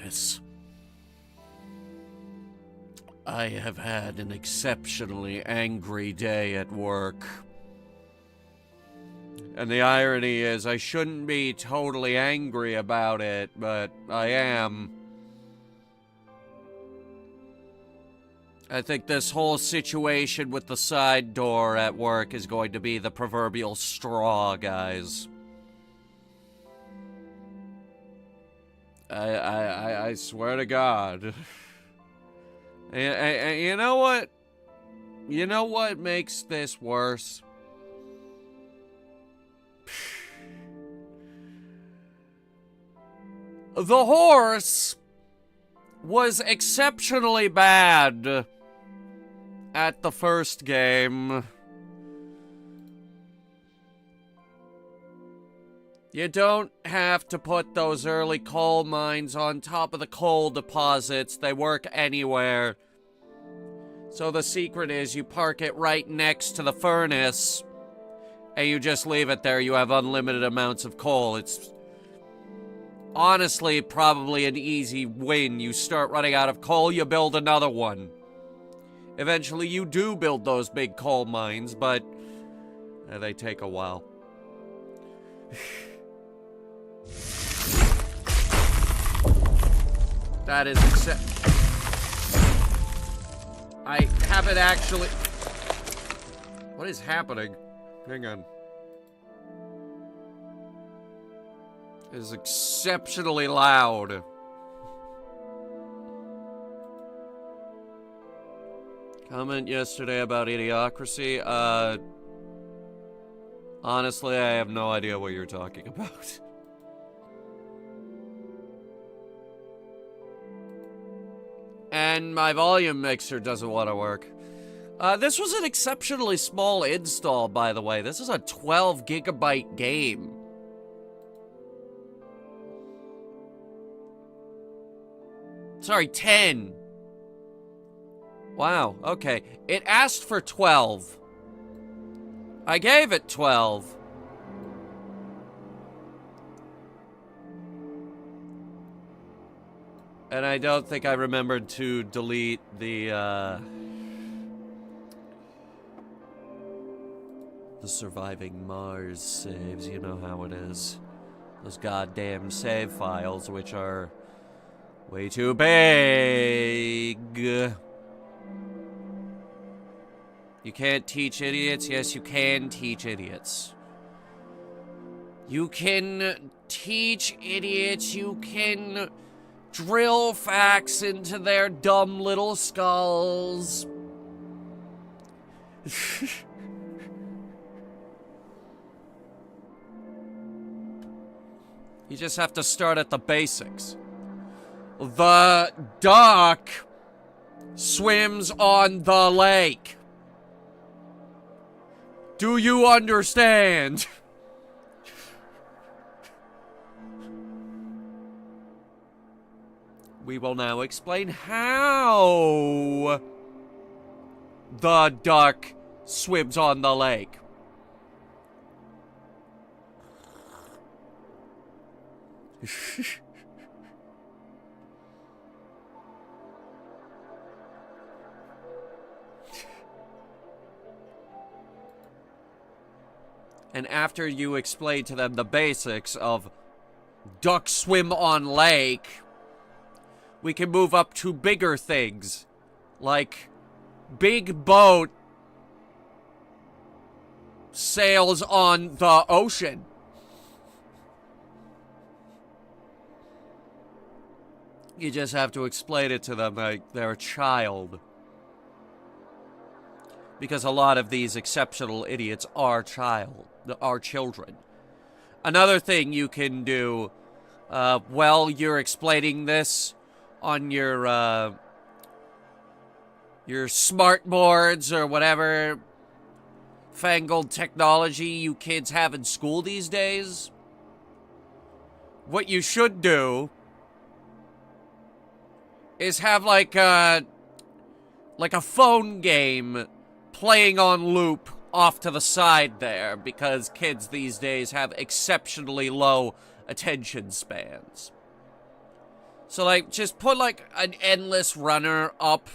office. I have had an exceptionally angry day at work. And the irony is, I shouldn't be totally angry about it, but I am. I think this whole situation with the side door at work is going to be the proverbial straw, guys. I swear to God. You know what? You know what makes this worse? The horse was exceptionally bad at the first game. You don't have to put those early coal mines on top of the coal deposits. They work anywhere. So the secret is you park it right next to the furnace, and you just leave it there. You have unlimited amounts of coal. It's honestly probably an easy win. You start running out of coal, you build another one. Eventually you do build those big coal mines, but they take a while. That is I haven't actually... What is happening? Hang on. It is exceptionally loud. Comment yesterday about Idiocracy. Honestly, I have no idea what you're talking about. And my volume mixer doesn't want to work. This was an exceptionally small install, by the way. This is a 12 gigabyte game. Sorry, 10. Wow, okay. It asked for 12. I gave it 12. And I don't think I remembered to delete the surviving Mars saves. You know how it is. Those goddamn save files, which are way too big. You can't teach idiots? Yes, you can teach idiots. You can teach idiots. You can drill facts into their dumb little skulls. You just have to start at the basics. The duck swims on the lake. Do you understand? We will now explain how the duck swims on the lake. And after you explain to them the basics of duck swim on lake, we can move up to bigger things, like big boat sails on the ocean. You just have to explain it to them like they're a child. Because a lot of these exceptional idiots are children. Another thing you can do while you're explaining this on your smart boards or whatever fangled technology you kids have in school these days, what you should do is have like a phone game playing on loop off to the side there, because kids these days have exceptionally low attention spans. So, like, just put, like, an endless runner up.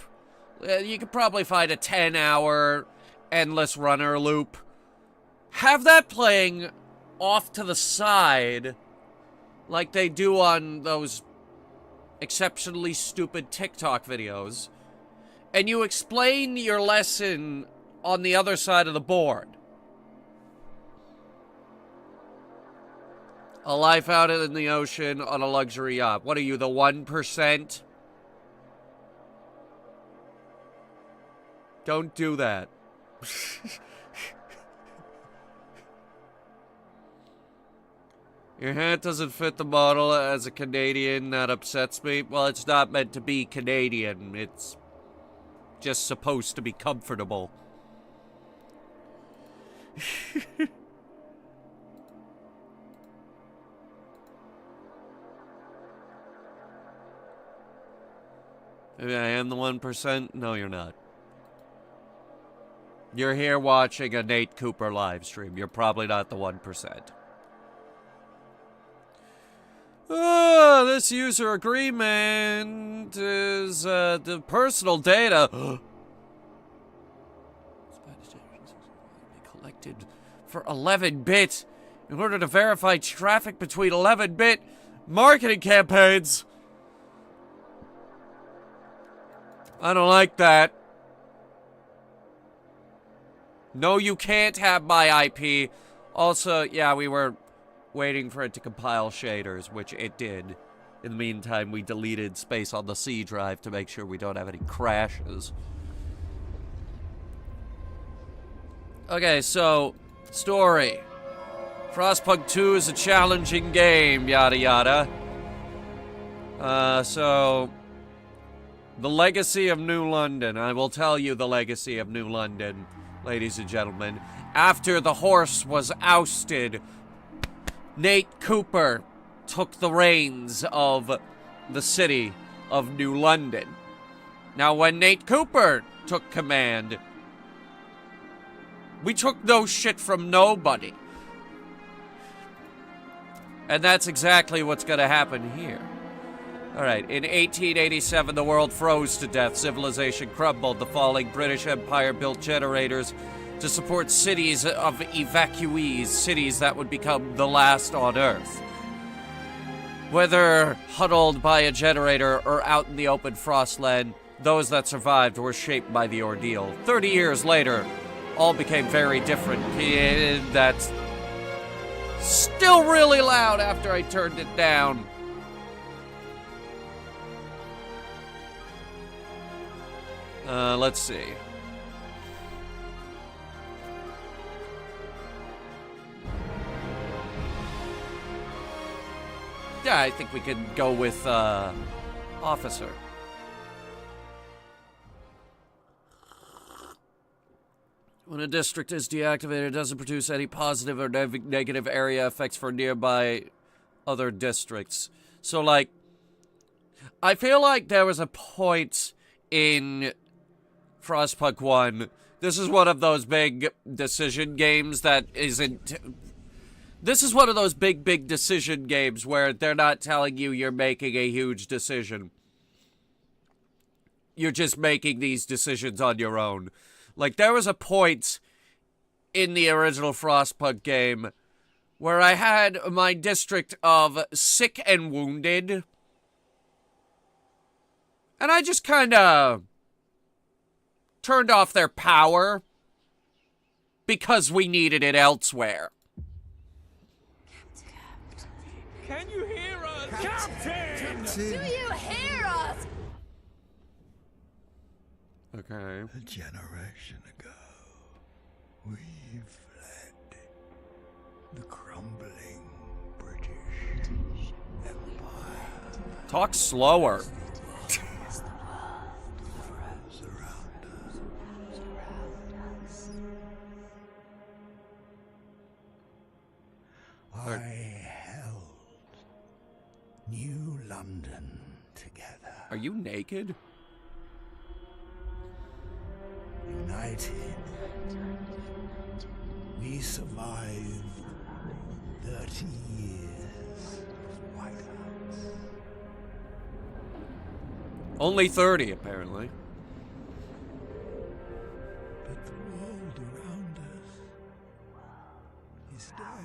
You could probably find a 10-hour endless runner loop. Have that playing off to the side, like they do on those exceptionally stupid TikTok videos. And you explain your lesson on the other side of the board. A life out in the ocean on a luxury yacht. What are you, the 1%? Don't do that. Your hat doesn't fit the model as a Canadian. That upsets me. Well, it's not meant to be Canadian. It's just supposed to be comfortable. Maybe I am the 1%? No, you're not. You're here watching a Nate Cooper live stream. You're probably not the 1%. This user agreement is the personal data collected for 11-bit in order to verify traffic between 11-bit marketing campaigns. I don't like that. No, you can't have my IP. Also, yeah, we were waiting for it to compile shaders, which it did. In the meantime, we deleted space on the C drive to make sure we don't have any crashes. Okay, so, story. Frostpunk 2 is a challenging game, yada yada. So, the legacy of New London. I will tell you the legacy of New London, ladies and gentlemen. After the horse was ousted, Nate Cooper took the reins of the city of New London. Now, when Nate Cooper took command, we took no shit from nobody. And that's exactly what's gonna happen here. Alright, in 1887, the world froze to death. Civilization crumbled. The falling British Empire built generators to support cities of evacuees, cities that would become the last on Earth. Whether huddled by a generator or out in the open frostland, those that survived were shaped by the ordeal. 30 years later, all became very different. That's still really loud after I turned it down. Let's see. Yeah, I think we can go with, officer. When a district is deactivated, it doesn't produce any positive or negative area effects for nearby other districts. So, like, I feel like there was a point in Frostpunk 1. This is one of those big decision games that isn't... This is one of those big decision games where they're not telling you you're making a huge decision. You're just making these decisions on your own. Like, there was a point in the original Frostpunk game where I had my district of sick and wounded. And I just kind of turned off their power because we needed it elsewhere. Can you hear us? Captain! Do you hear us? Okay. A generation ago, we fled the crumbling British Empire. Talk slower. I held New London together. Are you naked? United, we survived 30 years of whiteouts. Only 30, apparently. But the world around us is dead.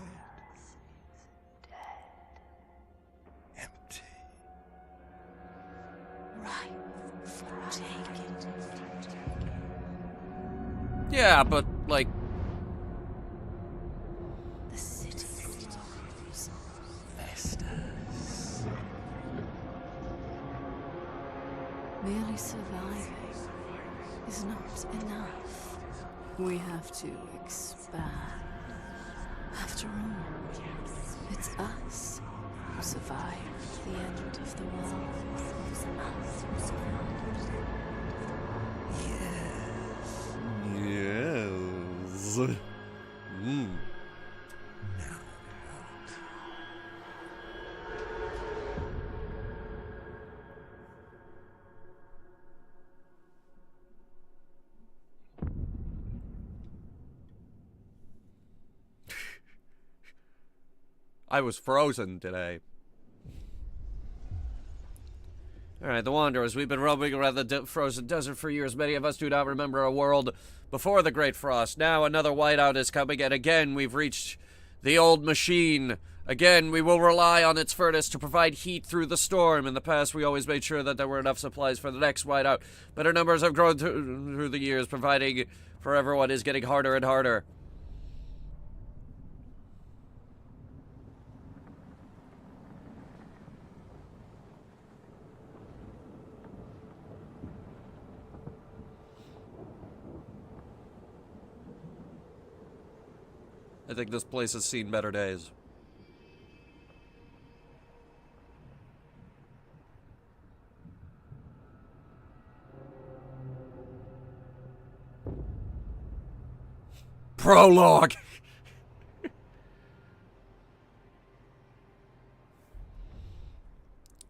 Empty. Ripe for taking. Yeah, but, like... The city flows. Vestas. Merely surviving is not enough. We have to expand. After all, it's us who survived the end of the world. It's us who survived. Yes. Now I was frozen today. Alright, the Wanderers. We've been roaming around the frozen desert for years. Many of us do not remember a world before the Great Frost. Now another whiteout is coming, and again we've reached the old machine. Again, we will rely on its furnace to provide heat through the storm. In the past, we always made sure that there were enough supplies for the next whiteout, but our numbers have grown through the years, providing for everyone is getting harder and harder. I think this place has seen better days. Prologue!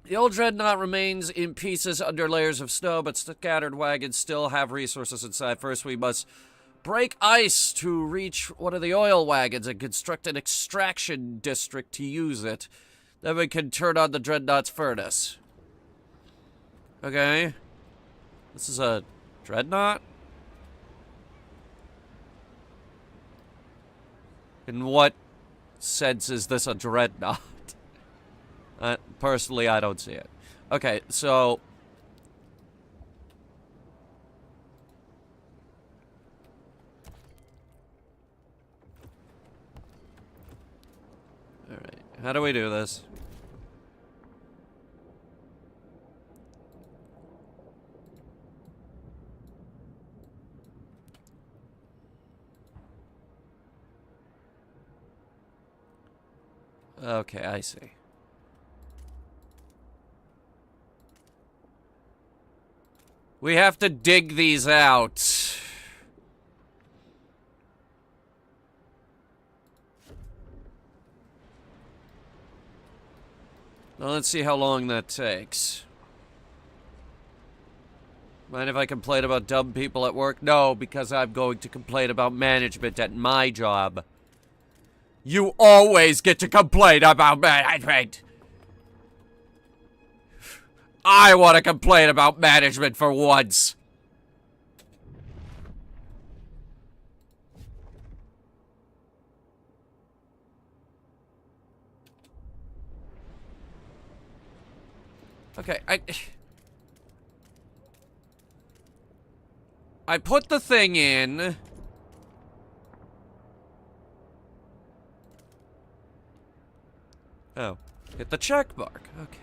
The old dreadnought remains in pieces under layers of snow, but scattered wagons still have resources inside. First, we must break ice to reach one of the oil wagons and construct an extraction district to use it. Then we can turn on the dreadnought's furnace. Okay. This is a dreadnought? In what sense is this a dreadnought? Personally, I don't see it. Okay, so... Alright, how do we do this? Okay, I see. We have to dig these out. Now let's see how long that takes. Mind if I complain about dumb people at work? No, because I'm going to complain about management at my job. You always get to complain about management. I want to complain about management for once. Okay, I put the thing in. Oh, hit the check mark. Okay.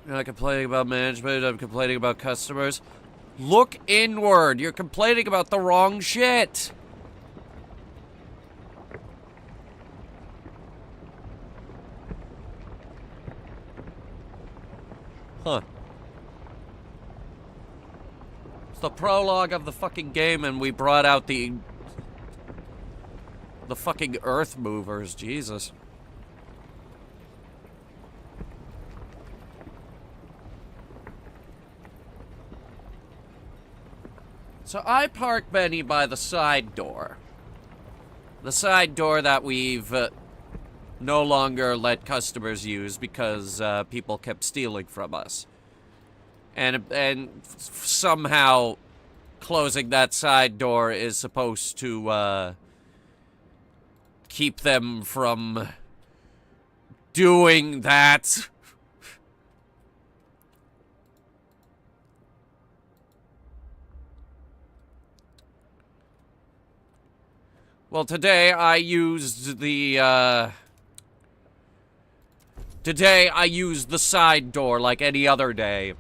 I'm not complaining about management, I'm complaining about customers. Look inward. You're complaining about the wrong shit. Huh. It's the prologue of the fucking game, and we brought out the fucking earth movers. Jesus. So I park Benny by the side door. The side door that we've no longer let customers use because people kept stealing from us. And somehow closing that side door is supposed to keep them from doing that. Well, today I used the side door like any other day.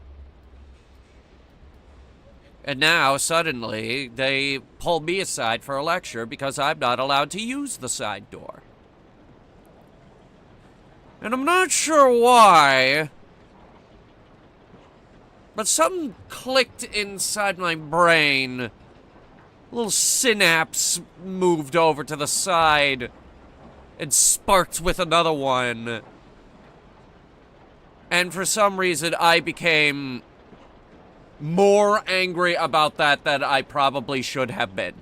And now, suddenly, they pull me aside for a lecture because I'm not allowed to use the side door. And I'm not sure why, but something clicked inside my brain. A little synapse moved over to the side and sparked with another one. And for some reason, I became more angry about that than I probably should have been.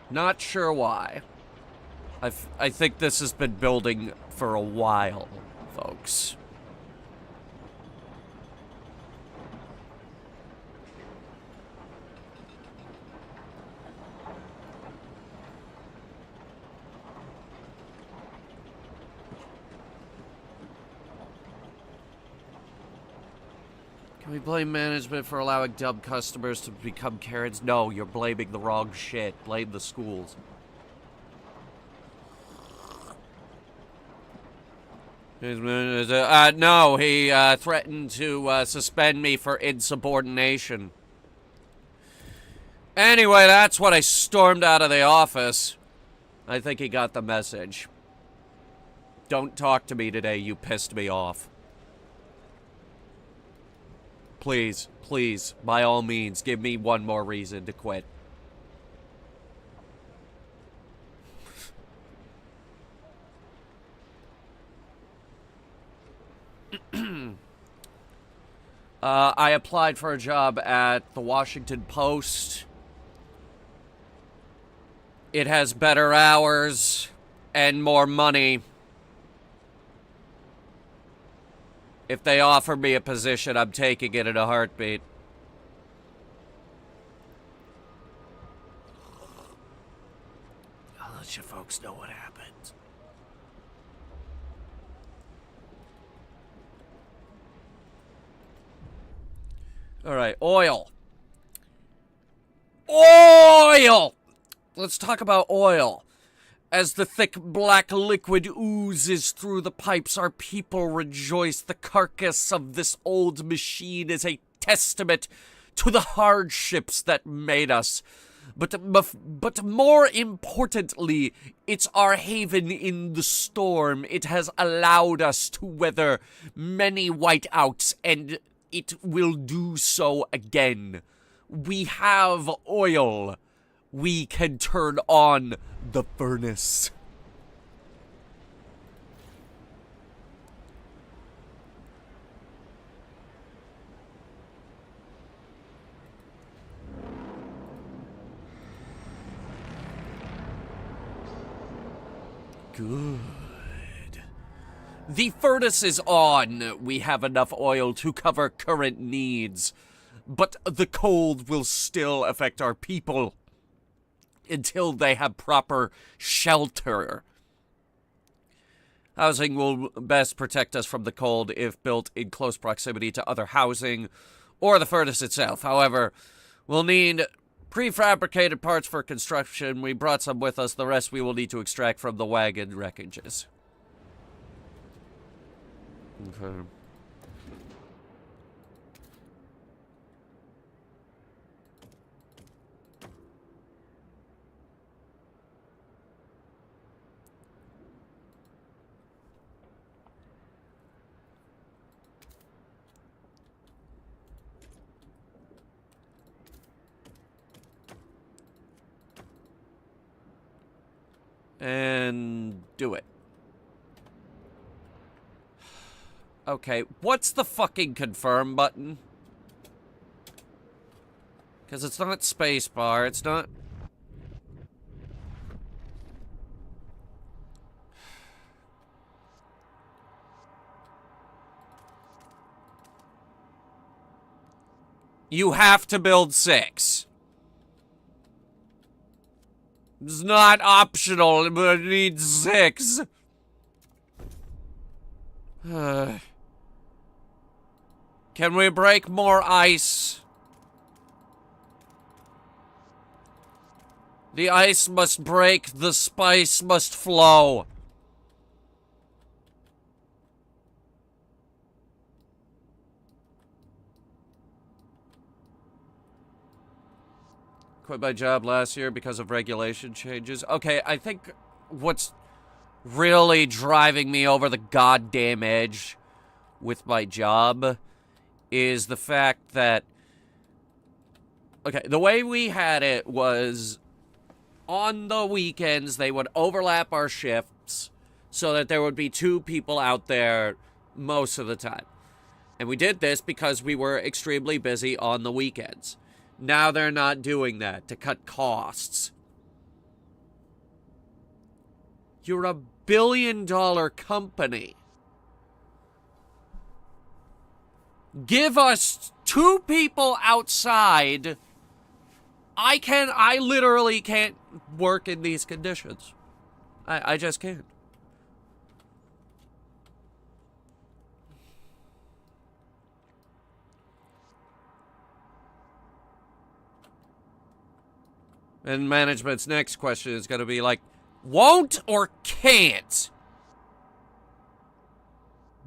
Not sure why. I think this has been building for a while, folks. Can we blame management for allowing dumb customers to become Karens? No, you're blaming the wrong shit. Blame the schools. No, he threatened to suspend me for insubordination. Anyway, that's when I stormed out of the office. I think he got the message. Don't talk to me today, you pissed me off. Please, please, by all means, give me one more reason to quit. I applied for a job at the Washington Post. It has better hours and more money. If they offer me a position, I'm taking it in a heartbeat. I'll let you folks know what happened. Alright, oil. Oil! Let's talk about oil. As the thick black liquid oozes through the pipes, our people rejoice. The carcass of this old machine is a testament to the hardships that made us. But more importantly, it's our haven in the storm. It has allowed us to weather many whiteouts, and it will do so again. We have oil. We can turn on the furnace. Good. The furnace is on. We have enough oil to cover current needs. But the cold will still affect our people until they have proper shelter. Housing will best protect us from the cold if built in close proximity to other housing or the furnace itself. However, we'll need prefabricated parts for construction. We brought some with us. The rest we will need to extract from the wagon wreckages. Okay. And do it. Okay, what's the fucking confirm button? Because it's not spacebar, it's not... You have to build 6. It's not optional, but it needs 6. Can we break more ice? The ice must break, the spice must flow. Quit my job last year because of regulation changes. Okay, I think what's really driving me over the goddamn edge with my job is the fact that... Okay, the way we had it was on the weekends they would overlap our shifts so that there would be 2 people out there most of the time. And we did this because we were extremely busy on the weekends. Now they're not doing that to cut costs. You're a billion-dollar company. Give us 2 people outside. I literally can't work in these conditions. I just can't. And management's next question is going to be like, won't or can't?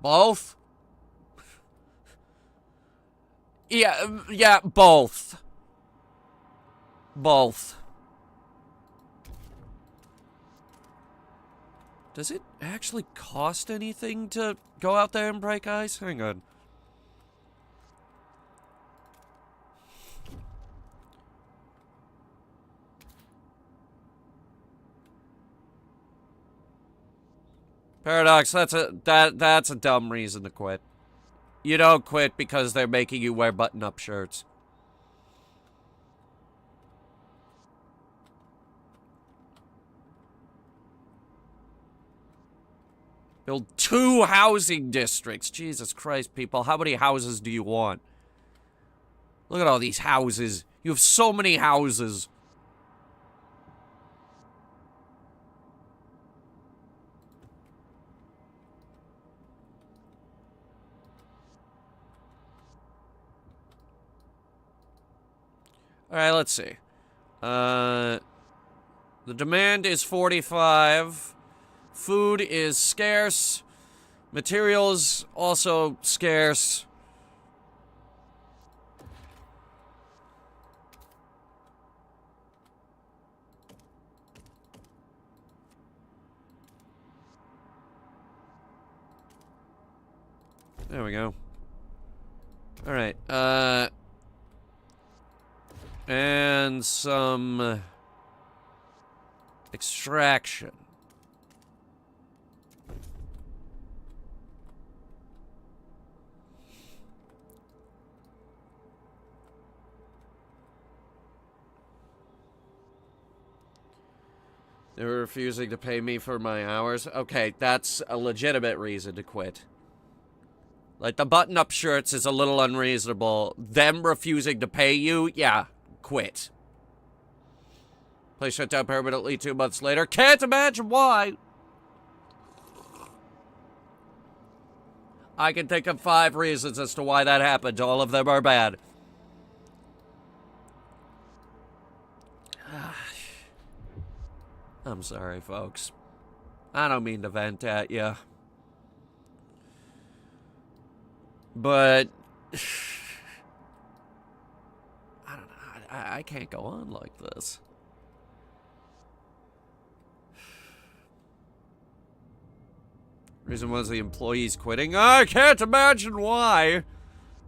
Both? Yeah, both. Both. Does it actually cost anything to go out there and break ice? Hang on. Paradox, that's a dumb reason to quit. You don't quit because they're making you wear button-up shirts. Build 2 housing districts. Jesus Christ, people. How many houses do you want? Look at all these houses. You have so many houses. Alright, let's see. The demand is 45. Food is scarce. Materials also scarce. There we go. Alright, and some extraction. They were refusing to pay me for my hours. Okay, that's a legitimate reason to quit. Like, the button-up shirts is a little unreasonable. Them refusing to pay you, yeah, quit. Place shut down permanently 2 months later. Can't imagine why. I can think of 5 reasons as to why that happened. All of them are bad. I'm sorry, folks. I don't mean to vent at you. But I don't know. I can't go on like this. Reason was the employees quitting. I can't imagine why.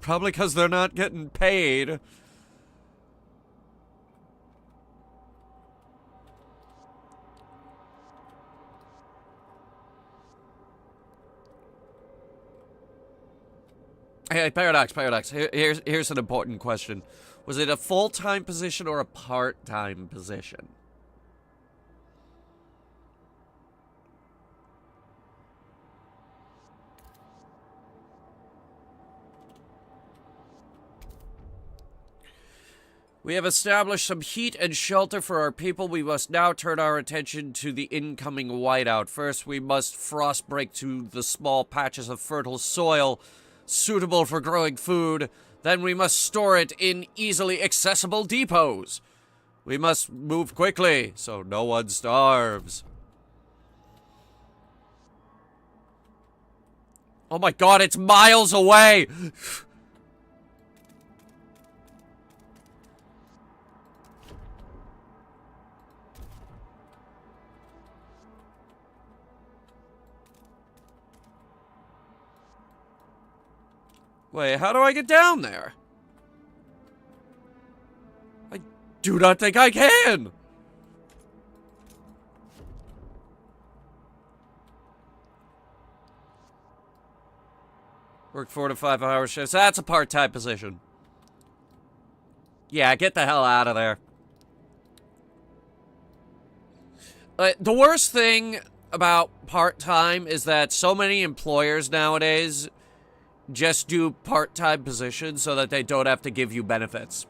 Probably because they're not getting paid. Hey, Paradox. Here's an important question. Was it a full-time position or a part-time position? We have established some heat and shelter for our people. We must now turn our attention to the incoming whiteout. First, we must frost break to the small patches of fertile soil suitable for growing food. Then we must store it in easily accessible depots. We must move quickly so no one starves. Oh my god, it's miles away! Wait, how do I get down there? I do not think I can! Work 4 to 5 hour shifts. That's a part-time position. Yeah, get the hell out of there. The worst thing about part-time is that so many employers nowadays just do part-time positions so that they don't have to give you benefits.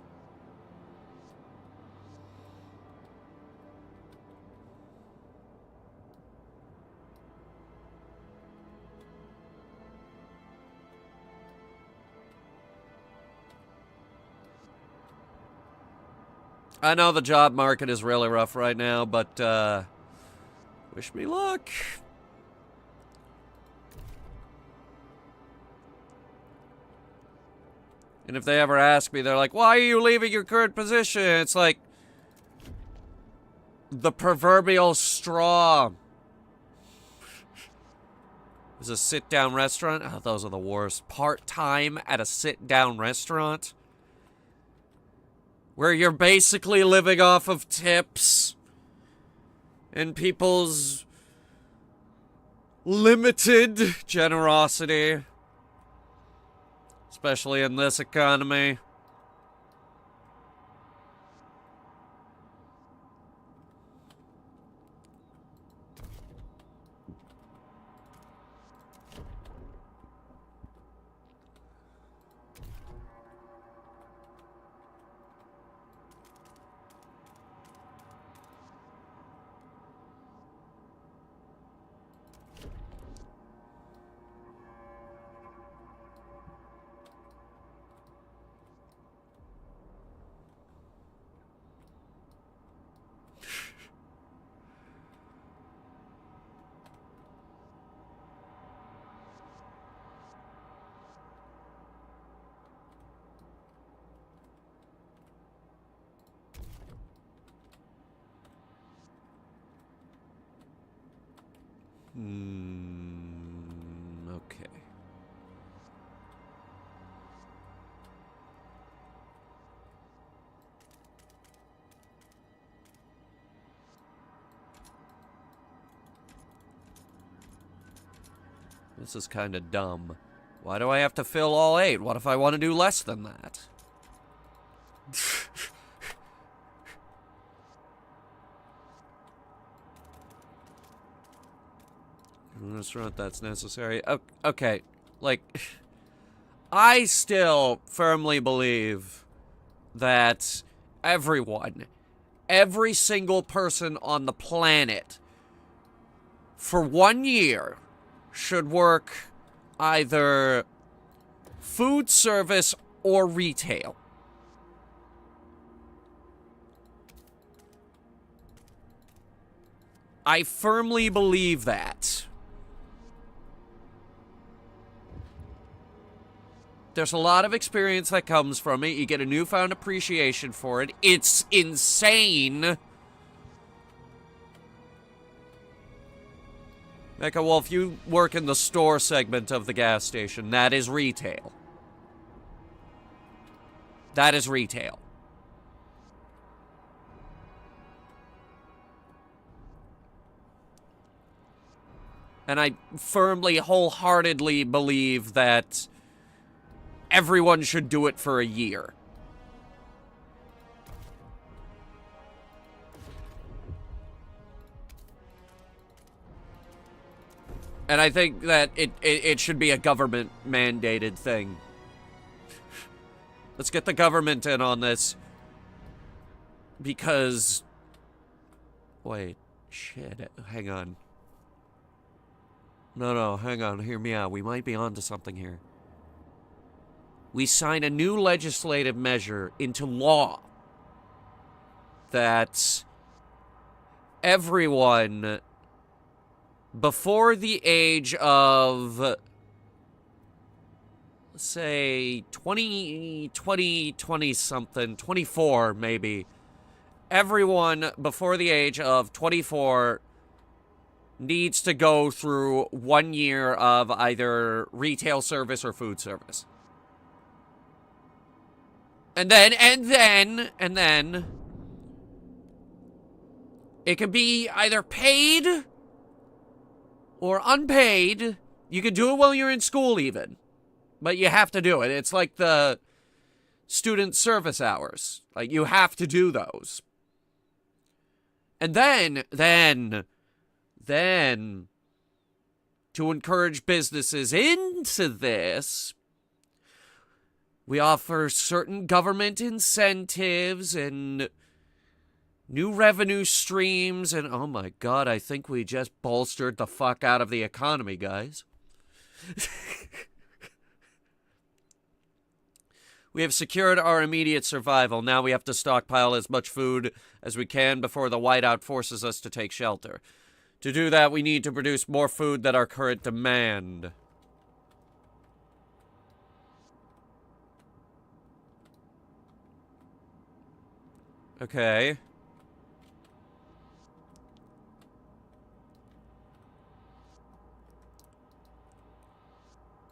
I know the job market is really rough right now, but, wish me luck. And if they ever ask me, they're like, why are you leaving your current position? It's like the proverbial straw. Is a sit-down restaurant? Oh, those are the worst. Part-time at a sit-down restaurant? Where you're basically living off of tips and people's limited generosity. Especially in this economy. Okay. This is kind of dumb. Why do I have to fill all 8? What if I want to do less than that? Restaurant that's necessary. Okay, like, I still firmly believe that everyone, every single person on the planet, for 1 year, should work either food service or retail. I firmly believe that. There's a lot of experience that comes from it. You get a newfound appreciation for it. It's insane. Mecha Wolf, you work in the store segment of the gas station. That is retail. That is retail. And I firmly, wholeheartedly believe that everyone should do it for a year. And I think that it should be a government-mandated thing. Let's get the government in on this. Because... Wait. Shit. Hang on. No, hang on. Hear me out. We might be onto something here. We sign a new legislative measure into law that everyone before the age of, let's say, 20-something, 24 maybe, everyone before the age of 24 needs to go through 1 year of either retail service or food service. And then, it can be either paid or unpaid. You can do it while you're in school even. But you have to do it. It's like the student service hours. Like, you have to do those. And then, to encourage businesses into this, we offer certain government incentives and new revenue streams, and oh my god, I think we just bolstered the fuck out of the economy, guys. We have secured our immediate survival. Now we have to stockpile as much food as we can before the whiteout forces us to take shelter. To do that, we need to produce more food than our current demand. Okay.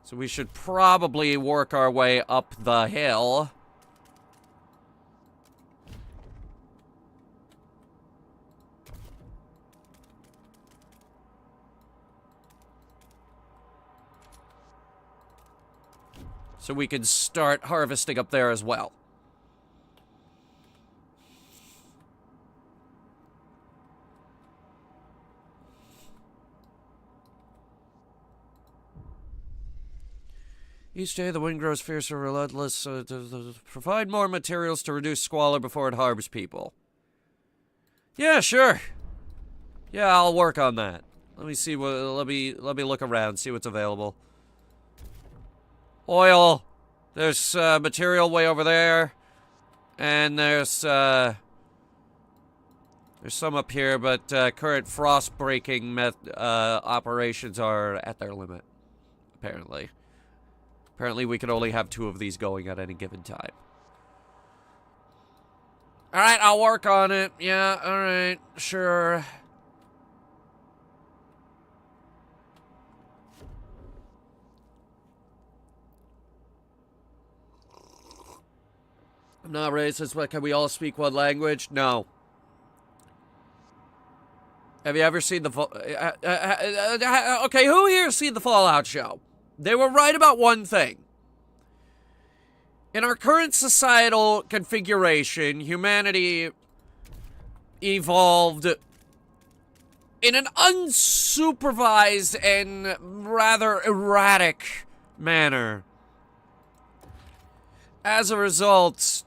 So we should probably work our way up the hill. So we can start harvesting up there as well. Each day the wind grows fiercer, relentless, to provide more materials to reduce squalor before it harbors people. Yeah, sure. Yeah, I'll work on that. Let me see what. Let me look around, see what's available. Oil. There's material way over there, and there's some up here, but current frost breaking operations are at their limit. Apparently. Apparently, we can only have 2 of these going at any given time. Alright, I'll work on it. Yeah, alright, sure. I'm not racist, but can we all speak one language? No. Have you ever seen the... okay, who here has seen the Fallout show? They were right about one thing. In our current societal configuration, humanity evolved in an unsupervised and rather erratic manner. As a result,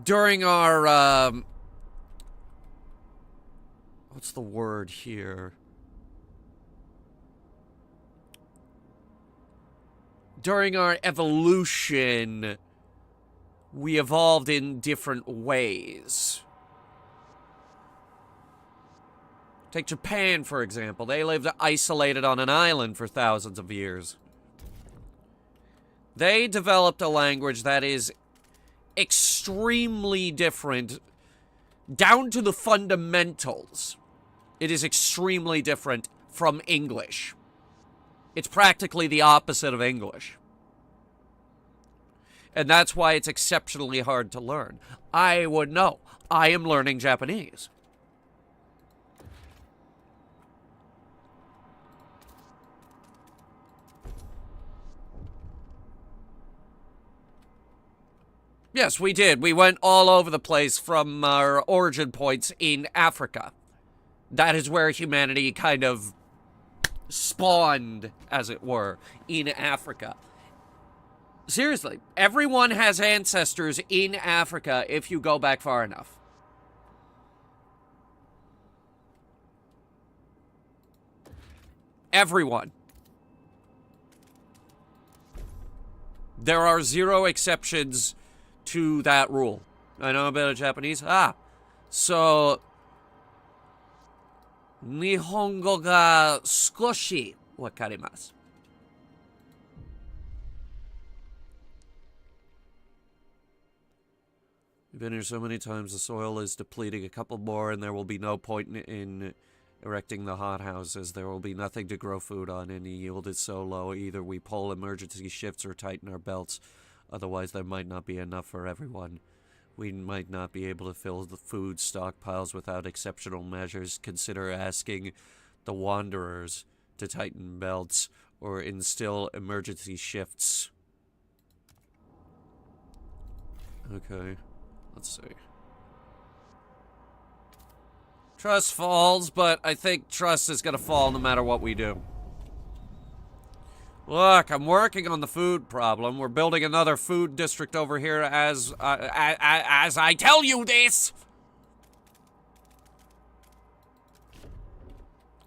during our, what's the word here? During our evolution, we evolved in different ways. Take Japan, for example. They lived isolated on an island for thousands of years. They developed a language that is extremely different, down to the fundamentals. It is extremely different from English. It's practically the opposite of English. And that's why it's exceptionally hard to learn. I would know. I am learning Japanese. Yes, we did. We went all over the place from our origin points in Africa. That is where humanity kind of spawned, as it were, in Africa. Seriously, everyone has ancestors in Africa if you go back far enough. Everyone. There are zero exceptions to that rule. I know a bit of Japanese. So 日本語が少しわかります. We've been here so many times, the soil is depleting. A couple more, and there will be no point in erecting the hothouses. There will be nothing to grow food on, and the yield is so low. Either we pull emergency shifts or tighten our belts. Otherwise, there might not be enough for everyone. We might not be able to fill the food stockpiles without exceptional measures. Consider asking the wanderers to tighten belts or instill emergency shifts. Okay, let's see. Trust falls, but I think trust is gonna fall no matter what we do. Look, I'm working on the food problem. We're building another food district over here as I tell you this.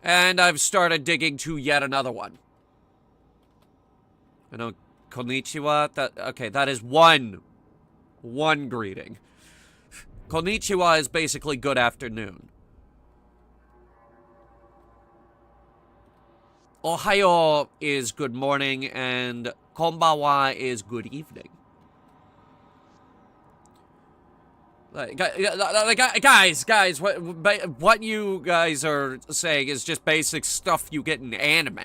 And I've started digging to yet another one. I know, konnichiwa, that is one greeting. Konnichiwa is basically good afternoon. Ohayo is good morning, and konbanwa is good evening. Guys, what you guys are saying is just basic stuff you get in anime.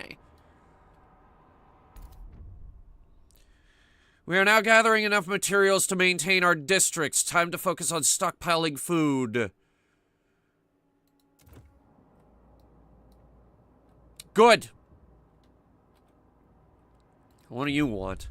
We are now gathering enough materials to maintain our districts. Time to focus on stockpiling food. Good. What do you want?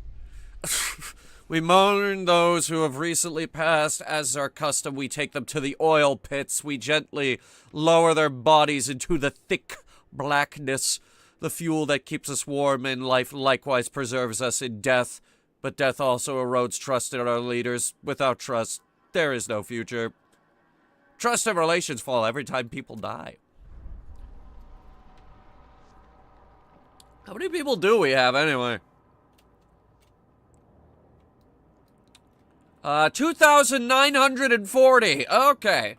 We mourn those who have recently passed. As is our custom, we take them to the oil pits. We gently lower their bodies into the thick blackness. The fuel that keeps us warm in life likewise preserves us in death. But death also erodes trust in our leaders. Without trust, there is no future. Trust and relations fall every time people die. How many people do we have anyway? 2,940. Okay.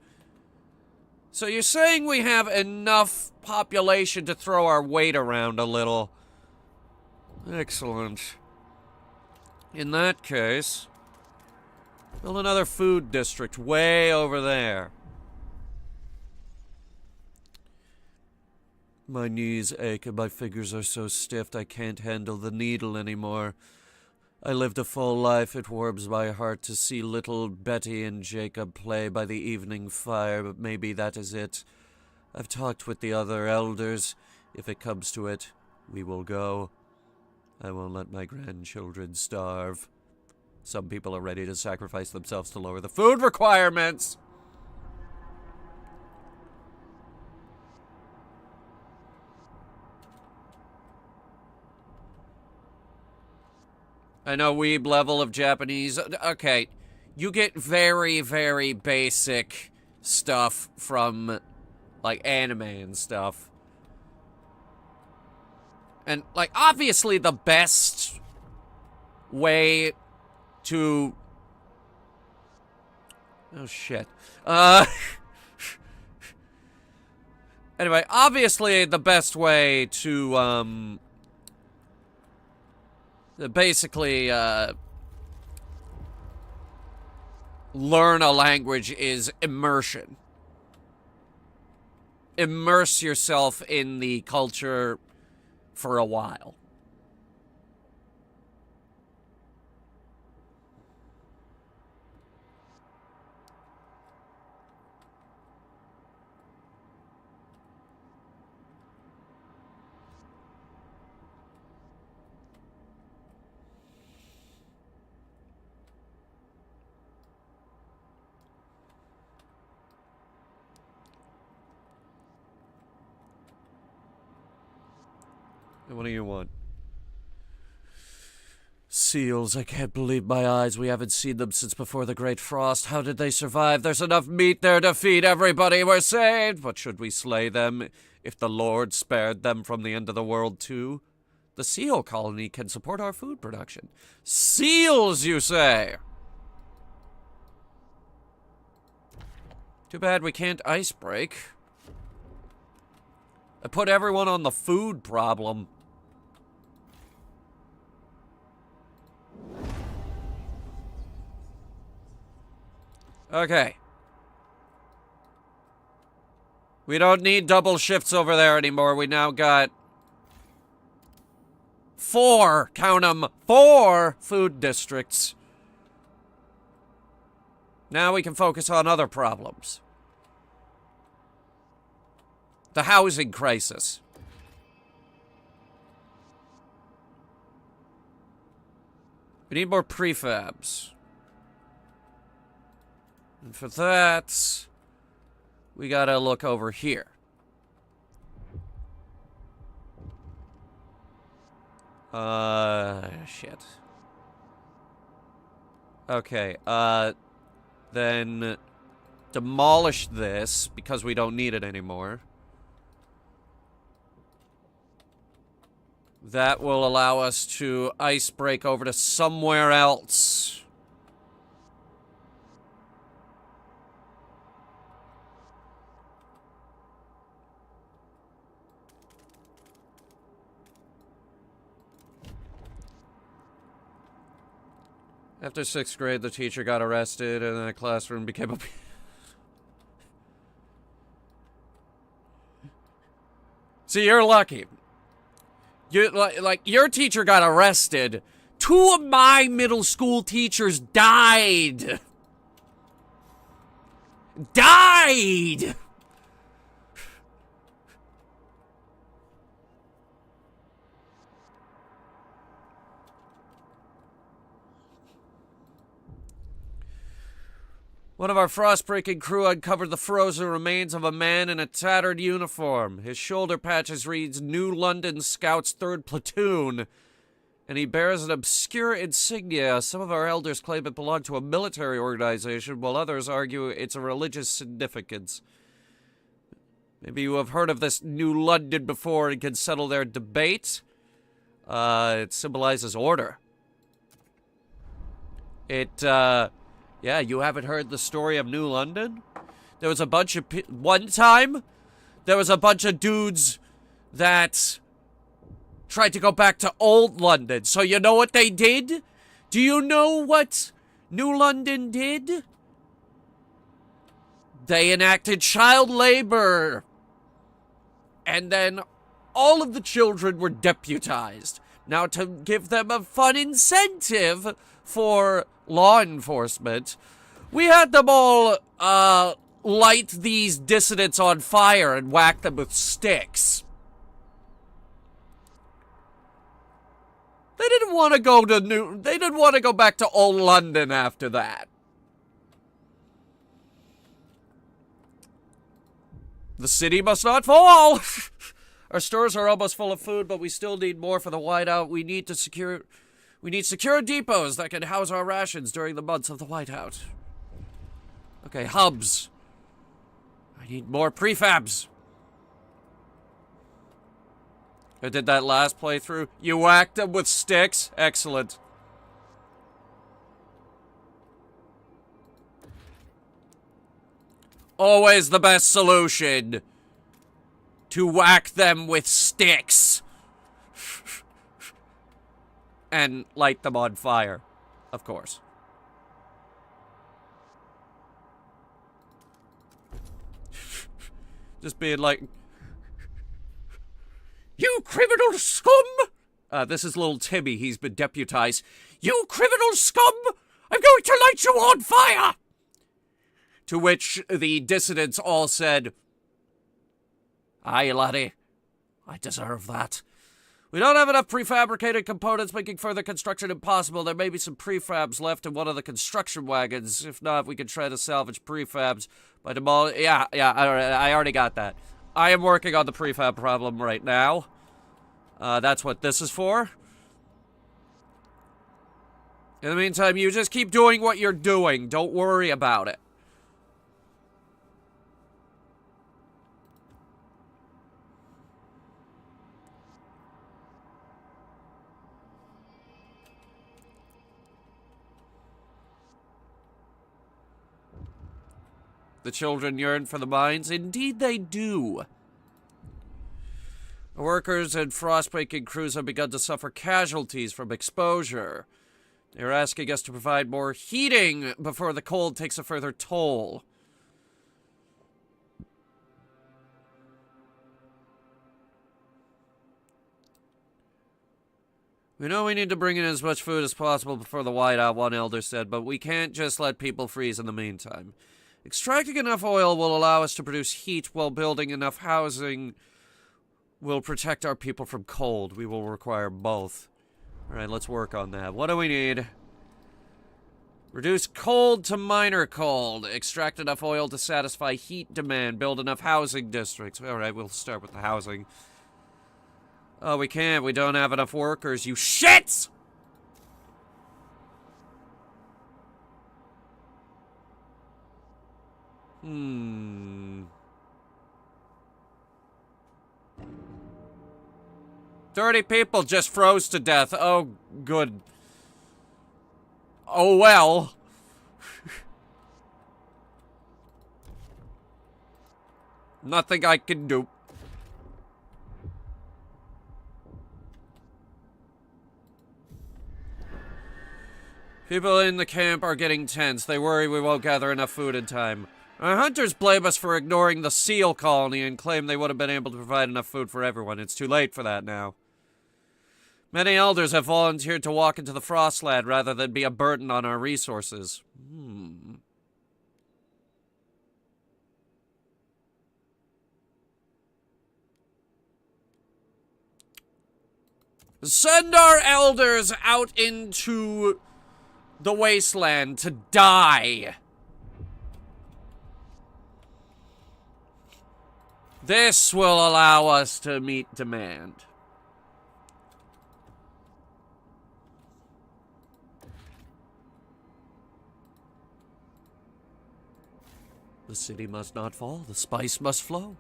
So you're saying we have enough population to throw our weight around a little. Excellent. In that case, build another food district way over there. My knees ache and my fingers are so stiff I can't handle the needle anymore. I lived a full life. It warms my heart to see little Betty and Jacob play by the evening fire, but maybe that is it. I've talked with the other elders. If it comes to it, we will go. I won't let my grandchildren starve. Some people are ready to sacrifice themselves to lower the food requirements. I know weeb level of Japanese. Okay, you get very, very basic stuff from, like, anime and stuff. And, like, obviously the best way to... Oh, shit. Anyway, obviously the best way to, basically, learn a language is immersion. Immerse yourself in the culture for a while. What do you want? Seals, I can't believe my eyes. We haven't seen them since before the Great Frost. How did they survive? There's enough meat there to feed everybody. We're saved. But should we slay them if the Lord spared them from the end of the world too? The seal colony can support our food production. Seals, you say? Too bad we can't ice break. I put everyone on the food problem. Okay. We don't need double shifts over there anymore. We now got 4, count 'em, 4 food districts. Now we can focus on other problems. The housing crisis. We need more prefabs. And for that, we gotta look over here. Shit. Okay, then demolish this because we don't need it anymore. That will allow us to ice break over to somewhere else. After 6th grade, the teacher got arrested and the classroom became a... See, you're lucky. Your teacher got arrested. 2 of my middle school teachers died. Died! One of our frost-breaking crew uncovered the frozen remains of a man in a tattered uniform. His shoulder patches reads New London Scouts 3rd Platoon, and he bears an obscure insignia. Some of our elders claim it belonged to a military organization, while others argue it's a religious significance. Maybe you have heard of this New London before and can settle their debate. It symbolizes order. Yeah, you haven't heard the story of New London? There was a bunch of... One time, there was a bunch of dudes that tried to go back to Old London. So you know what they did? Do you know what New London did? They enacted child labor. And then all of the children were deputized. Now, to give them a fun incentive for law enforcement, we had them all light these dissidents on fire and whack them with sticks. They didn't want to go to they didn't want to go back to Old London after that. The city must not fall. Our stores are almost full of food, but we still need more for the whiteout. We need secure depots that can house our rations during the months of the whiteout. Okay, hubs. I need more prefabs. I did that last playthrough. You whacked them with sticks? Excellent. Always the best solution. To whack them with sticks. And light them on fire. Of course. Just being like... You criminal scum! This is little Timmy. He's been deputized. You criminal scum! I'm going to light you on fire! To which the dissidents all said, Aye, laddie. I deserve that. We don't have enough prefabricated components, making further construction impossible. There may be some prefabs left in one of the construction wagons. If not, we can try to salvage prefabs by demolishing... Yeah, I already got that. I am working on the prefab problem right now. That's what this is for. In the meantime, you just keep doing what you're doing. Don't worry about it. The children yearn for the mines. Indeed they do. The workers and Frostpunk crews have begun to suffer casualties from exposure. They're asking us to provide more heating before the cold takes a further toll. We know we need to bring in as much food as possible before the whiteout, one elder said, but we can't just let people freeze in the meantime. Extracting enough oil will allow us to produce heat, while building enough housing will protect our people from cold. We will require both. Alright, let's work on that. What do we need? Reduce cold to minor cold. Extract enough oil to satisfy heat demand. Build enough housing districts. Alright, we'll start with the housing. Oh, we can't. We don't have enough workers, you shits! Hmm. 30 people just froze to death. Oh, good. Oh, well. Nothing I can do. People in the camp are getting tense. They worry we won't gather enough food in time. Our hunters blame us for ignoring the seal colony and claim they would have been able to provide enough food for everyone. It's too late for that now. Many elders have volunteered to walk into the Frostland rather than be a burden on our resources. Send our elders out into the wasteland to die. This will allow us to meet demand. The city must not fall. The spice must flow.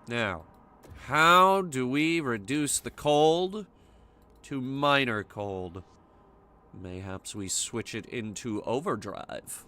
Now, how do we reduce the cold to minor cold? Mayhaps we switch it into overdrive.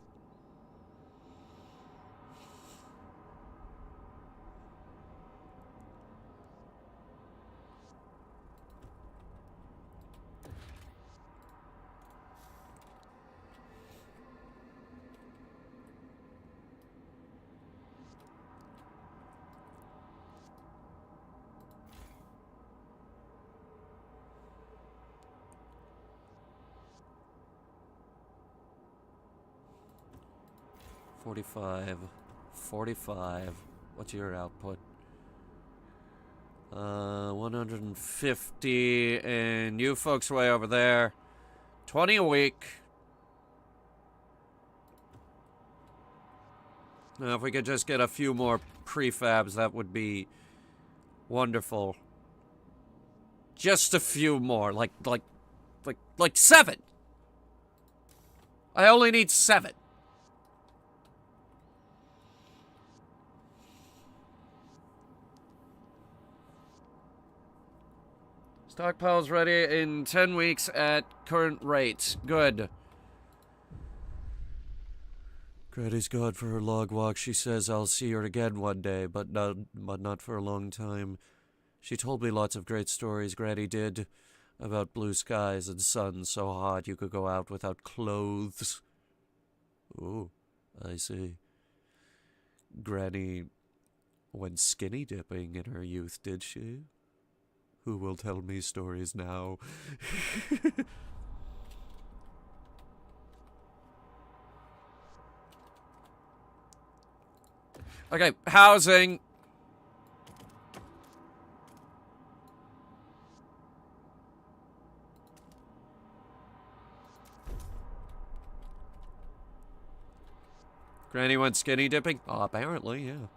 $45. What's your output? 150, and you folks way over there. 20 a week. Now, if we could just get a few more prefabs, that would be wonderful. Just a few more, like 7. I only need 7. Stockpile's ready in 10 weeks at current rates. Good. Granny's gone for her log walk. She says I'll see her again one day, but not for a long time. She told me lots of great stories, Granny did, about blue skies and sun so hot you could go out without clothes. Ooh, I see. Granny went skinny dipping in her youth, did she? Who will tell me stories now? Okay, housing. Granny went skinny dipping? Oh, apparently, yeah.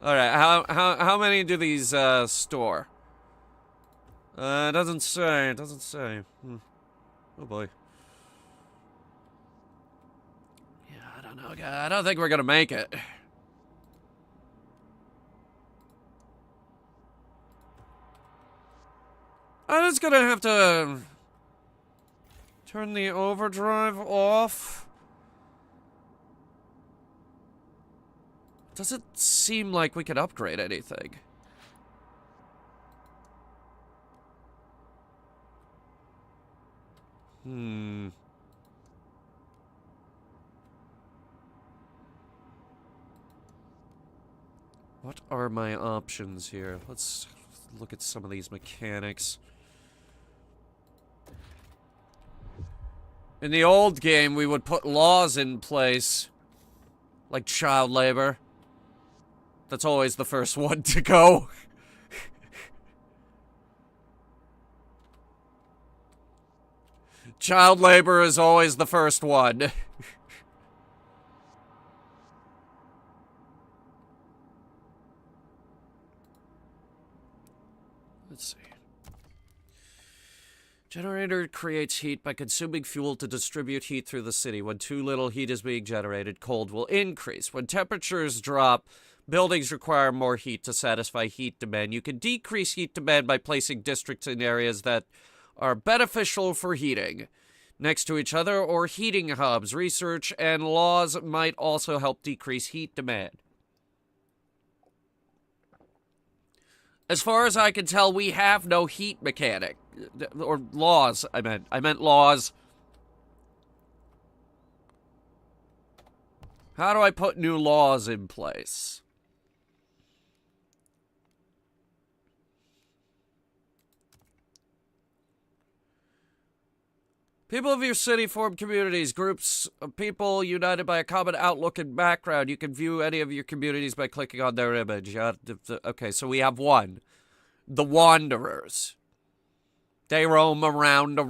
Alright, how many do these, store? It doesn't say, it doesn't say. Oh boy. Yeah, I don't know, I don't think we're gonna make it. I'm just gonna have to turn the overdrive off. Doesn't seem like we could upgrade anything. What are my options here? Let's look at some of these mechanics. In the old game, we would put laws in place, like child labor. That's always the first one to go. Child labor is always the first one. Let's see. Generator creates heat by consuming fuel to distribute heat through the city. When too little heat is being generated, cold will increase. When temperatures drop, buildings require more heat to satisfy heat demand. You can decrease heat demand by placing districts in areas that are beneficial for heating next to each other or heating hubs. Research and laws might also help decrease heat demand. As far as I can tell, we have no heat mechanic. Or laws, I meant laws. How do I put new laws in place? People of your city form communities, groups of people united by a common outlook and background. You can view any of your communities by clicking on their image. Okay, so we have one. The Wanderers. They roam around.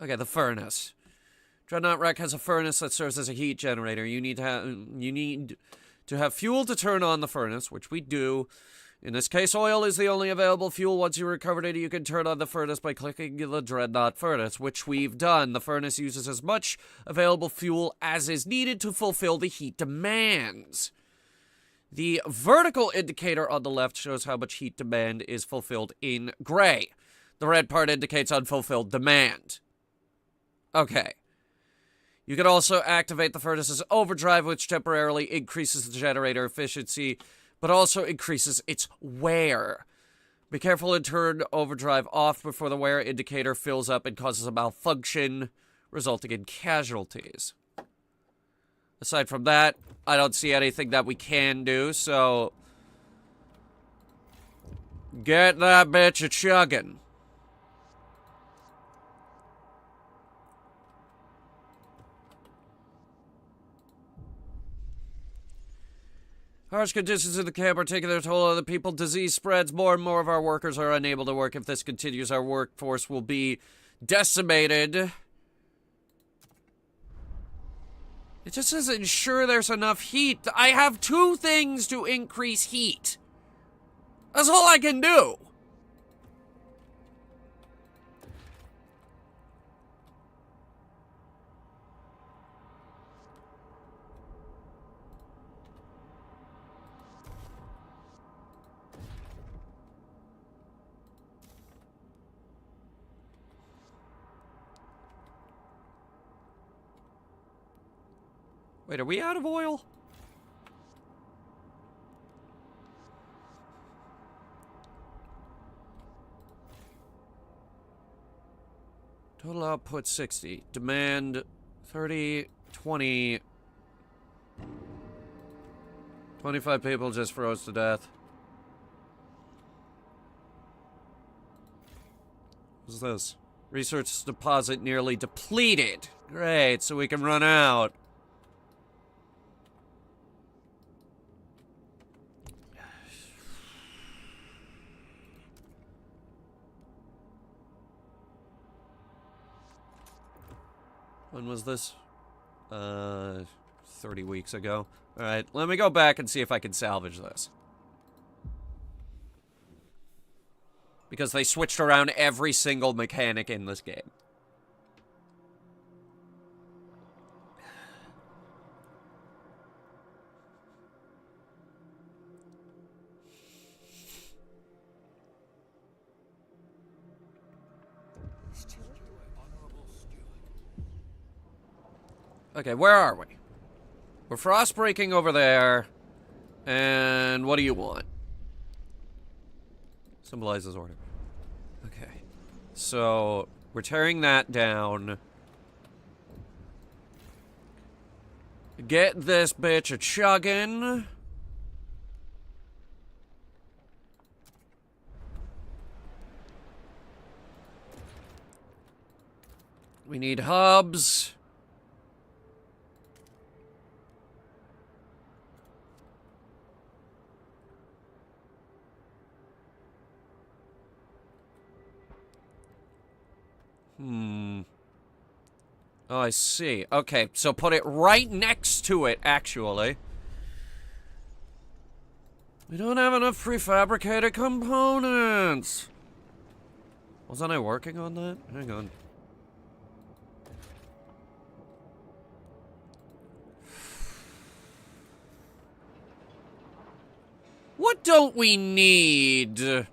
Okay, the furnace. Dreadnought Wreck has a furnace that serves as a heat generator. You need to have fuel to turn on the furnace, which we do. In this case, oil is the only available fuel. Once you recovered it, you can turn on the furnace by clicking the Dreadnought furnace, which we've done. The furnace uses as much available fuel as is needed to fulfill the heat demands. The vertical indicator on the left shows how much heat demand is fulfilled in gray. The red part indicates unfulfilled demand. Okay. You can also activate the furnace's overdrive, which temporarily increases the generator efficiency, but also increases its wear. Be careful and turn overdrive off before the wear indicator fills up and causes a malfunction, resulting in casualties. Aside from that, I don't see anything that we can do, so get that bitch a chugging. Harsh conditions in the camp are taking their toll on the people. Disease spreads. More and more of our workers are unable to work. If this continues, our workforce will be decimated. It just doesn't ensure there's enough heat. I have 2 things to increase heat. That's all I can do. Wait, are we out of oil? Total output 60. Demand 30, 20. 25 people just froze to death. What's this? Research deposit nearly depleted. Great, so we can run out. When was this? 30 weeks ago. Alright, let me go back and see if I can salvage this. Because they switched around every single mechanic in this game. Okay, where are we? We're frost breaking over there. And what do you want? Symbolizes order. Okay. So, we're tearing that down. Get this bitch a chugging. We need hubs. Oh, I see. Okay, so put it right next to it, actually. We don't have enough prefabricated components. Wasn't I working on that? Hang on. What don't we need?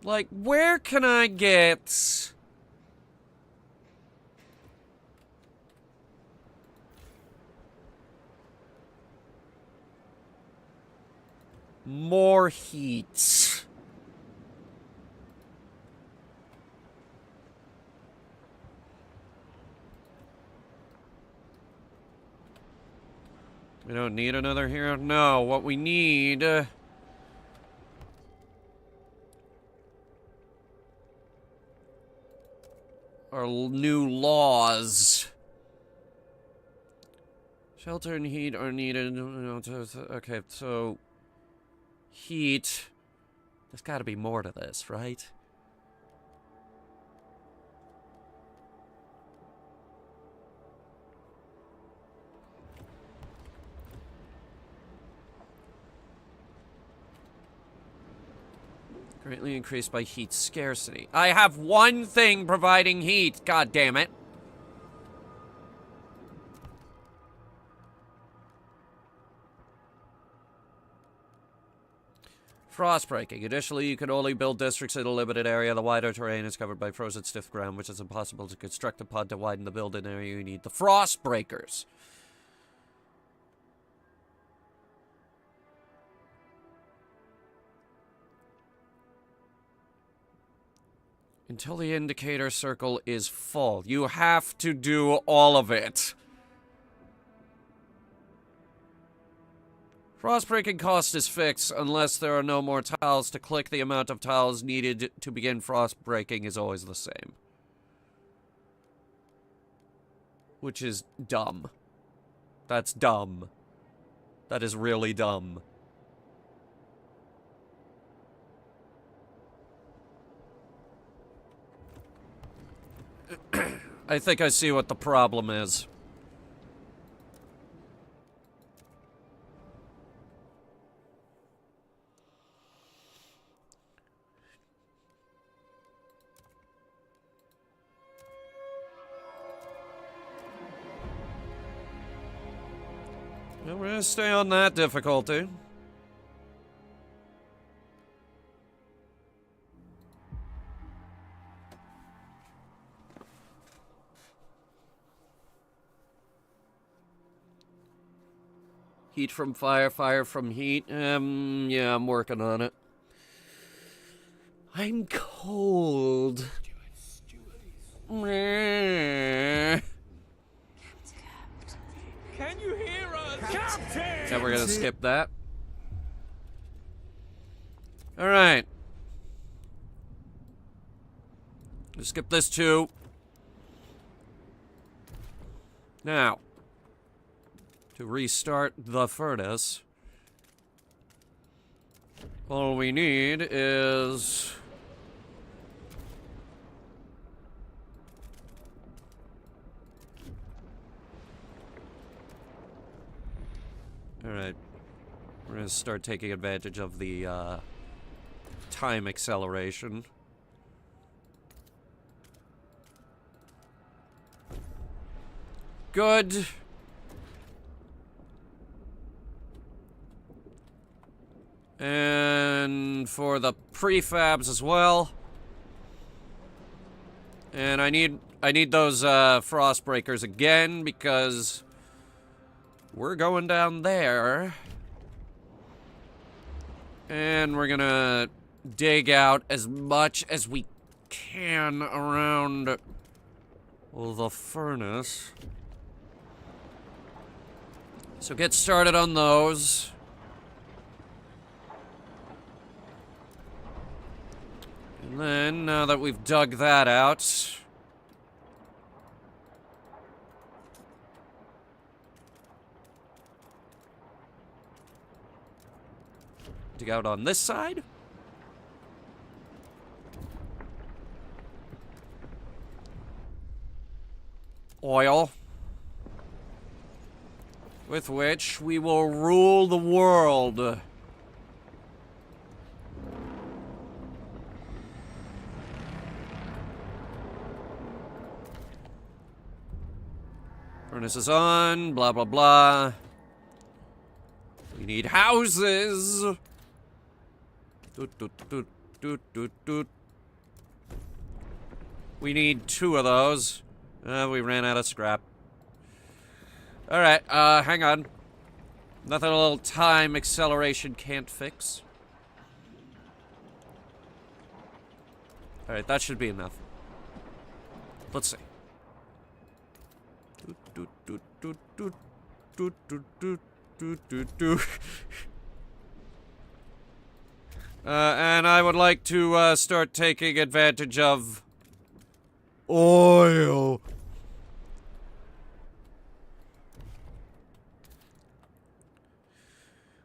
Like, where can I get... more heat? We don't need another hero? No, what we need... are new laws. Shelter and heat are needed. Okay, so... heat. There's gotta be more to this, right? Greatly increased by heat scarcity. I have one thing providing heat. God damn it. Frostbreaking. Additionally, you can only build districts in a limited area. The wider terrain is covered by frozen stiff ground, which is impossible to construct upon. To widen the building area, you need the Frostbreakers. Until the indicator circle is full. You have to do all of it. Frostbreaking cost is fixed unless there are no more tiles to click. The amount of tiles needed to begin frostbreaking is always the same. Which is dumb. That's dumb. That is really dumb. I think I see what the problem is. Well, we're gonna stay on that difficulty. Heat from fire, fire from heat. Yeah, I'm working on it. I'm cold. Meh. Can you hear us? Captain! So we're gonna skip that. Alright. We'll skip this too. Now, to restart the furnace, all we need is Alright. We're gonna start taking advantage of the, time acceleration. Good. And for the prefabs as well. And I need those frost breakers again because we're going down there. And we're gonna dig out as much as we can around the furnace. So get started on those. And then, now that we've dug that out... dig out on this side. Oil. With which we will rule the world. Furnace is on, blah, blah, blah. We need houses. Doot, doot, doot, doot, doot, doot. We need 2 of those. We ran out of scrap. Alright, hang on. Nothing a little time acceleration can't fix. Alright, that should be enough. Let's see. Doot, doot, doot, doot, doot, doot, doot, doot, doot, doot. And I would like to start taking advantage of oil.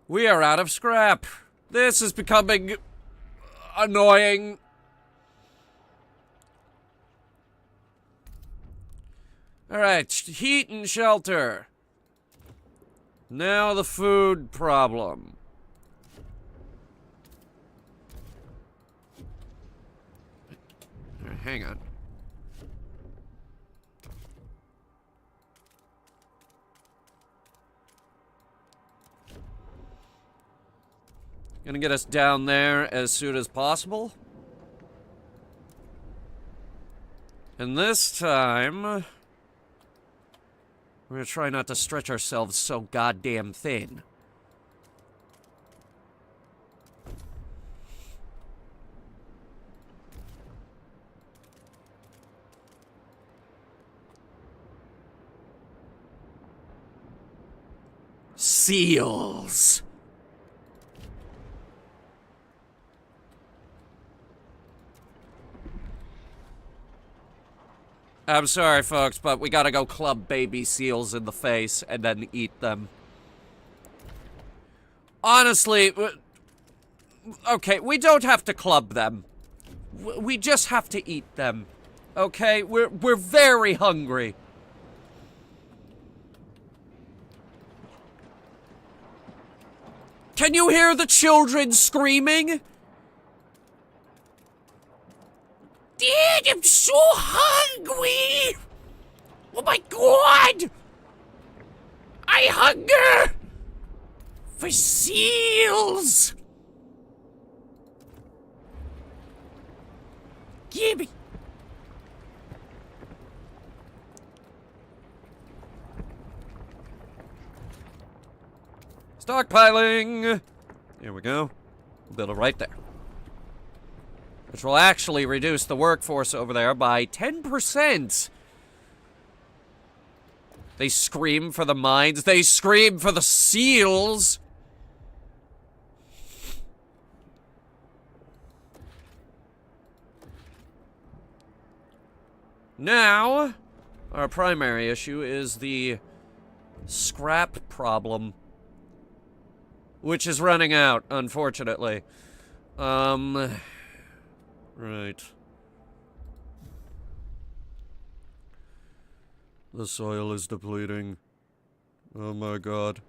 We are out of scrap. This is becoming annoying. Alright, heat and shelter. Now the food problem. Alright, hang on. Gonna get us down there as soon as possible. And this time, we're gonna try not to stretch ourselves so goddamn thin. Seals. I'm sorry, folks, but we gotta go club baby seals in the face and then eat them. Honestly, okay, we don't have to club them. We just have to eat them. Okay? We're very hungry. Can you hear the children screaming? Dad, I'm so hungry! Oh my god! I hunger for seals! Gimme! Stockpiling! Here we go. Build it right there. Which will actually reduce the workforce over there by 10%. They scream for the mines. They scream for the seals. Now, our primary issue is the scrap problem. Which is running out, unfortunately. Right. The soil is depleting. Oh my god.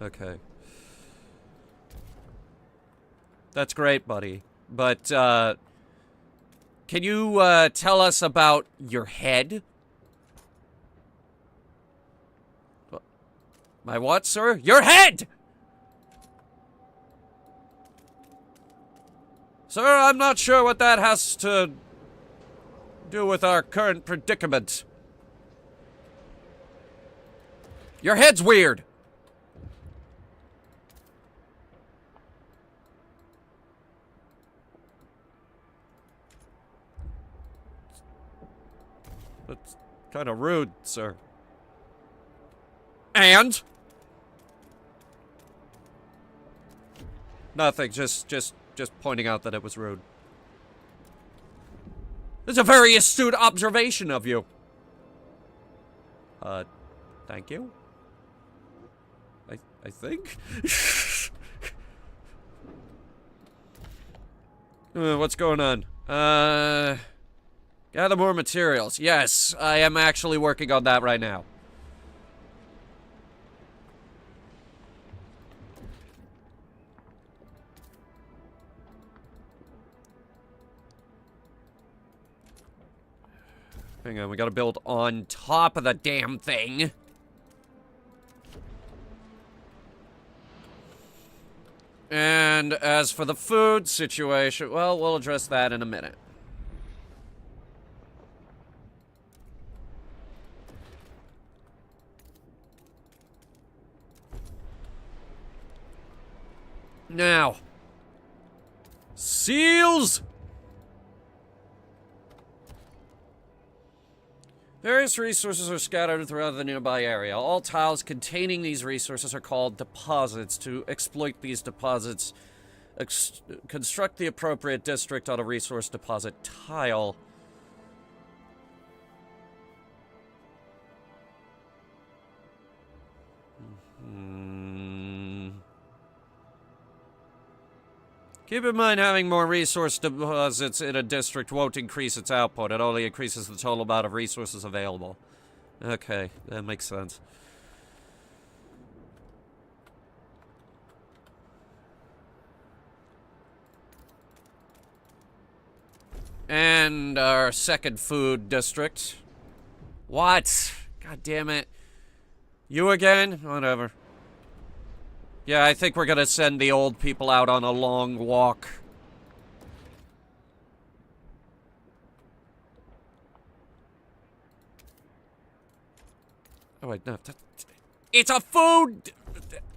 Okay. That's great, buddy. But, can you, tell us about your head? My what, sir? Your head! Sir, I'm not sure what that has to do with our current predicament. Your head's weird. That's kind of rude, sir. And? Nothing, just pointing out that it was rude. It's a very astute observation of you. Thank you? I think? What's going on? Gather more materials. Yes, I am actually working on that right now. Hang on, we gotta build on top of the damn thing. And as for the food situation, well, we'll address that in a minute. Now, seals! Various resources are scattered throughout the nearby area. All tiles containing these resources are called deposits. To exploit these deposits, construct the appropriate district on a resource deposit tile. Keep in mind, having more resource deposits in a district won't increase its output. It only increases the total amount of resources available. Okay, that makes sense. And our second food district. What? God damn it. You again? Whatever. Yeah, I think we're gonna send the old people out on a long walk. Oh wait, no. It's a food...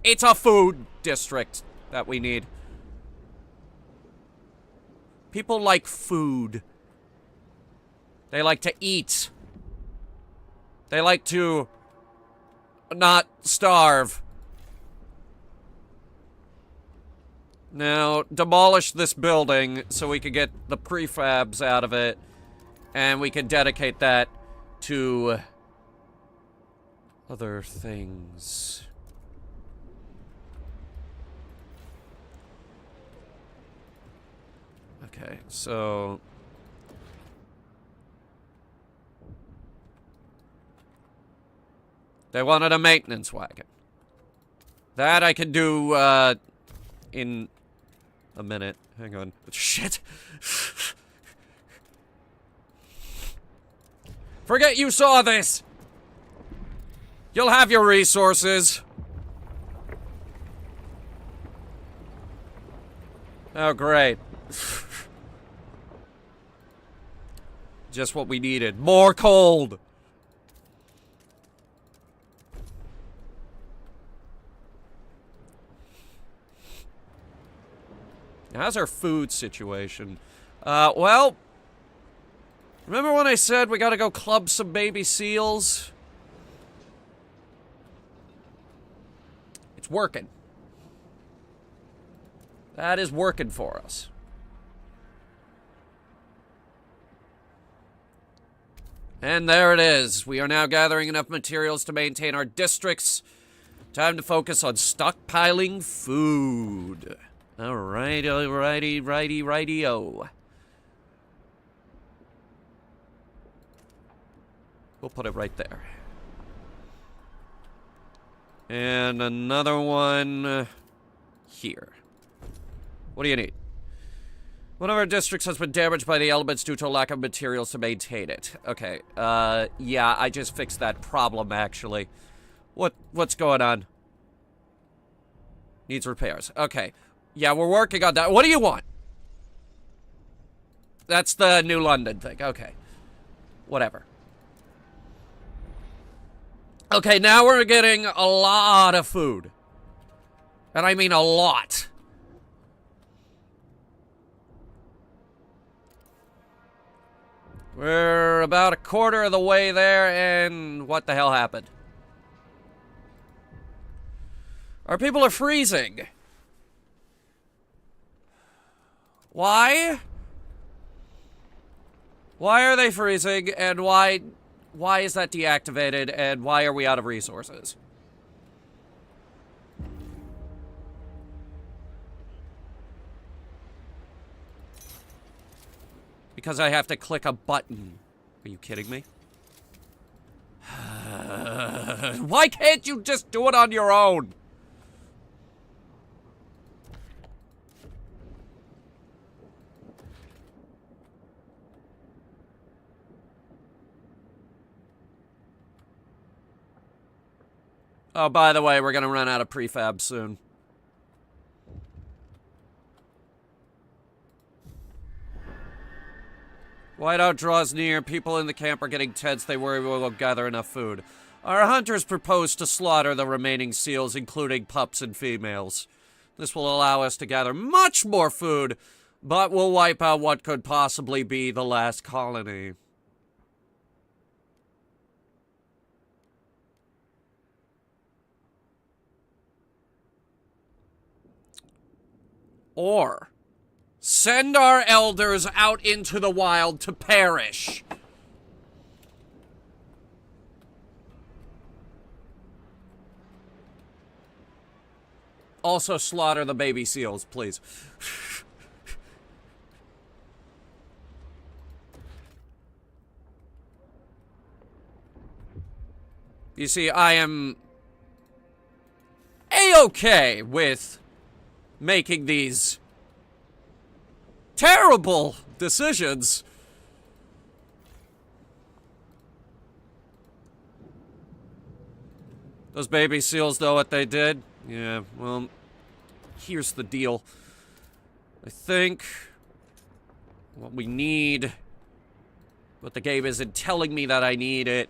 It's a food district that we need. People like food. They like to eat. They like to... not starve. Now, demolish this building so we can get the prefabs out of it, and we can dedicate that to other things. Okay, so... they wanted a maintenance wagon. That I can do, in... a minute. Hang on. Shit! Forget you saw this! You'll have your resources. Oh, great. Just what we needed. More cold! How's our food situation? Well... remember when I said we gotta go club some baby seals? It's working. That is working for us. And there it is. We are now gathering enough materials to maintain our districts. Time to focus on stockpiling food. Alrighty, righty-o. We'll put it right there. And another one here. What do you need? One of our districts has been damaged by the elements due to a lack of materials to maintain it. Okay, yeah, I just fixed that problem, actually. What's going on? Needs repairs. Okay. Yeah, we're working on that. What do you want? That's the New London thing. Okay. Whatever. Okay, now we're getting a lot of food. And I mean a lot. We're about a quarter of the way there, and what the hell happened? Our people are freezing. Why? Why are they freezing, and why is that deactivated, and why are we out of resources? Because I have to click a button. Are you kidding me? Why can't you just do it on your own? Oh, by the way, we're gonna run out of prefab soon. Whiteout draws near. People in the camp are getting tense. They worry we won't gather enough food. Our hunters propose to slaughter the remaining seals, including pups and females. This will allow us to gather much more food, but will wipe out what could possibly be the last colony. Or send our elders out into the wild to perish. Also slaughter the baby seals, please. You see, I am A-okay with making these terrible decisions. Those baby seals know what they did? Yeah, well, here's the deal. I think what we need, what the game isn't telling me that I need it,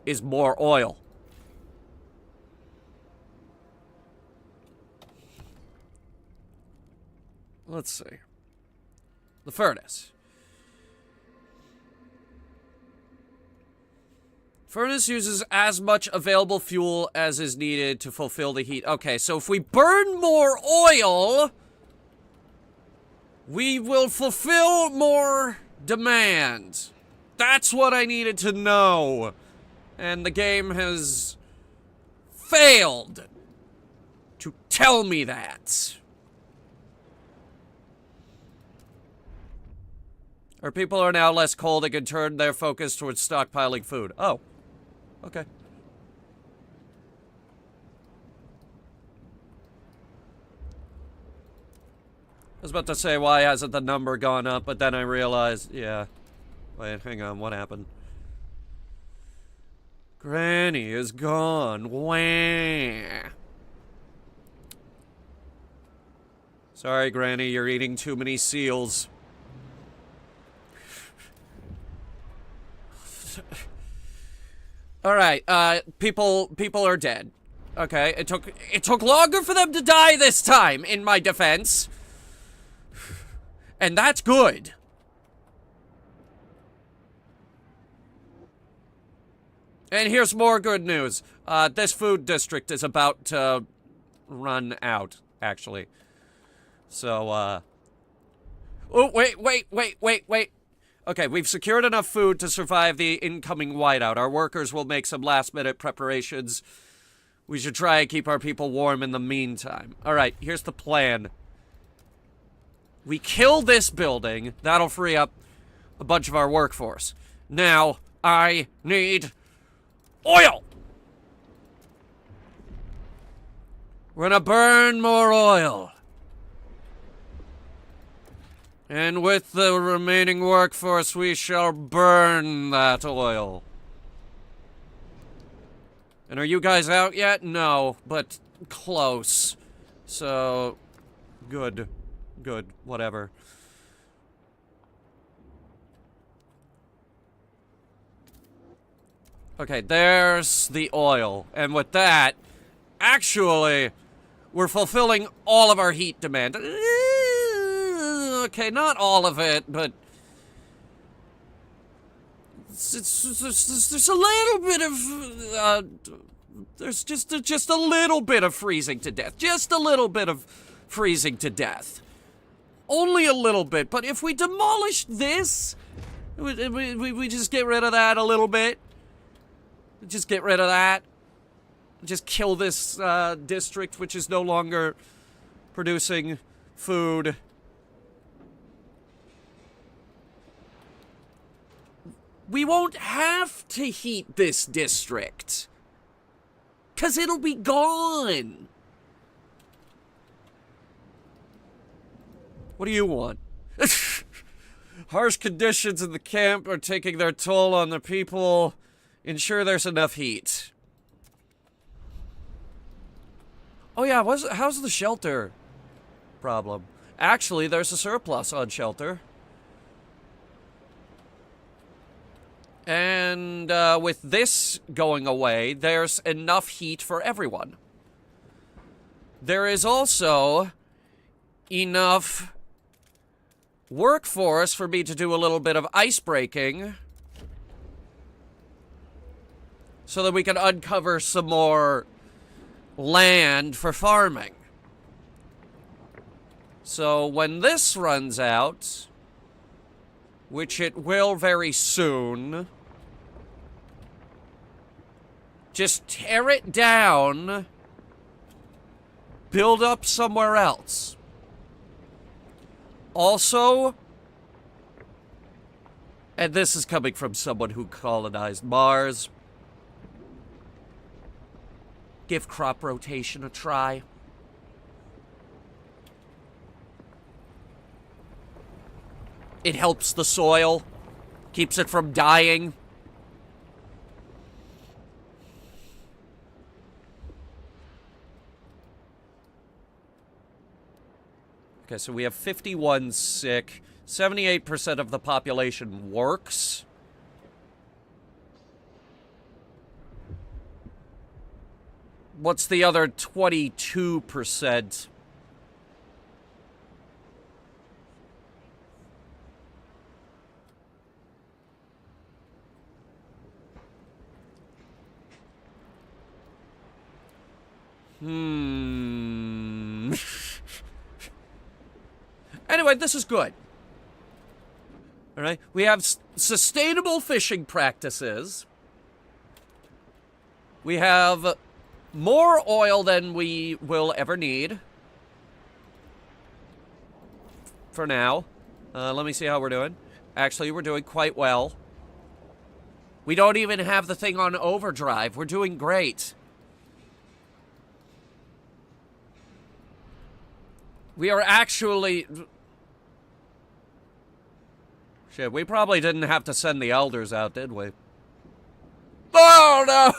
is more oil. Let's see. The furnace. Furnace uses as much available fuel as is needed to fulfill the heat. Okay, so if we burn more oil, we will fulfill more demand. That's what I needed to know. And the game has failed to tell me that. Our people are now less cold and can turn their focus towards stockpiling food. Oh. Okay. I was about to say, why hasn't the number gone up? But then I realized, yeah. Wait, hang on, what happened? Granny is gone. Wah. Sorry, Granny, you're eating too many seals. All right, people are dead. Okay, it took longer for them to die this time, in my defense. And that's good. And here's more good news. This food district is about to run out, actually. So, oh, wait. Okay, we've secured enough food to survive the incoming whiteout. Our workers will make some last-minute preparations. We should try and keep our people warm in the meantime. All right, here's the plan. We kill this building. That'll free up a bunch of our workforce. Now, I need oil! We're gonna burn more oil. And with the remaining workforce, we shall burn that oil. And are you guys out yet? No, but close. So, good. Good, whatever. Okay, there's the oil. And with that, actually, we're fulfilling all of our heat demand. Okay, not all of it, but there's a little bit of there's just a little bit of freezing to death. Just a little bit of freezing to death. Only a little bit, but if we demolish this, we just get rid of that a little bit. Just get rid of that. Just kill this district, which is no longer producing food. We won't have to heat this district. 'Cause it'll be gone. What do you want? Harsh conditions in the camp are taking their toll on the people. Ensure there's enough heat. Oh yeah, how's the shelter problem? Actually, there's a surplus on shelter. And with this going away, there's enough heat for everyone. There is also enough workforce for me to do a little bit of ice breaking so that we can uncover some more land for farming. So when this runs out, which it will very soon, just tear it down, build up somewhere else. Also, and this is coming from someone who colonized Mars, give crop rotation a try. It helps the soil, keeps it from dying. Okay, so we have 51 sick. 78% of the population works. What's the other 22%? Anyway, this is good. All right, we have sustainable fishing practices. We have more oil than we will ever need. For now. Let me see how we're doing. Actually, we're doing quite well. We don't even have the thing on overdrive. We're doing great. We are actually... Shit, we probably didn't have to send the elders out, did we? Oh, no!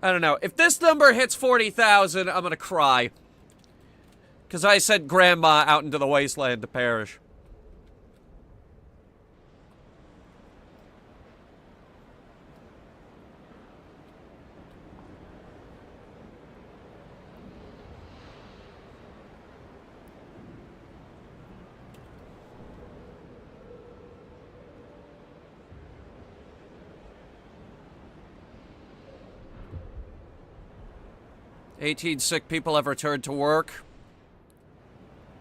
I don't know. If this number hits 40,000, I'm gonna cry. Because I sent Grandma out into the wasteland to perish. "18 sick people have returned to work."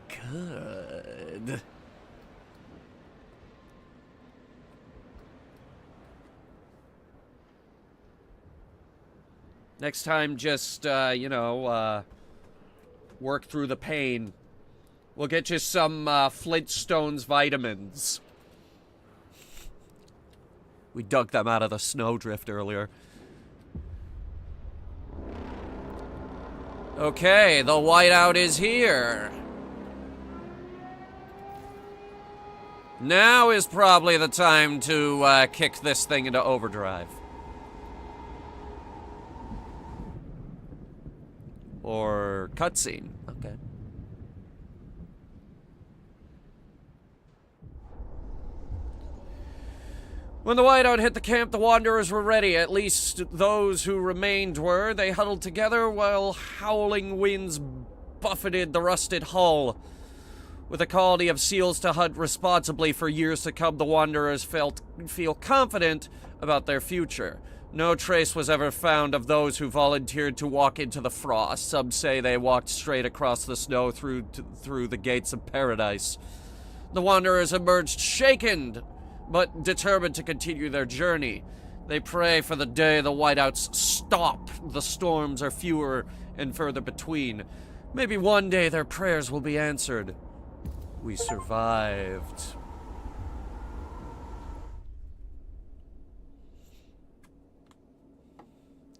Good. Next time, just, you know, work through the pain. We'll get you some, Flintstones vitamins. We dug them out of the snowdrift earlier. Okay, the whiteout is here. Now is probably the time to kick this thing into overdrive. Or cutscene. Okay. When the whiteout hit the camp, the Wanderers were ready. At least those who remained were. They huddled together while howling winds buffeted the rusted hull. With a colony of seals to hunt responsibly for years to come, the Wanderers feel confident about their future. No trace was ever found of those who volunteered to walk into the frost. Some say they walked straight across the snow through the gates of paradise. The Wanderers emerged shaken, but determined to continue their journey. They pray for the day the whiteouts stop. The storms are fewer and further between. Maybe one day their prayers will be answered. We survived.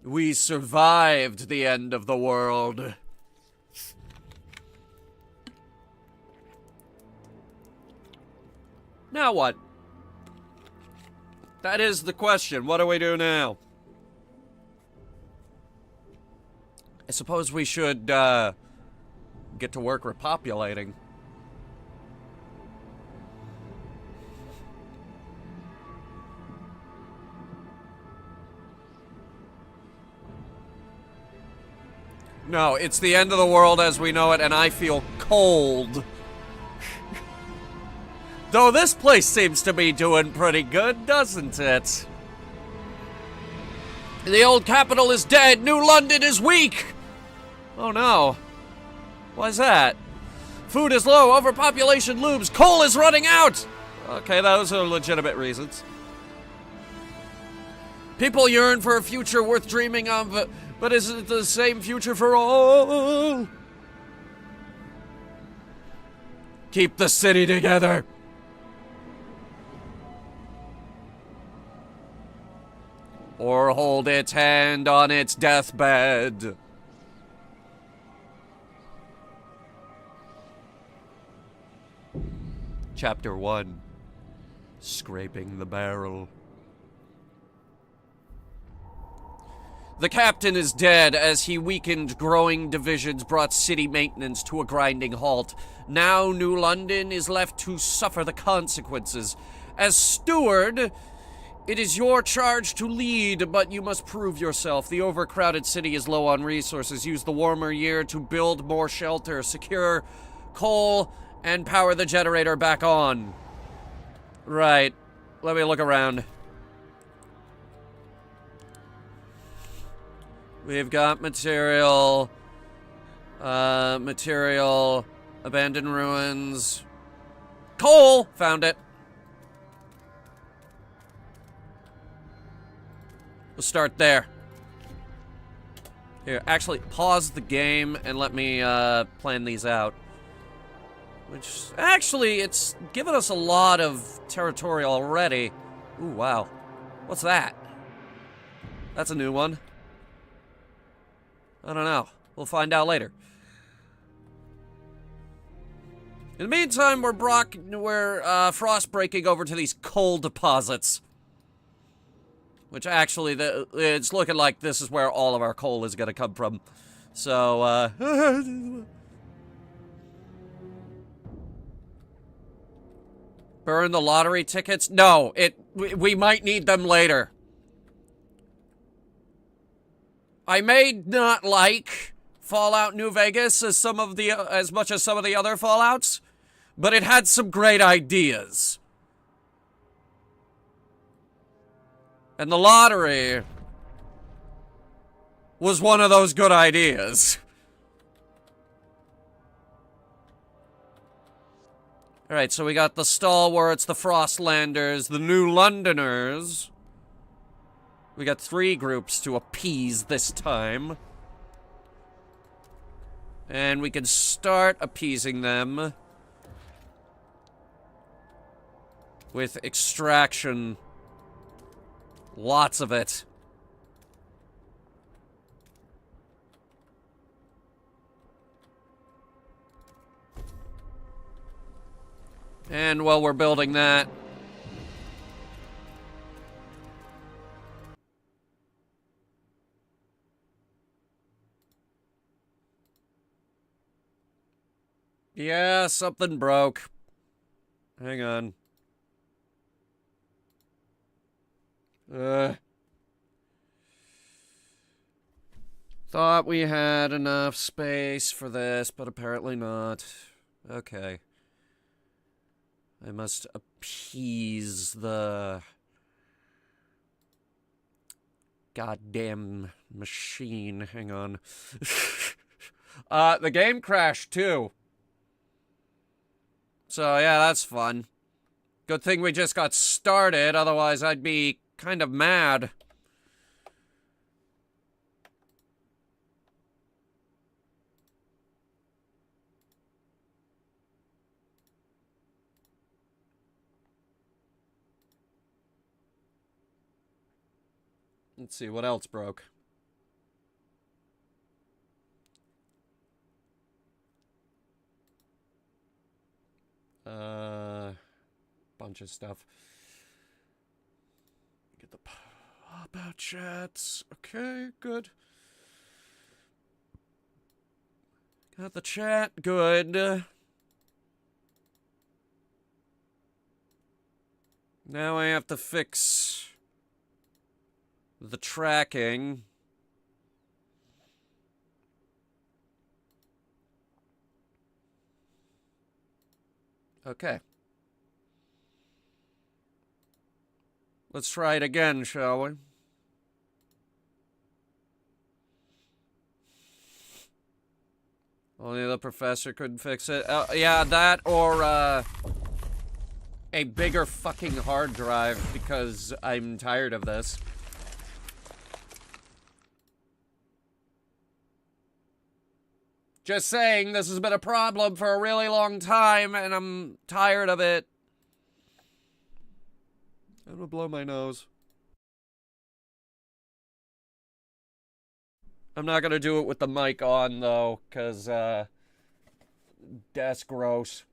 We survived the end of the world. Now what? That is the question. What do we do now? I suppose we should, get to work repopulating. No, it's the end of the world as we know it, and I feel cold. Though this place seems to be doing pretty good, doesn't it? The old capital is dead. New London is weak. Oh no. Why's that? Food is low. Overpopulation looms. Coal is running out. Okay, those are legitimate reasons. People yearn for a future worth dreaming of, but is it the same future for all? Keep the city together. Or hold its hand on its deathbed. Chapter 1. Scraping the barrel. The captain is dead. As he weakened, growing divisions brought city maintenance to a grinding halt. Now New London is left to suffer the consequences. As steward, it is your charge to lead, but you must prove yourself. The overcrowded city is low on resources. Use the warmer year to build more shelter, secure coal, and power the generator back on. Right. Let me look around. We've got material, abandoned ruins. Coal! Found it. We'll start there. Here, actually, pause the game and let me plan these out. Which, actually, it's given us a lot of territory already. Ooh, wow. What's that? That's a new one. I don't know. We'll find out later. In the meantime, we're frost breaking over to these coal deposits. Which actually, it's looking like this is where all of our coal is going to come from. So, burn the lottery tickets? No, we might need them later. I may not like Fallout New Vegas as much as some of the other Fallouts, but it had some great ideas. And the lottery was one of those good ideas. Alright, so we got the Stalwarts, the Frostlanders, the New Londoners. We got 3 groups to appease this time. And we can start appeasing them with extraction Lots of it. And while we're building that, yeah, something broke. Hang on. Thought we had enough space for this, but apparently not. Okay. I must appease the goddamn machine. Hang on. The game crashed too. So yeah, that's fun. Good thing we just got started, otherwise I'd be kind of mad. Let's see, what else broke? Bunch of stuff. Get the pop-out chats. Okay, good. Got the chat, good. Now I have to fix the tracking. Okay. Let's try it again, shall we? Only the professor couldn't fix it. Yeah, that or, a bigger fucking hard drive, because I'm tired of this. Just saying, this has been a problem for a really long time, and I'm tired of it. I'm gonna blow my nose. I'm not gonna do it with the mic on, though, because, that's gross.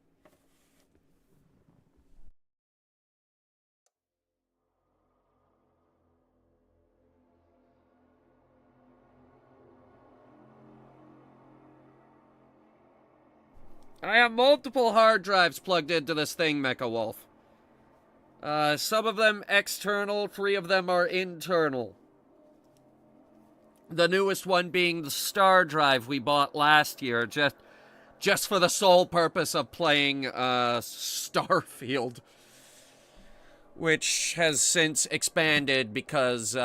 I have multiple hard drives plugged into this thing, Mecha Wolf. Some of them external, 3 of them are internal. The newest one being the Star Drive we bought last year, just for the sole purpose of playing, Starfield. Which has since expanded because,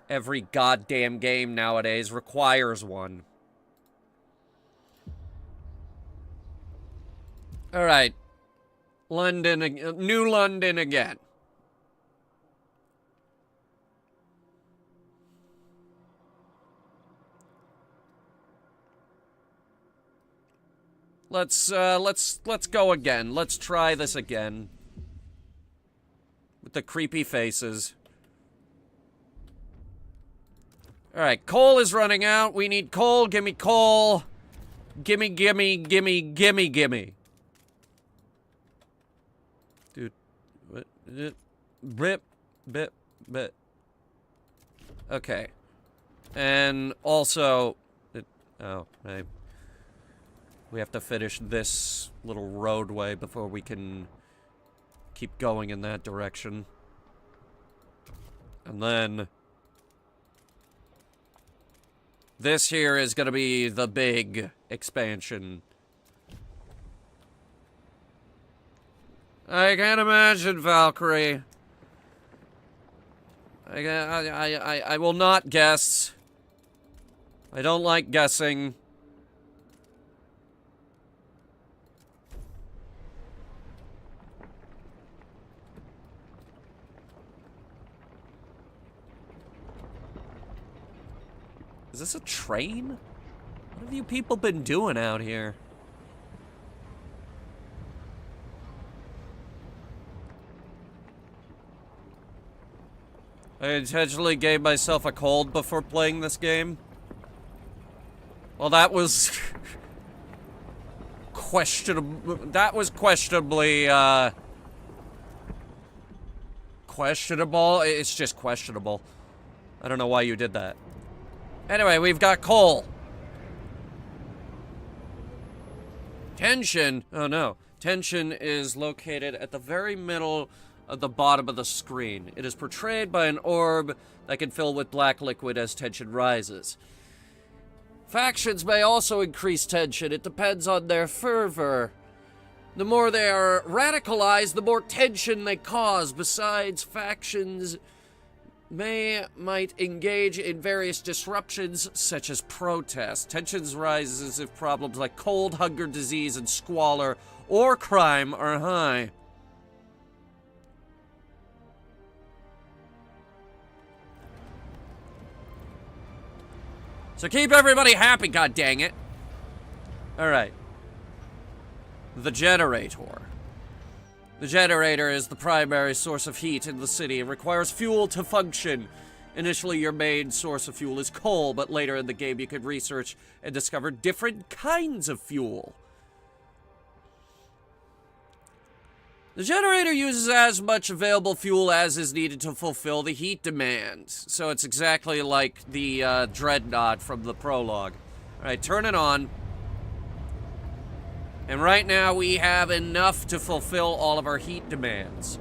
every goddamn game nowadays requires one. Alright. London, New London again. Let's go again. Let's try this again. With the creepy faces. Alright, coal is running out. We need coal. Gimme coal. Gimme, gimme, gimme, gimme, gimme. Dude. What? Bip. Bip. Bip. Okay. And also... we have to finish this little roadway before we can keep going in that direction. And then... this here is gonna be the big expansion. I can't imagine, Valkyrie. I will not guess. I don't like guessing. Is this a train? What have you people been doing out here? I intentionally gave myself a cold before playing this game. Well, that was questionable. That was questionably, questionable. It's just questionable. I don't know why you did that. Anyway, we've got coal. Tension. Oh no. Tension is located at the very middle of the bottom of the screen. It is portrayed by an orb that can fill with black liquid as tension rises. Factions may also increase tension. It depends on their fervor. The more they are radicalized, the more tension they cause. Besides, factions might engage in various disruptions, such as protests. Tensions rises if problems like cold, hunger, disease, and squalor, or crime are high. So keep everybody happy, god dang it. Alright. The generator. The generator is the primary source of heat in the city. It requires fuel to function. Initially, your main source of fuel is coal, but later in the game you can research and discover different kinds of fuel. The generator uses as much available fuel as is needed to fulfill the heat demand. So it's exactly like the Dreadnought from the prologue. Alright, turn it on. And right now we have enough to fulfill all of our heat demands.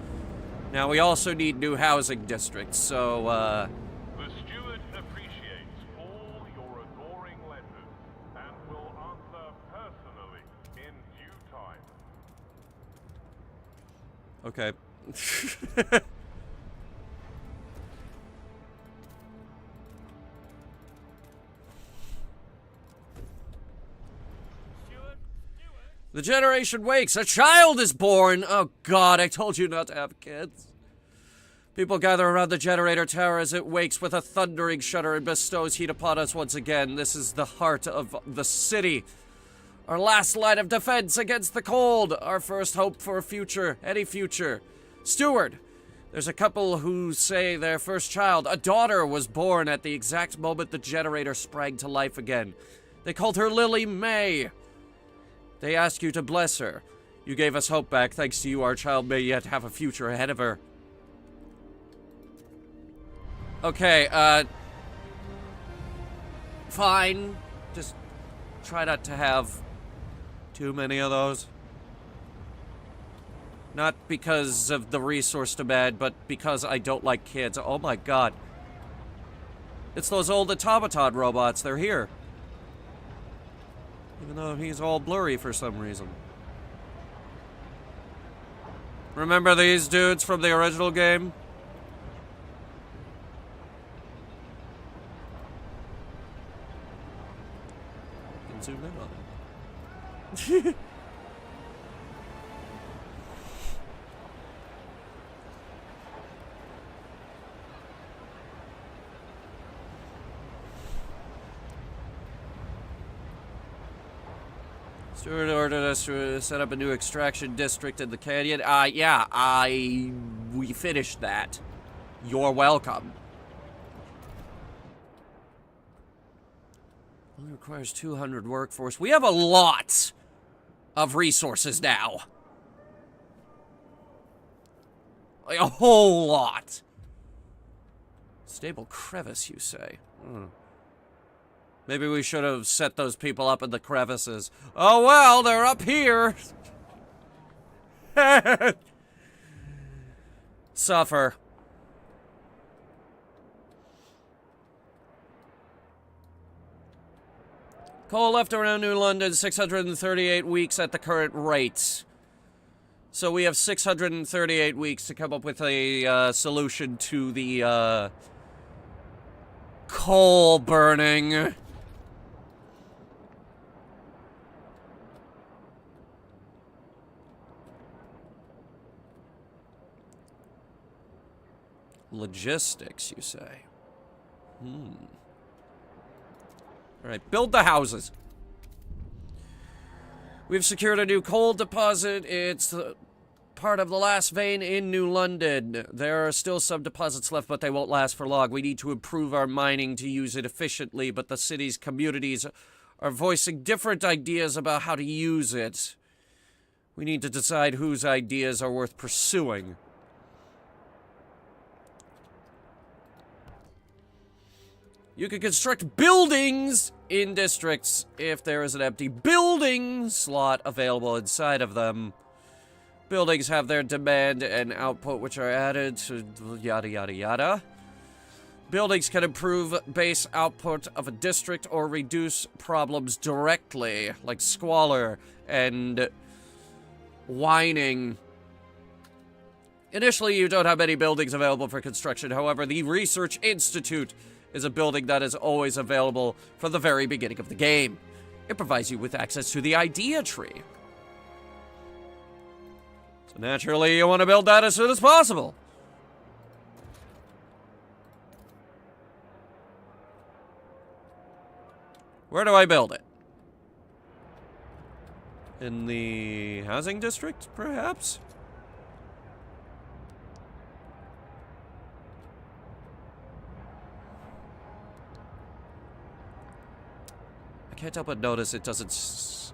Now we also need new housing districts, so The steward appreciates all your adoring letters and will answer personally in due time. okay. The generation wakes. A child is born. Oh god, I told you not to have kids. People gather around the generator tower as it wakes with a thundering shudder and bestows heat upon us once again. This is the heart of the city. Our last line of defense against the cold. Our first hope for a future. Any future. Steward. There's a couple who say their first child, a daughter, was born at the exact moment the generator sprang to life again. They called her Lily May. They ask you to bless her. You gave us hope back. Thanks to you, our child may yet have a future ahead of her. Okay, fine. Just try not to have too many of those. Not because of the resource demand, but because I don't like kids. Oh my god. It's those old automaton robots. They're here. Even though he's all blurry for some reason. Remember these dudes from the original game? Can zoom in on them. Steward ordered us to set up a new extraction district in the canyon. We finished that. You're welcome. Only requires 200 workforce. We have a lot of resources now. Like a whole lot. Stable crevice, you say? Maybe we should have set those people up in the crevices. Oh well, they're up here. Suffer. Coal left around New London, 638 weeks at the current rate. So we have 638 weeks to come up with a solution to the coal burning. Logistics, you say? Alright, build the houses. We've secured a new coal deposit. It's part of the last vein in New London. There are still some deposits left, but they won't last for long. We need to improve our mining to use it efficiently, but the city's communities are voicing different ideas about how to use it. We need to decide whose ideas are worth pursuing. You can construct buildings in districts if there is an empty building slot available inside of them. Buildings have their demand and output which are added to yada yada yada. Buildings can improve base output of a district or reduce problems directly, like squalor and whining. Initially, you don't have many buildings available for construction. However, the Research Institute is a building that is always available from the very beginning of the game. It provides you with access to the idea tree. So naturally, you want to build that as soon as possible. Where do I build it? In the housing district, perhaps? I can't help but notice it doesn't...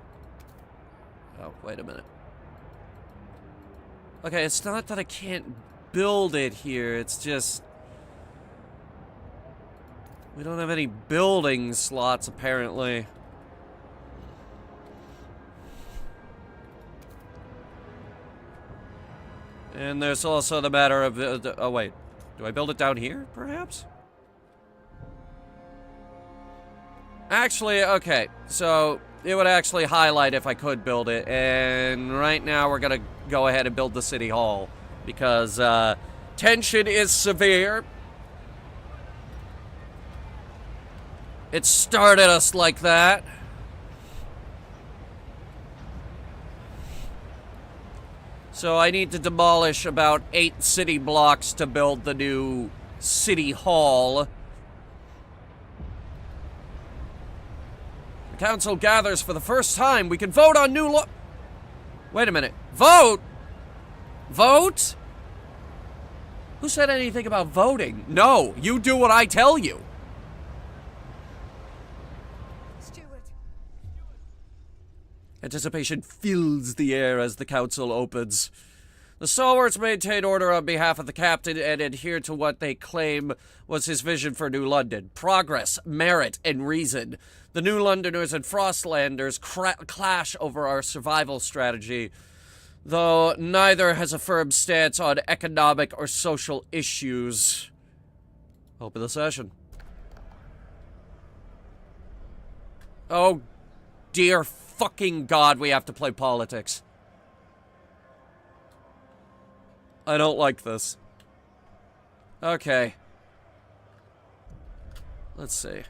Oh, wait a minute. Okay, it's not that I can't build it here, it's just... we don't have any building slots, apparently. And there's also the matter of... oh, wait. Do I build it down here, perhaps? Actually, okay. So, it would actually highlight if I could build it. And right now, we're gonna go ahead and build the city hall. Because, tension is severe. It started us like that. So I need to demolish about 8 city blocks to build the new city hall. The council gathers for the first time. We can vote on new law. Wait a minute. Vote? Vote? Who said anything about voting? No, you do what I tell you. Anticipation fills the air as the council opens. The stalwarts maintain order on behalf of the captain and adhere to what they claim was his vision for New London. Progress, merit, and reason. The New Londoners and Frostlanders clash over our survival strategy, though neither has a firm stance on economic or social issues. Open the session. Oh, dear fucking God, we have to play politics. I don't like this. Okay. Let's see.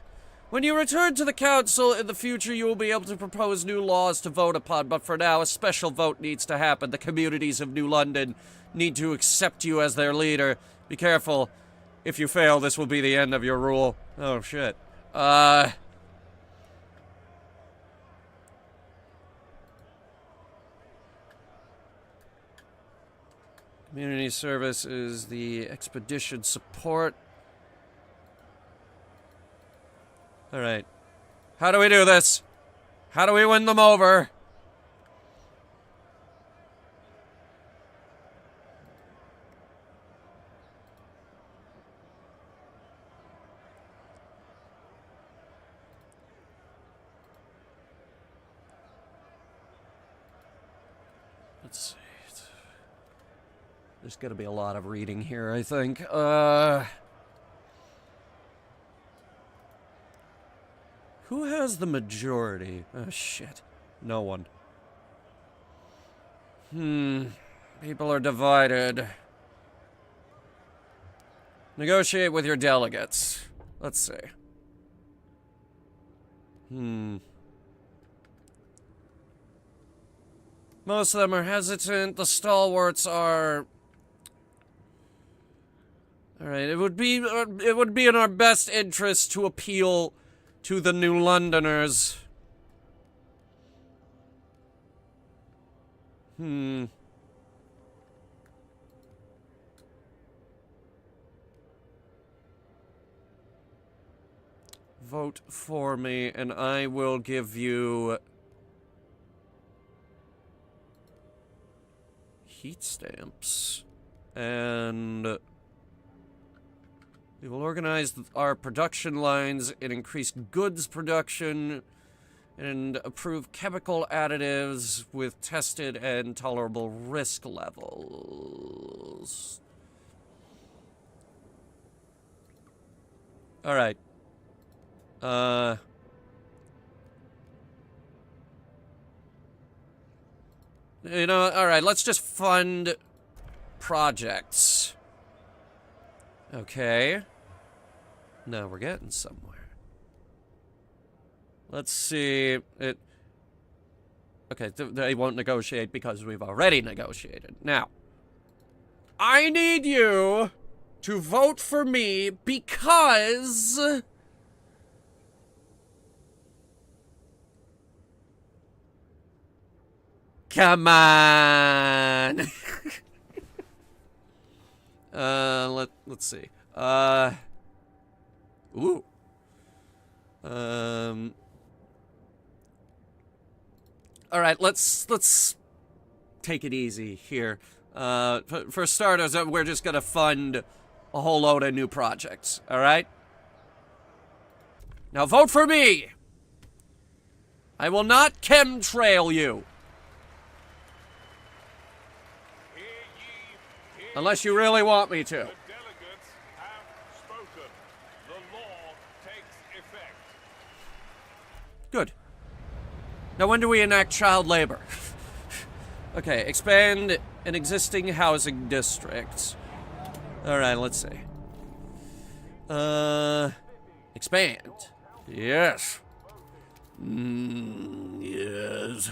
When you return to the council in the future, you will be able to propose new laws to vote upon, but for now, a special vote needs to happen. The communities of New London need to accept you as their leader. Be careful. If you fail, this will be the end of your rule. Oh, shit. Community service is the expedition support. Alright. How do we do this? How do we win them over? Let's see. There's gonna be a lot of reading here, I think. Who has the majority? Oh, shit. No one. People are divided. Negotiate with your delegates. Let's see. Most of them are hesitant. The stalwarts are... Alright, it would be in our best interest to appeal to the New Londoners. vote for me, and I will give you heat stamps. And we will organize our production lines and increase goods production and approve chemical additives with tested and tolerable risk levels. All right. You know, all right, let's just fund projects. Okay. Now we're getting somewhere. Let's see. Okay, they won't negotiate because we've already negotiated. Now, I need you to vote for me because come on. Let's see. Ooh. All right, let's take it easy here. For starters, we're just gonna fund a whole load of new projects, all right? Now vote for me! I will not chemtrail you. Hear ye, hear Unless you really want me to. the delegates have spoken. The law takes effect. Good. Now when do we enact child labor? Okay, expand an existing housing district. Alright, let's see. Expand. Yes. Yes.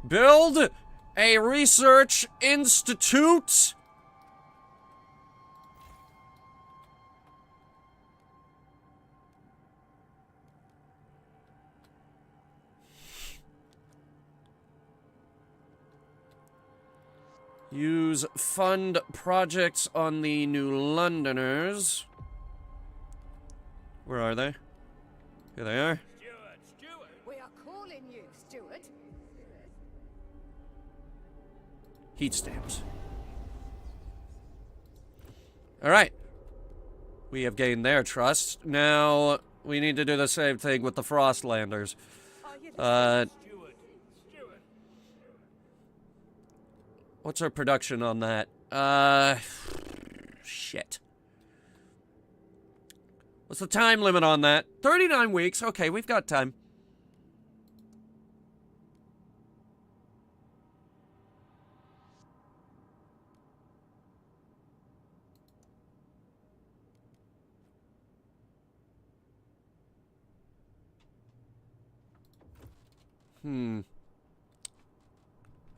Build a research institute. Use fund projects on the New Londoners. Where are they? Here they are. Stuart! We are calling you, Stuart. Heat stamps. Alright. We have gained their trust. Now, we need to do the same thing with the Frostlanders. Stuart! What's our production on that? Shit. What's the time limit on that? 39 weeks. Okay, we've got time.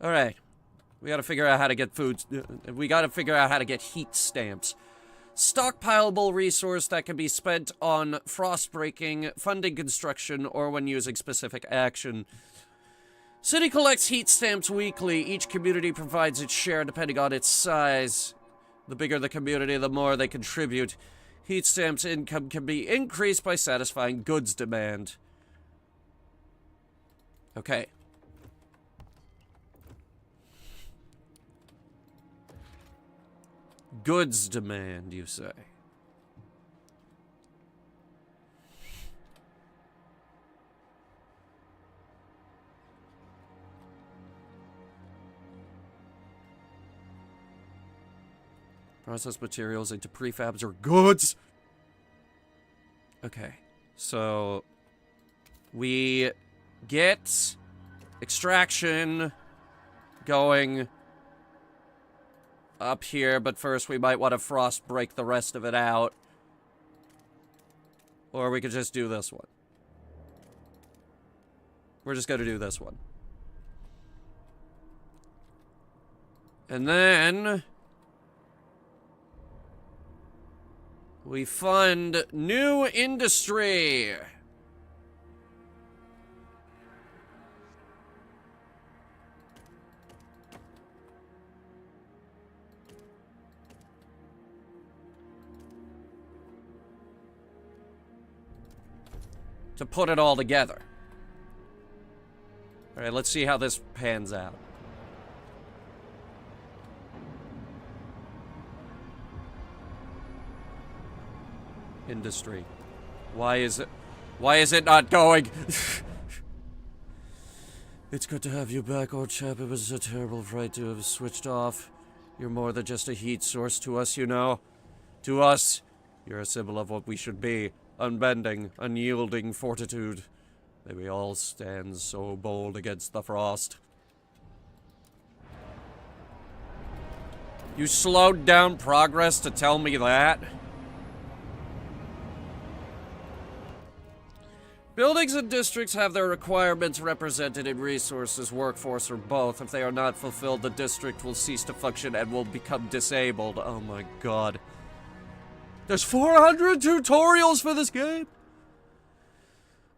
All right. We gotta figure out how to get food. We gotta figure out how to get heat stamps. Stockpileable resource that can be spent on frost breaking, funding construction, or when using specific action. City collects heat stamps weekly. Each community provides its share depending on its size. The bigger the community, the more they contribute. Heat stamps income can be increased by satisfying goods demand. Okay. Goods demand, you say? Process materials into prefabs or goods. Okay, so we get extraction going up here, but first we might want to frost break the rest of it out. Or we could just do this one. We're just going to do this one. And then we fund new industry. to put it all together. Alright, let's see how this pans out. Industry. Why is it not going? It's good to have you back, old chap. It was a terrible fright to have switched off. You're more than just a heat source to us, you know. To us, you're a symbol of what we should be. Unbending, unyielding fortitude. May we all stand so bold against the frost. You slowed down progress to tell me that? Buildings and districts have their requirements represented in resources, workforce, or both. If they are not fulfilled, the district will cease to function and will become disabled. Oh my god. There's 400 tutorials for this game!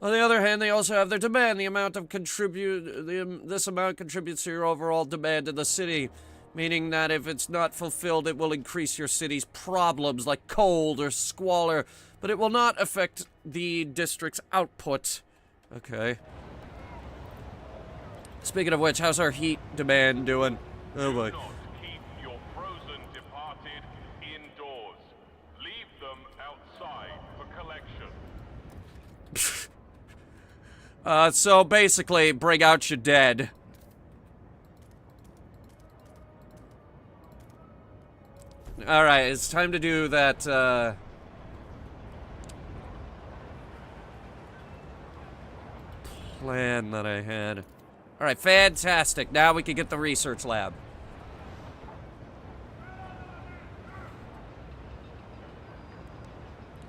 On the other hand, they also have their demand. This amount contributes to your overall demand in the city. Meaning that if it's not fulfilled, it will increase your city's problems like cold or squalor. But it will not affect the district's output. Okay. Speaking of which, how's our heat demand doing? Oh boy. Do not keep your frozen departed indoors. Leave them outside for collection. So basically, bring out your dead. Alright, it's time to do that, plan that I had. Alright, fantastic. Now we can get the research lab.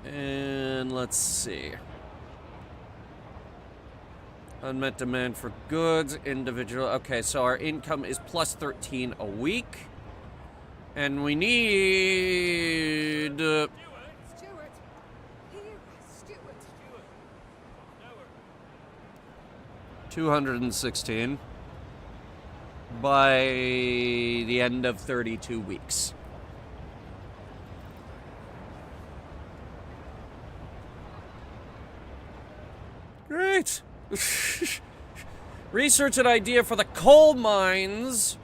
And let's see. Unmet demand for goods, individual. Okay, so our income is plus 13 a week. And we need... Stuart! Here, Stuart! 216 by the end of 32 weeks. Great. Research an idea for the coal mines.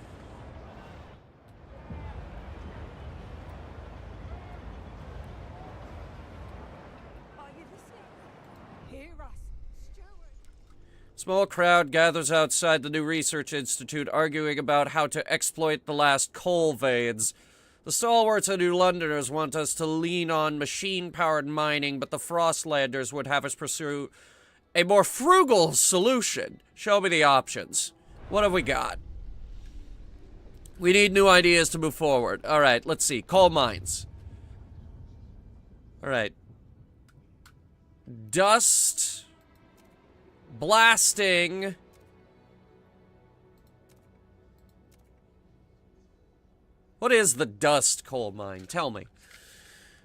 Are you listening? Hear us, Stuart! Small crowd gathers outside the new research institute, arguing about how to exploit the last coal veins. The stalwarts and New Londoners want us to lean on machine-powered mining, but the Frostlanders would have us pursue a more frugal solution. Show me the options. What have we got? We need new ideas to move forward. Alright, let's see. Coal mines. Alright. Dust. Blasting. What is the dust coal mine? Tell me.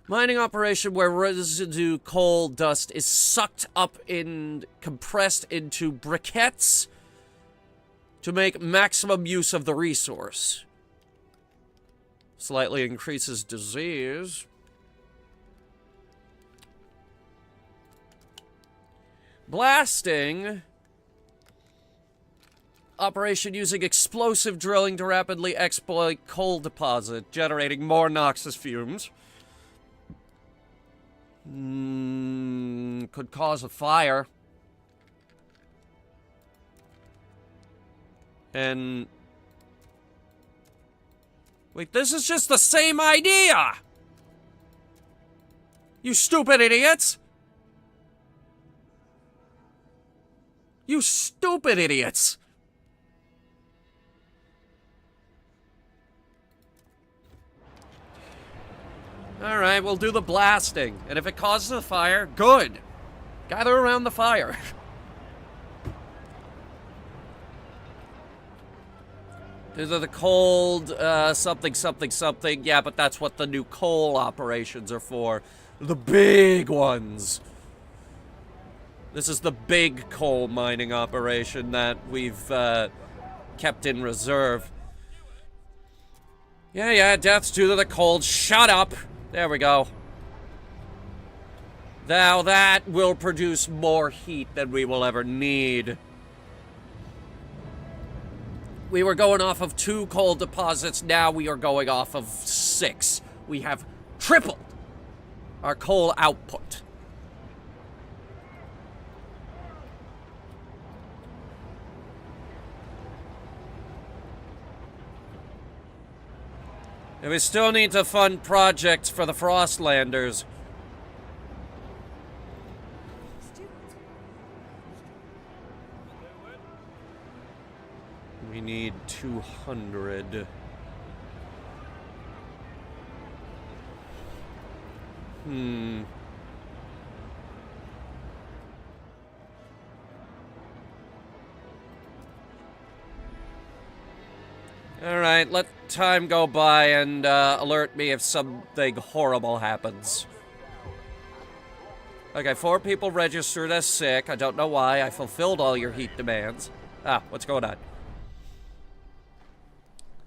Mining operation where residue coal dust is sucked up and compressed into briquettes to make maximum use of the resource. Slightly increases disease. Blasting. Operation using explosive drilling to rapidly exploit coal deposit, generating more noxious fumes. Could cause a fire. And... wait, this is just the same idea! You stupid idiots! You stupid idiots! Alright, we'll do the blasting. And if it causes a fire, good. Gather around the fire. These are the cold, something, something, something. Yeah, but that's what the new coal operations are for. The big ones. This is the big coal mining operation that we've, kept in reserve. Yeah, death's due to the cold. Shut up! There we go. Now that will produce more heat than we will ever need. We were going off of 2 coal deposits, now we are going off of 6. We have tripled our coal output. And we still need to fund projects for the Frostlanders. We need 200. Alright, let time go by and alert me if something horrible happens. Okay, 4 people registered as sick. I don't know why. I fulfilled all your heat demands. Ah, what's going on?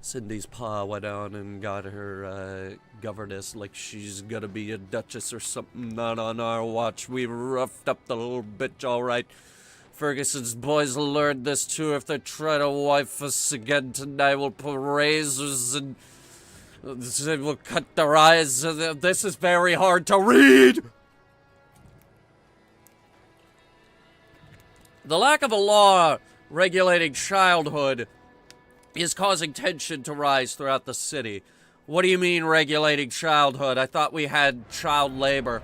Cindy's pa went on and got her governess like she's gonna be a duchess or something. Not on our watch. We roughed up the little bitch, alright. Ferguson's boys will learn this too. If they try to wife us again tonight, we'll put razors and we'll cut their eyes. This is very hard to read. The lack of a law regulating childhood is causing tension to rise throughout the city. What do you mean regulating childhood? I thought we had child labor.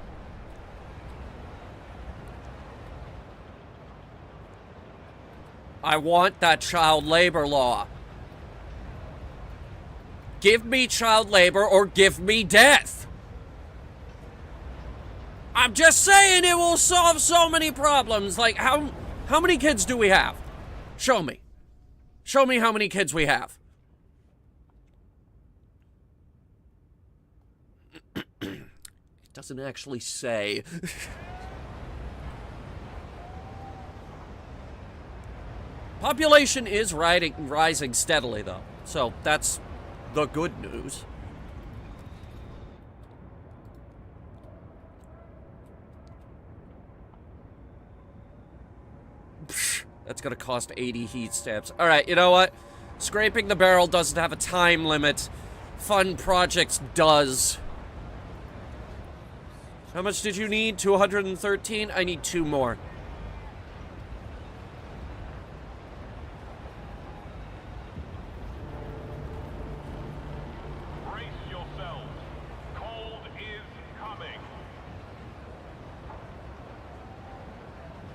I want that child labor law. Give me child labor or give me death. I'm just saying it will solve so many problems. Like, how many kids do we have? Show me. Show me how many kids we have. It doesn't actually say. Population is rising steadily, though. So that's the good news. Psh, that's gonna cost 80 heat stamps. Alright, you know what? Scraping the barrel doesn't have a time limit. Fun projects does. How much did you need? 213? I need 2 more. Brace yourselves. Cold is coming.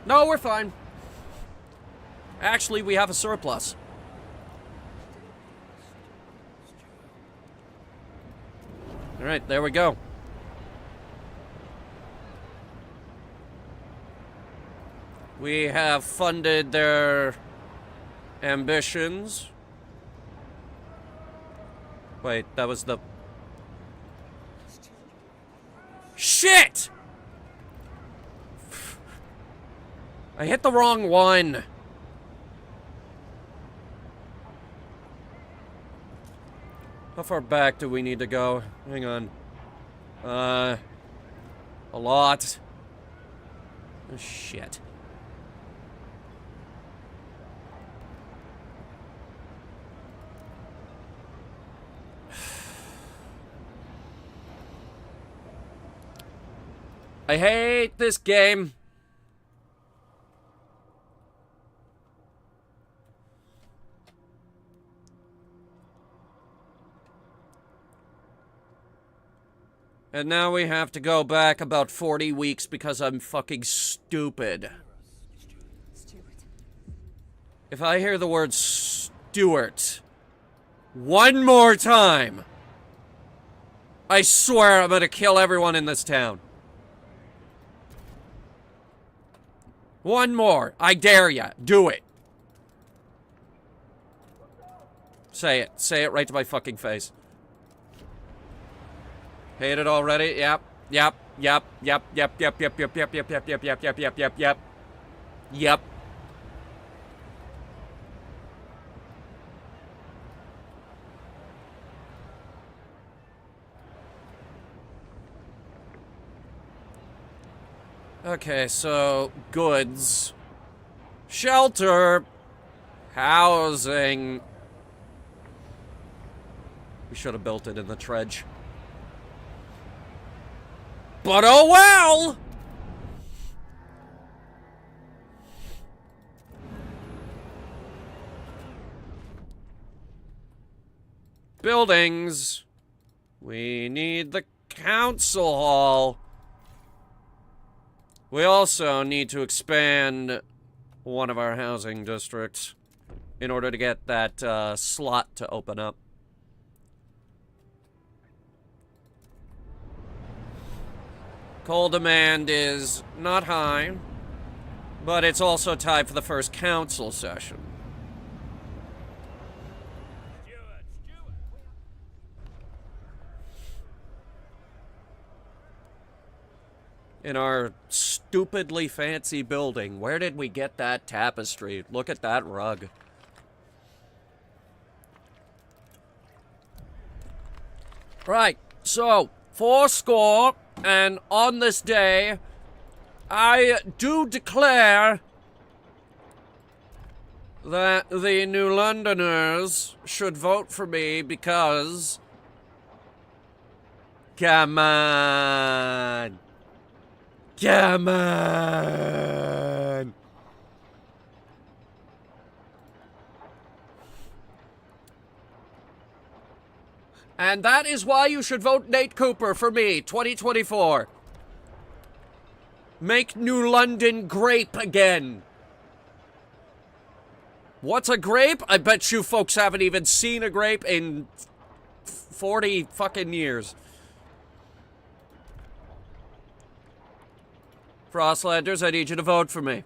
No, we're fine. Actually, we have a surplus. All right, there we go. We have funded their ambitions. Wait, that was the... Shit! I hit the wrong one. How far back do we need to go? Hang on. A lot. Oh, shit. I hate this game. And now we have to go back about 40 weeks because I'm fucking stupid. If I hear the word Stuart one more time, I swear I'm gonna kill everyone in this town. One more. I dare ya. Do it. Say it. Say it right to my fucking face. Hate it already? Yep. Yep. Yep. Yep. Yep. Yep. Yep. Yep. Yep. Yep. Yep. Yep. Yep. Yep. Yep. Yep. Yep. Yep. Okay, so goods, shelter, housing. We should have built it in the Tredge. But oh well! Buildings. We need the council hall. We also need to expand one of our housing districts in order to get that slot to open up. Coal demand is not high, but it's also time for the first council session. In our stupidly fancy building. Where did we get that tapestry? Look at that rug. Right, so, 80, and on this day, I do declare that the New Londoners should vote for me because... Come on! Come on! And that is why you should vote Nate Cooper for me, 2024. Make New London grape again. What's a grape? I bet you folks haven't even seen a grape in 40 fucking years. Frostlanders, I need you to vote for me.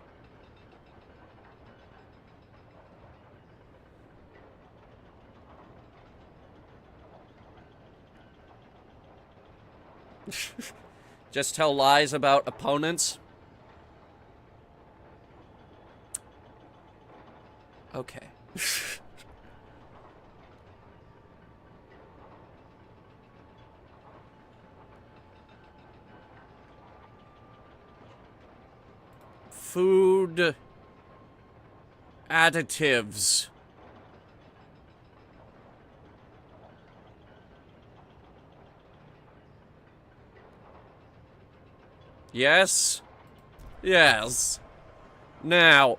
Just tell lies about opponents? Okay. Food additives. Yes? Yes. Now,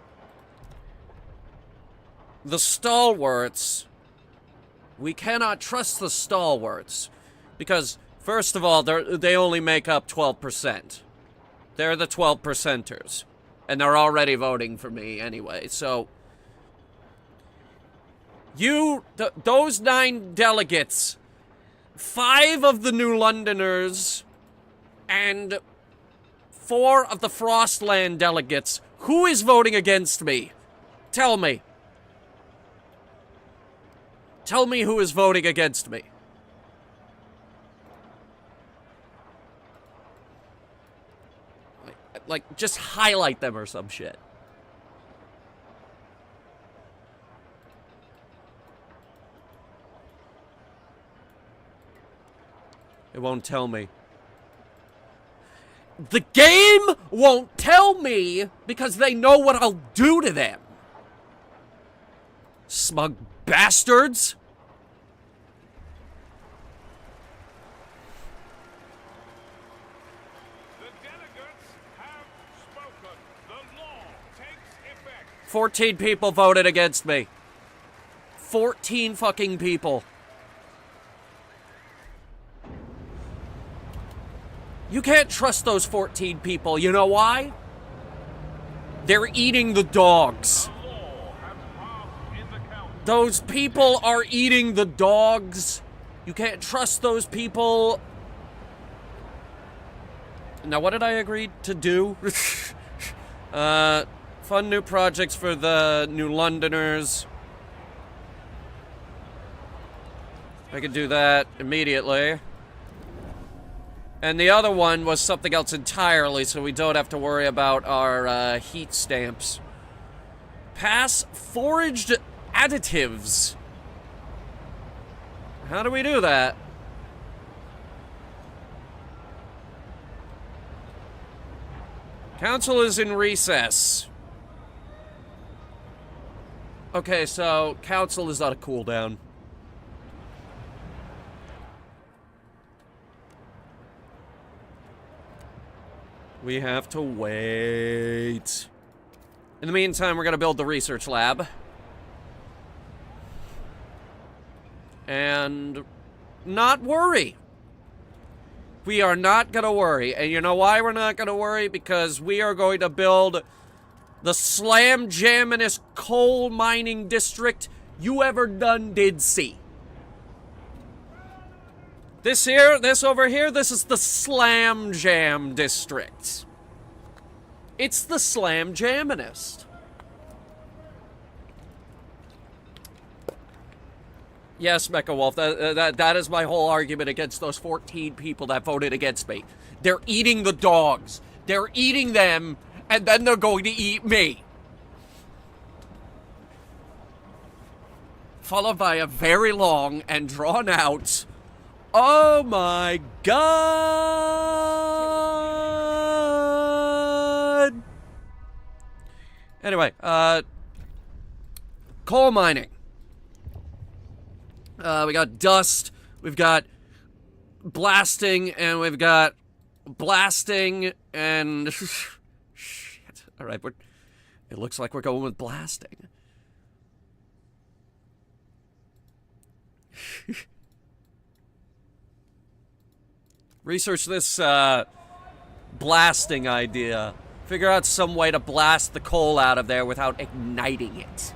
the stalwarts. We cannot trust the stalwarts. Because, first of all, they only make up 12%. They're the 12%ers. And they're already voting for me anyway, so... those 9 delegates, 5 of the New Londoners, and 4 of the Frostland delegates, who is voting against me? Tell me. Tell me who is voting against me. Like, just highlight them or some shit. It won't tell me. The game won't tell me because they know what I'll do to them. Smug bastards. The delegates have spoken. The law takes effect. 14 people voted against me. 14 fucking people. You can't trust those 14 people. You know why? They're eating the dogs. The law has passed in the council. Those people are eating the dogs. You can't trust those people. Now, what did I agree to do? Fund new projects for the New Londoners. I could do that immediately. And the other one was something else entirely, so we don't have to worry about our heat stamps. Pass foraged additives. How do we do that? Council is in recess. Okay, so council is on a cooldown. We have to wait. In the meantime, we're gonna build the research lab. And not worry. We are not gonna worry. And you know why we're not gonna worry? Because we are going to build the slam-jamminest coal mining district you ever done did see. This over here, this is the Slam Jam district. It's the slam jamminest. Yes, Mecha Wolf, that is my whole argument against those 14 people that voted against me. They're eating the dogs. They're eating them, and then they're going to eat me. Followed by a very long and drawn out, oh my god! Anyway, coal mining. We got dust, we've got blasting, and we've got blasting, and shit. Alright, it looks like we're going with blasting. Research this, blasting idea. Figure out some way to blast the coal out of there without igniting it.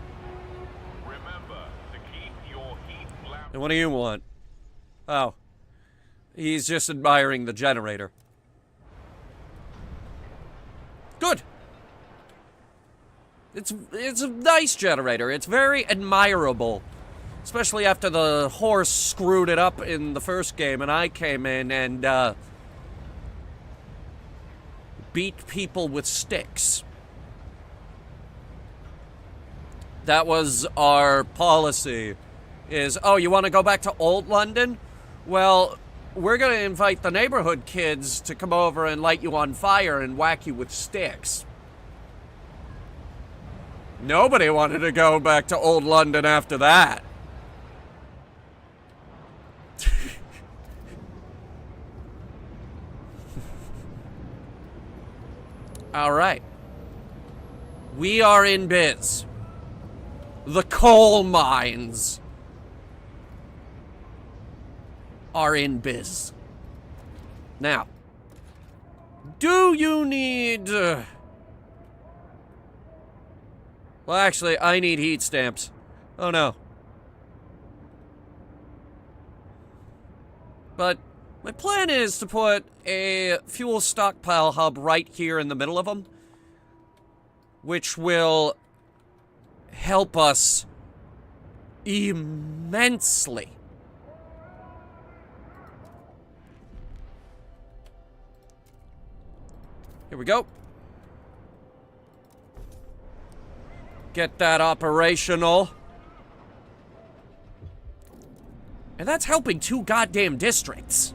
Remember to keep your heat lamp. And what do you want? Oh. He's just admiring the generator. Good. It's a nice generator. It's very admirable. Especially after the horse screwed it up in the first game and I came in and, beat people with sticks. That was our policy. Is, oh, you want to go back to Old London? Well, we're gonna invite the neighborhood kids to come over and light you on fire and whack you with sticks. Nobody wanted to go back to Old London after that. All right. We are in biz. The coal mines are in biz. Now, do you need... well, actually, I need heat stamps. Oh, no. But my plan is to put a fuel stockpile hub right here in the middle of them, which will help us immensely. Here we go. Get that operational. And that's helping 2 goddamn districts.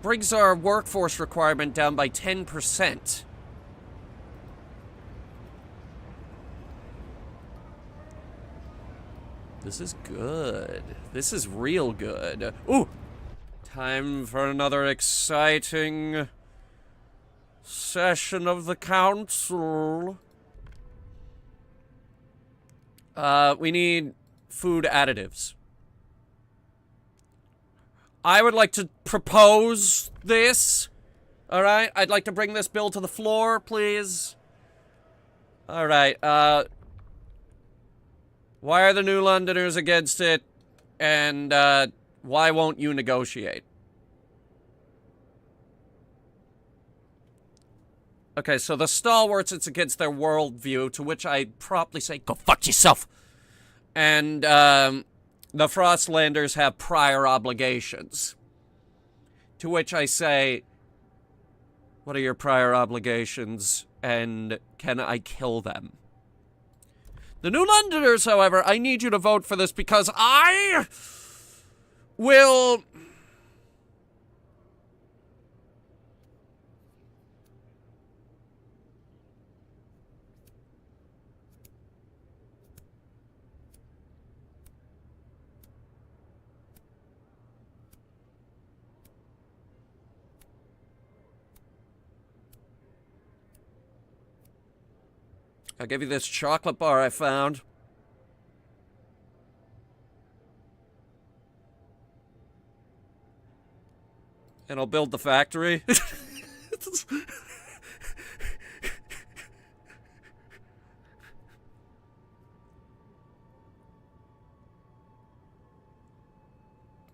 Brings our workforce requirement down by 10%. This is good. This is real good. Ooh! Time for another exciting session of the council. We need food additives. I would like to propose this. Alright, I'd like to bring this bill to the floor, please. Alright, why are the New Londoners against it? And, why won't you negotiate? Okay, so the stalwarts, it's against their worldview, to which I promptly say, go fuck yourself! And, the Frostlanders have prior obligations. To which I say, what are your prior obligations, and can I kill them? The New Londoners, however, I need you to vote for this because I Will... I'll give you this chocolate bar I found. And I'll build the factory.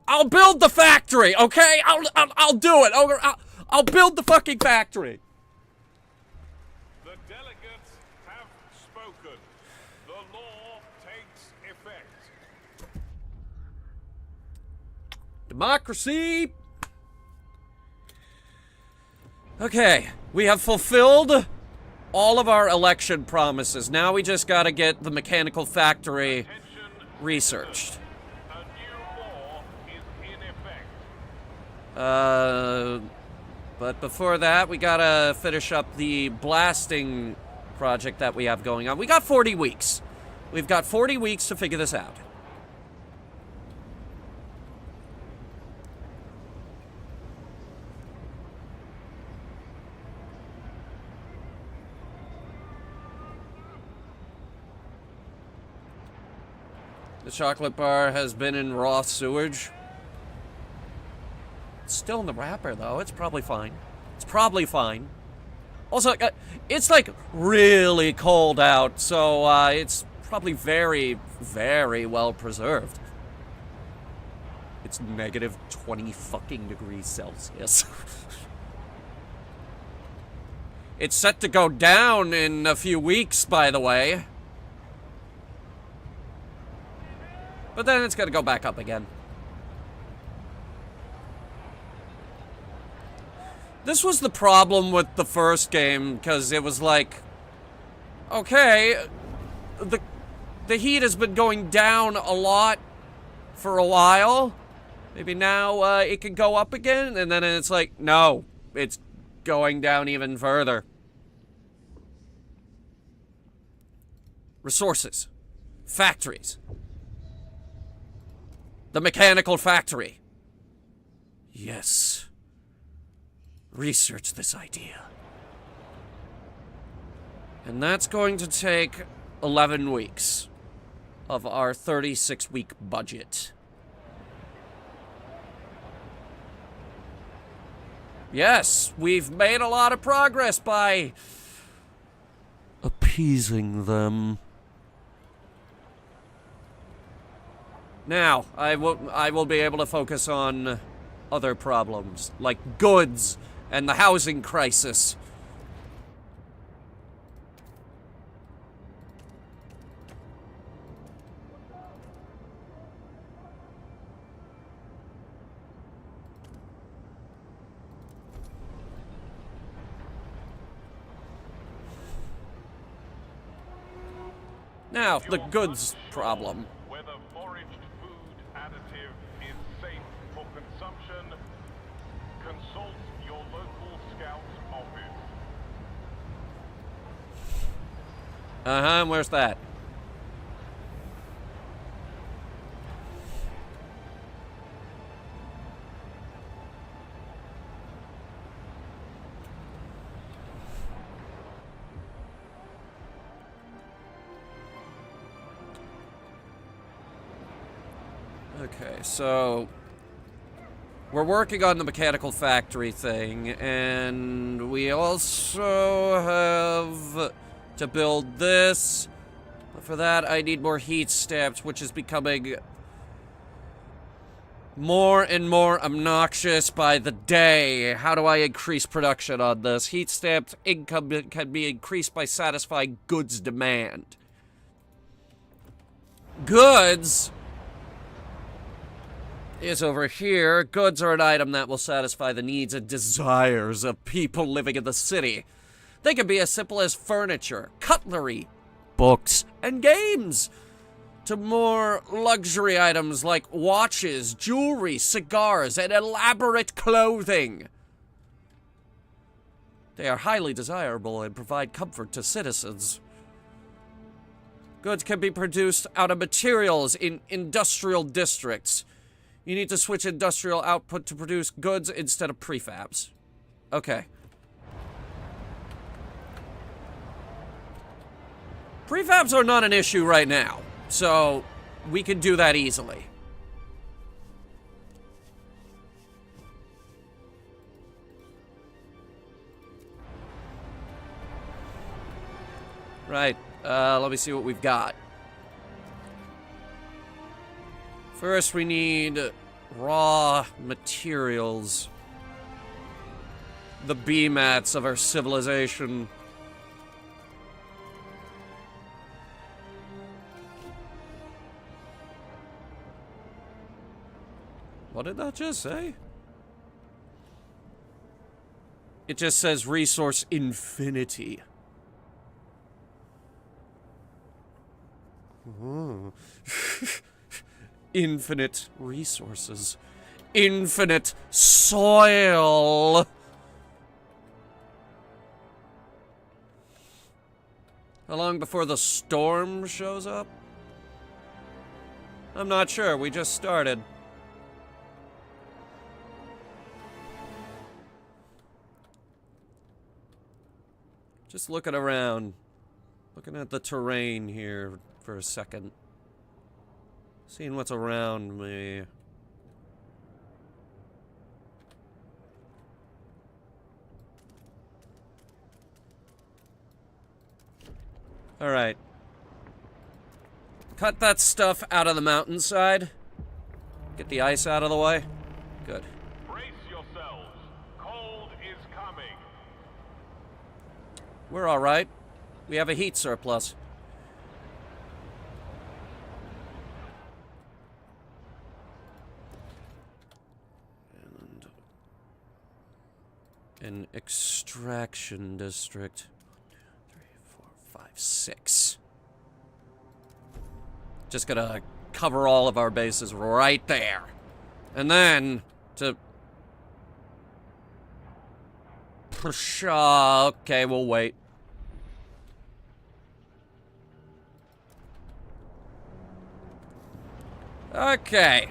I'll build the factory, okay? I'll do it. I'll build the fucking factory. The delegates have spoken. The law takes effect. Democracy. Okay, we have fulfilled all of our election promises. Now we just gotta get the mechanical factory Attention, researched. a new law is in effect. But before that, we gotta finish up the blasting project that we have going on. We got 40 weeks. We've got 40 weeks to figure this out. The chocolate bar has been in raw sewage. It's still in the wrapper, though. It's probably fine. It's probably fine. Also, it's like really cold out, so it's probably very, very well preserved. It's negative 20 fucking degrees Celsius. It's set to go down in a few weeks, by the way. But then it's gonna go back up again. This was the problem with the first game, because it was like, okay, the heat has been going down a lot for a while. Maybe now it can go up again, and then it's like, no, it's going down even further. Resources. Factories. The mechanical factory. Yes. Research this idea. And that's going to take 11 weeks of our 36-week budget. Yes, we've made a lot of progress by appeasing them. Now, I will be able to focus on other problems, like goods and the housing crisis. Now, the goods problem. Whether foraged food additive is safe for consumption, consult your local scout's office. Uh-huh, where's that? Okay, so we're working on the mechanical factory thing, and we also have to build this. But for that, I need more heat stamps, which is becoming more and more obnoxious by the day. How do I increase production on this? Heat stamped income can be increased by satisfying goods demand. Goods is over here. Goods are an item that will satisfy the needs and desires of people living in the city. They can be as simple as furniture, cutlery, books, and games. to more luxury items like watches, jewelry, cigars, and elaborate clothing. They are highly desirable and provide comfort to citizens. Goods can be produced out of materials in industrial districts. You need to switch industrial output to produce goods instead of prefabs. Okay. Prefabs are not an issue right now, so we can do that easily. Right, let me see what we've got. First, we need raw materials. The B-mats of our civilization. What did that just say? It just says resource infinity. Infinite resources. Infinite soil. How long before the storm shows up? I'm not sure. We just started. Just looking around. Looking at the terrain here for a second. Seeing what's around me. Alright. Cut that stuff out of the mountainside. Get the ice out of the way. Good. Brace yourselves. Cold is coming. We're alright. We have a heat surplus. And an extraction district. 3, 4, 5, 6. Just gonna cover all of our bases right there. And then to... Okay, we'll wait. Okay.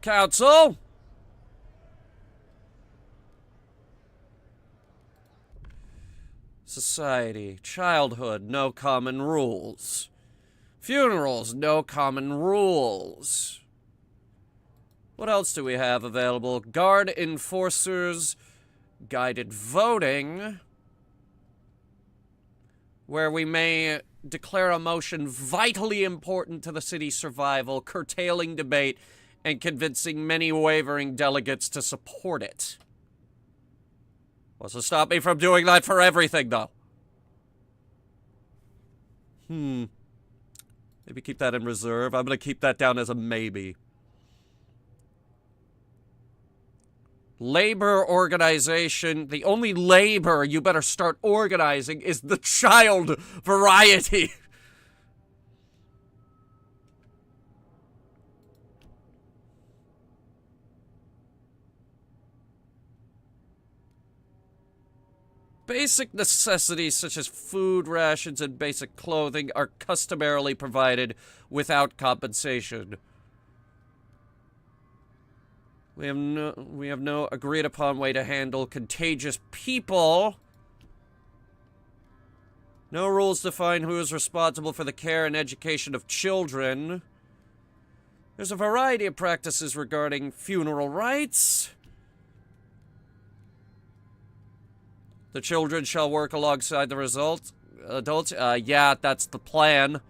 Council. Society. Childhood, no common rules. Funerals, no common rules. What else do we have available? Guard enforcers, guided voting, where we may declare a motion vitally important to the city's survival, curtailing debate, and convincing many wavering delegates to support it. What's to stop me from doing that for everything, though? Maybe keep that in reserve. I'm gonna keep that down as a maybe. Labor organization. The only labor you better start organizing is the child variety. Basic necessities such as food rations and basic clothing are customarily provided without compensation. We have no agreed upon way to handle contagious people. No rules define who is responsible for the care and education of children. There's a variety of practices regarding funeral rites. The children shall work alongside the adults. Yeah, that's the plan.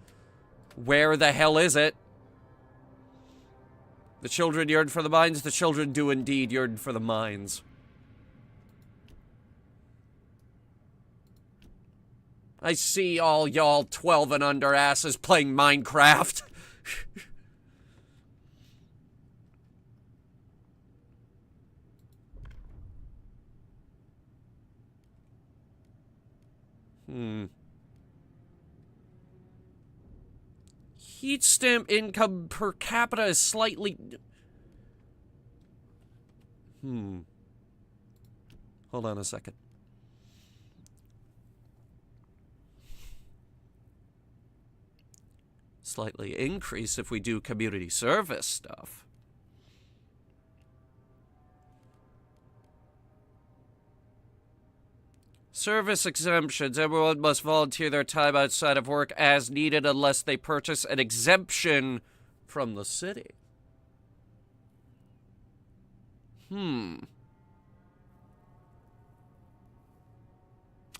Where the hell is it? The children yearn for the mines. The children do indeed yearn for the mines. I see all y'all 12 and under asses playing Minecraft. Heat stamp income per capita is slightly... Hold on a second. Slightly increase if we do community service stuff. Service exemptions. Everyone must volunteer their time outside of work as needed unless they purchase an exemption from the city.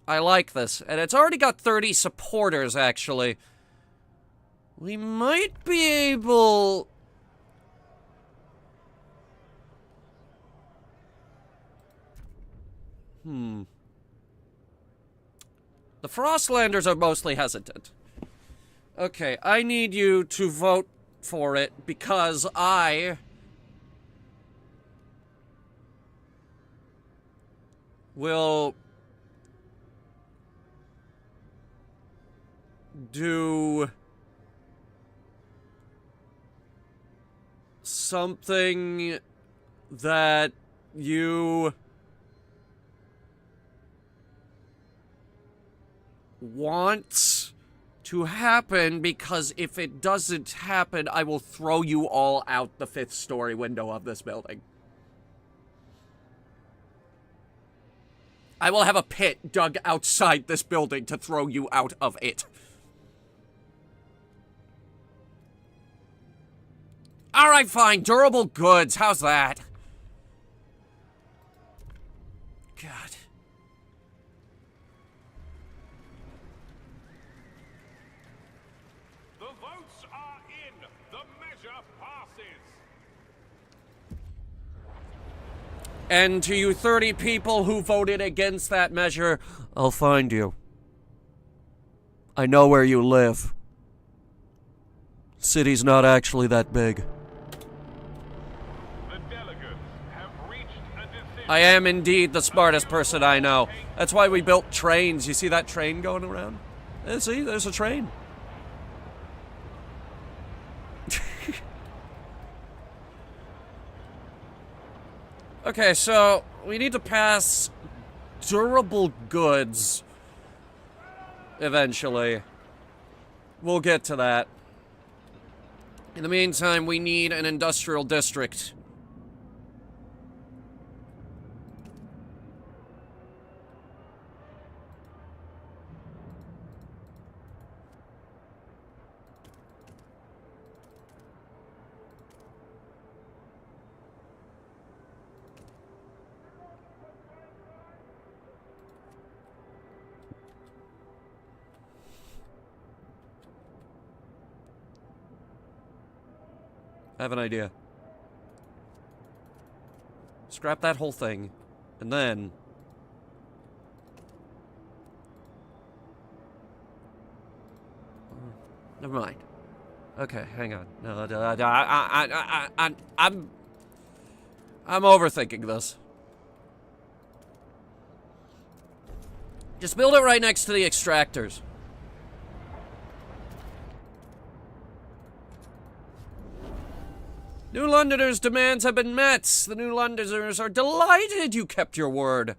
I like this. And it's already got 30 supporters, actually. We might be able... The Frostlanders are mostly hesitant. Okay, I need you to vote for it because I will do something that you want to happen, because if it doesn't happen, I will throw you all out the 5th story window of this building. I will have a pit dug outside this building to throw you out of it. Alright, fine. Durable goods. How's that? God. The votes are in. The measure passes. And to you 30 people who voted against that measure, I'll find you. I know where you live. City's not actually that big. I am indeed the smartest person I know. That's why we built trains. You see that train going around? See, there's a train. Okay, so we need to pass durable goods eventually. We'll get to that. In the meantime, we need an industrial district. I have an idea. Scrap that whole thing, and then... Never mind. Okay, hang on. No, I'm overthinking this. Just build it right next to the extractors. New Londoners' demands have been met. The New Londoners are delighted you kept your word.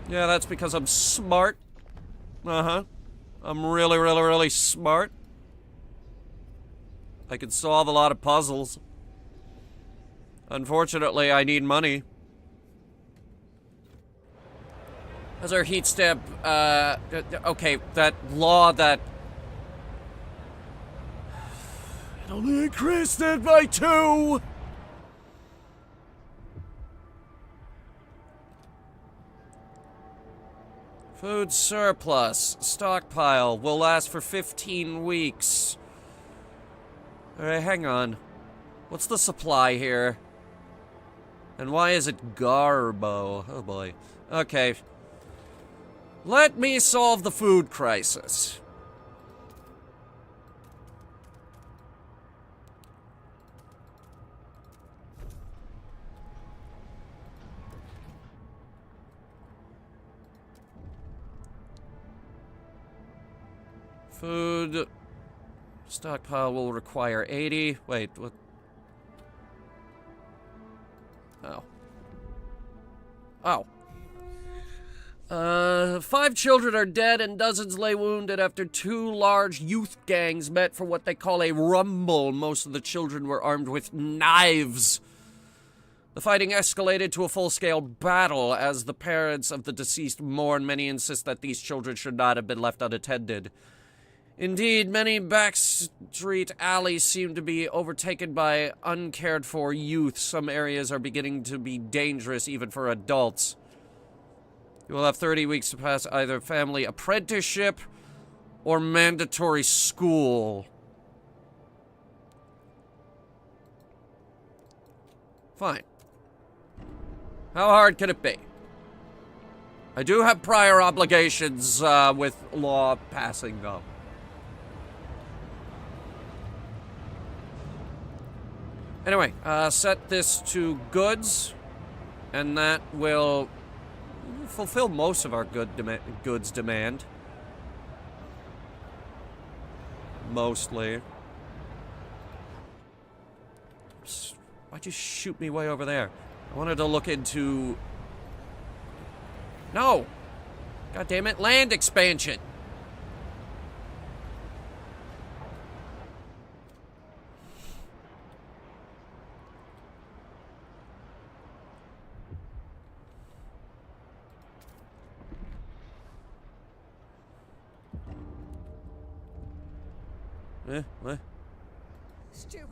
Yeah, that's because I'm smart. Uh-huh. I'm really, really, really smart. I can solve a lot of puzzles. Unfortunately, I need money. As our heat stamp, okay, that law that... It only increased it by 2! Food surplus. Stockpile will last for 15 weeks. Alright, hang on. What's the supply here? And why is it Garbo? Oh boy. Okay. Let me solve the food crisis. Food stockpile will require 80. Wait, what? Oh. Oh. 5 children are dead and dozens lay wounded after 2 large youth gangs met for what they call a rumble. Most of the children were armed with knives. The fighting escalated to a full-scale battle as the parents of the deceased mourn. Many insist that these children should not have been left unattended. Indeed, many backstreet alleys seem to be overtaken by uncared-for youth. Some areas are beginning to be dangerous even for adults. You will have 30 weeks to pass either family apprenticeship or mandatory school. Fine. How hard can it be? I do have prior obligations with law passing, though. Anyway, set this to goods, and that will fulfill most of our goods demand. Mostly. Why'd you shoot me way over there? I wanted to look into... No! God damn it, land expansion! What? Steward.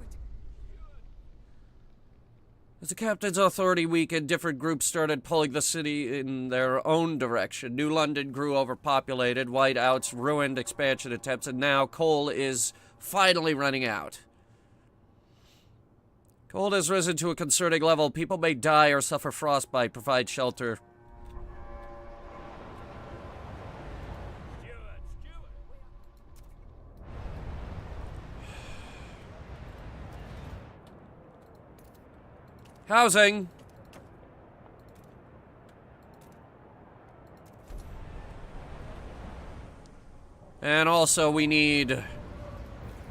As the captain's authority weakened, different groups started pulling the city in their own direction. New London grew overpopulated, whiteouts ruined expansion attempts, and now coal is finally running out. Coal has risen to a concerning level. People may die or suffer frostbite. Provide shelter. Housing. And also we need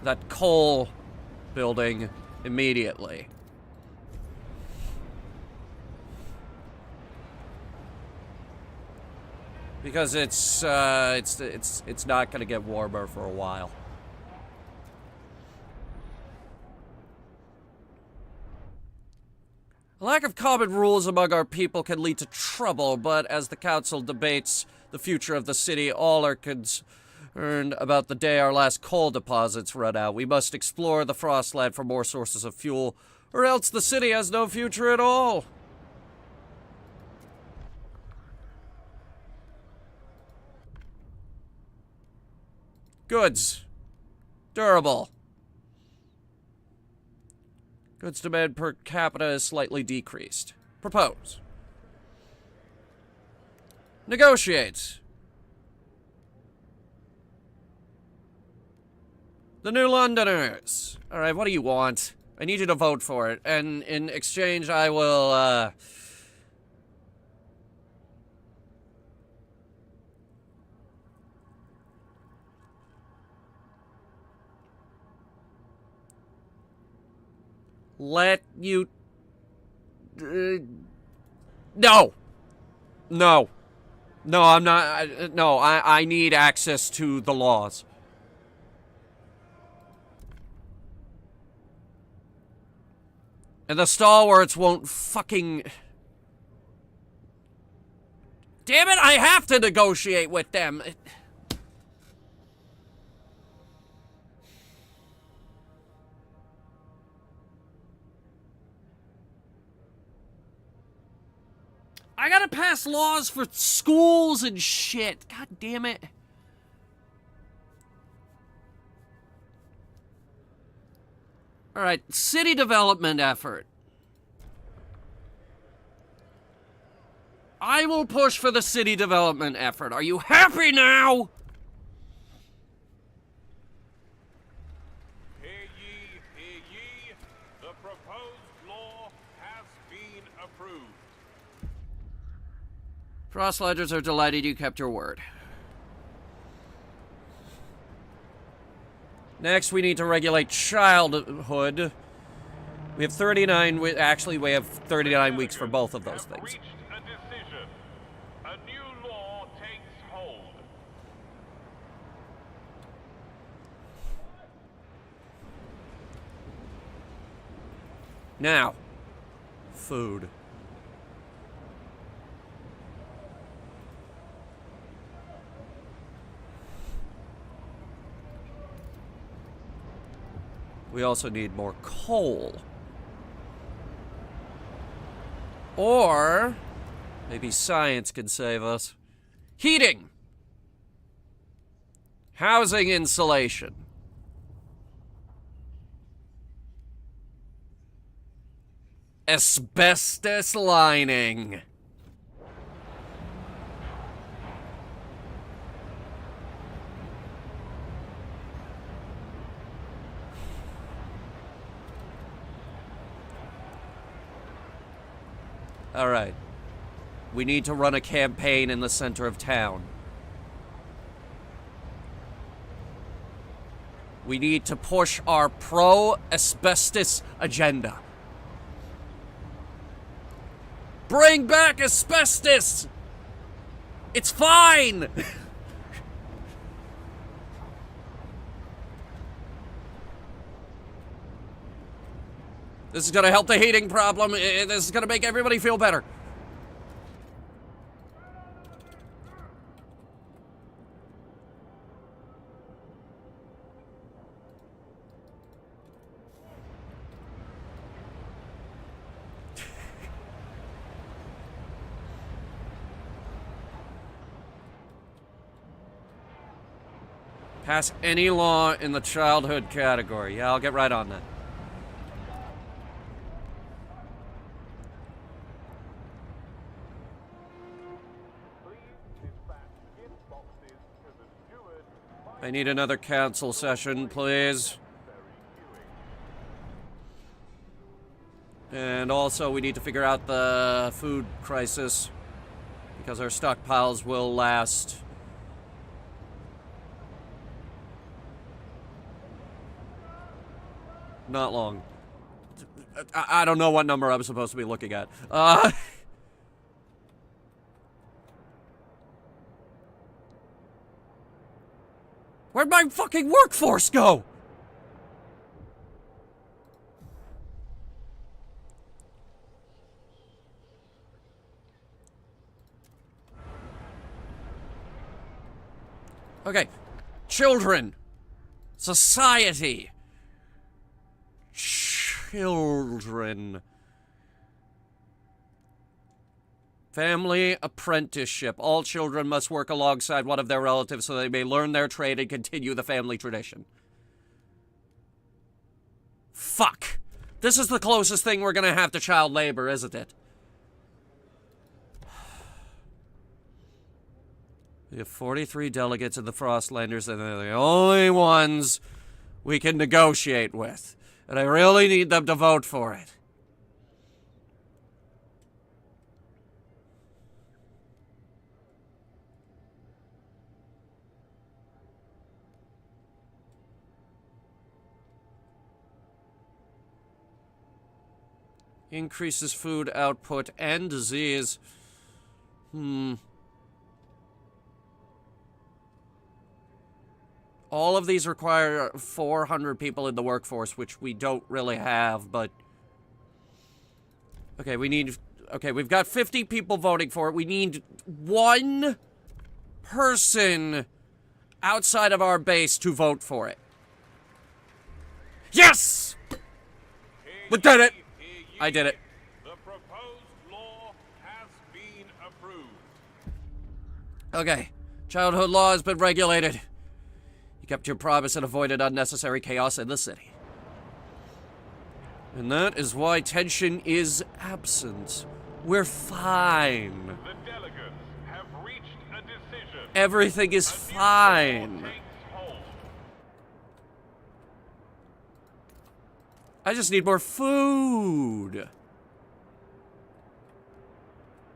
that coal building immediately. Because it's not going to get warmer for a while. A lack of common rules among our people can lead to trouble, but as the council debates the future of the city, all are concerned about the day our last coal deposits run out. We must explore the Frostland for more sources of fuel, or else the city has no future at all. Goods. Durable. Goods demand per capita is slightly decreased. Propose. Negotiate. The New Londoners. Alright, what do you want? I need you to vote for it. And in exchange, I will, let you... No! No. No, I'm not... no, I need access to the laws. And the stalwarts won't fucking... Damn it, I have to negotiate with them! I gotta pass laws for schools and shit. God damn it. Alright, city development effort. I will push for the city development effort. Are you happy now? Hear ye, hear ye. The proposed law has been approved. Frost Ledgers are delighted you kept your word. Next, we need to regulate childhood. We have 39, actually we have 39 weeks for both of those things. Reached a decision. A new law takes hold. Now, food. We also need more coal. Or maybe science can save us. Heating. Housing insulation. Asbestos lining. All right. We need to run a campaign in the center of town. We need to push our pro-asbestos agenda. Bring back asbestos! It's fine! This is gonna help the heating problem. This is gonna make everybody feel better. Pass any law in the childhood category. Yeah, I'll get right on that. I need another council session, please. And also, we need to figure out the food crisis, because our stockpiles will last. Not long. I don't know what number I'm supposed to be looking at. Where'd my fucking workforce go? Okay. Children. Society. Children. Family apprenticeship. All children must work alongside one of their relatives so they may learn their trade and continue the family tradition. Fuck. This is the closest thing we're gonna have to child labor, isn't it? We have 43 delegates in the Frostlanders, and they're the only ones we can negotiate with. And I really need them to vote for it. Increases food output and disease. All of these require 400 people in the workforce, which we don't really have, but... Okay, we've got 50 people voting for it. We need one person outside of our base to vote for it. Yes! We did it! I did it. The proposed law has been approved. Okay. Childhood law has been regulated. You kept your promise and avoided unnecessary chaos in the city. And that is why tension is absent. We're fine. The delegates have reached a decision. Everything is fine. I just need more food.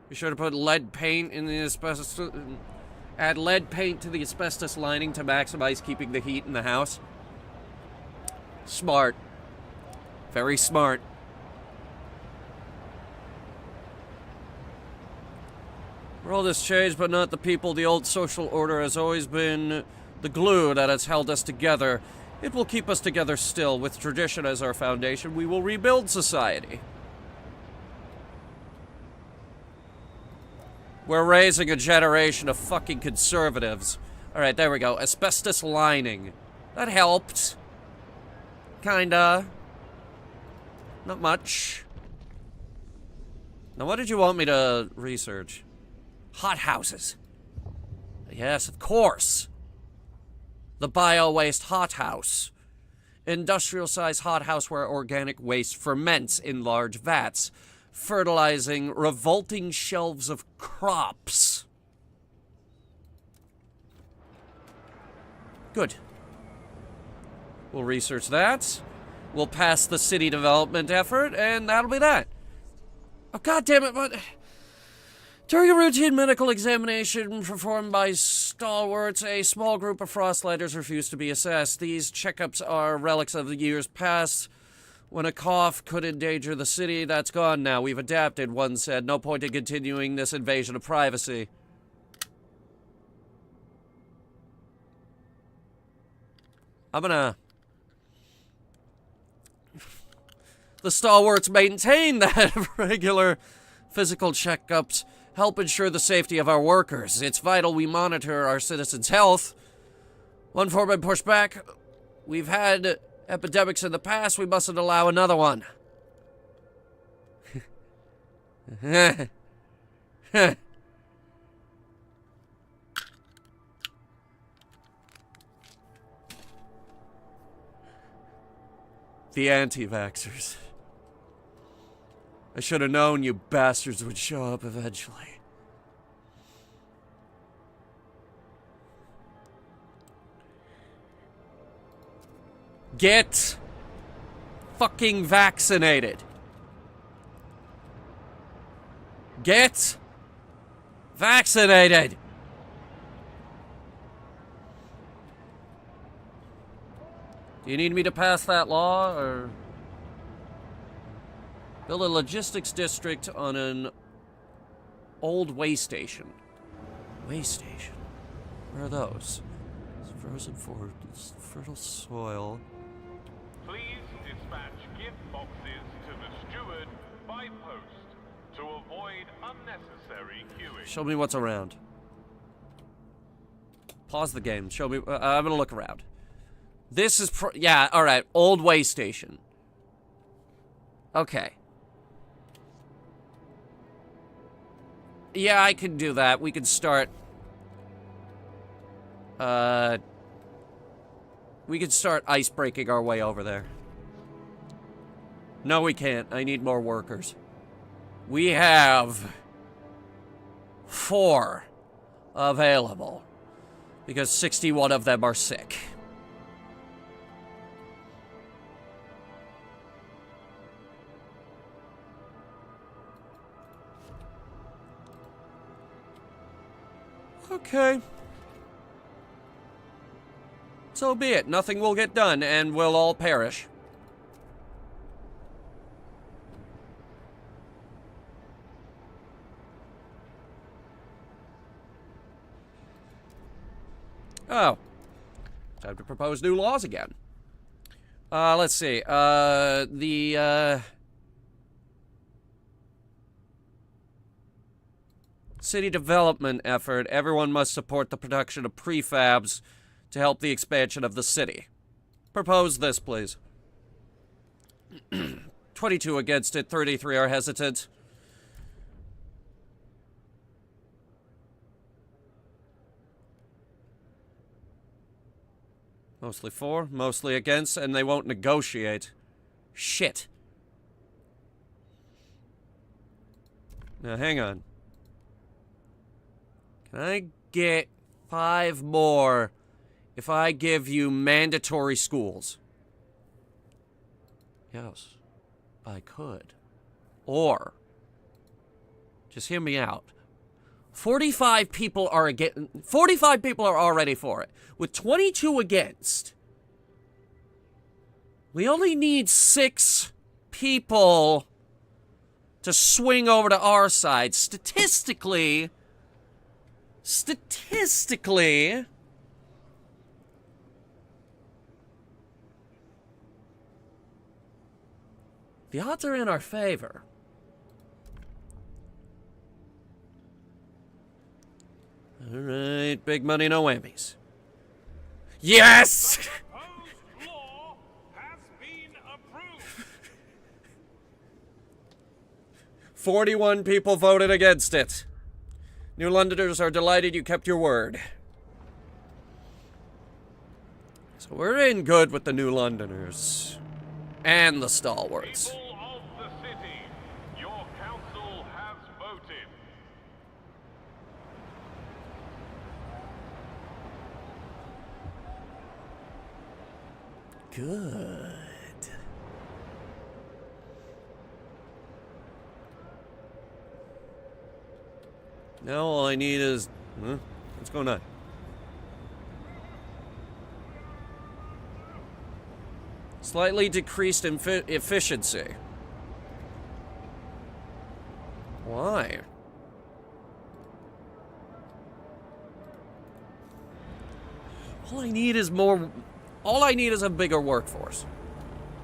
Be sure to put lead paint in the asbestos. Add lead paint to the asbestos lining to maximize keeping the heat in the house. Smart. Very smart. World has changed, but not the people. The old social order has always been the glue that has held us together. It will keep us together still. With tradition as our foundation, we will rebuild society. We're raising a generation of fucking conservatives. Alright, there we go. Asbestos lining. That helped. Kinda. Not much. Now, what did you want me to research? Hothouses. Yes, of course. The bio-waste hothouse. Industrial-sized hothouse where organic waste ferments in large vats, fertilizing revolting shelves of crops. Good. We'll research that. We'll pass the city development effort, and that'll be that. Oh, God damn it, but... During a routine medical examination performed by stalwarts, a small group of Frostlighters refused to be assessed. These checkups are relics of the years past, when a cough could endanger the city. That's gone now. We've adapted, one said. No point in continuing this invasion of privacy. I'm gonna... The stalwarts maintain that regular physical checkups help ensure the safety of our workers. It's vital we monitor our citizens' health. One foreman pushed back. We've had epidemics in the past. We mustn't allow another one. The anti-vaxxers. I should have known you bastards would show up eventually. Get fucking vaccinated. Get vaccinated. Do you need me to pass that law, or... Build a logistics district on an old way station. Way station? Where are those? It's frozen for fertile soil. Please dispatch gift boxes to the steward by post to avoid unnecessary queuing. Show me what's around. Pause the game. Show me. I'm gonna look around. This is yeah, alright. Old way station. Okay. Yeah, I can do that. We can start... we can start ice-breaking our way over there. No, we can't. I need more workers. We have... 4 available. Because 61 of them are sick. Okay. So be it. Nothing will get done, and we'll all perish. Oh. Time to propose new laws again. Let's see. City development effort. Everyone must support the production of prefabs to help the expansion of the city. Propose this, please. 22 against it, 33 are hesitant. Mostly for, mostly against, and they won't negotiate. Shit. Now, hang on. Can I get 5 more if I give you mandatory schools? Yes, I could. Or, just hear me out. 45 people are against. 45 people are already for it. With 22 against, We only need 6 people to swing over to our side. Statistically, the odds are in our favor. Alright, big money, no whammies. Yes! Proposed law has been approved. 41 people voted against it. New Londoners are delighted you kept your word. So we're in good with the New Londoners. And the stalwarts. People of the city, your council has voted. Good. Now all I need is... Huh? What's going on? Slightly decreased efficiency. Why? All I need is a bigger workforce.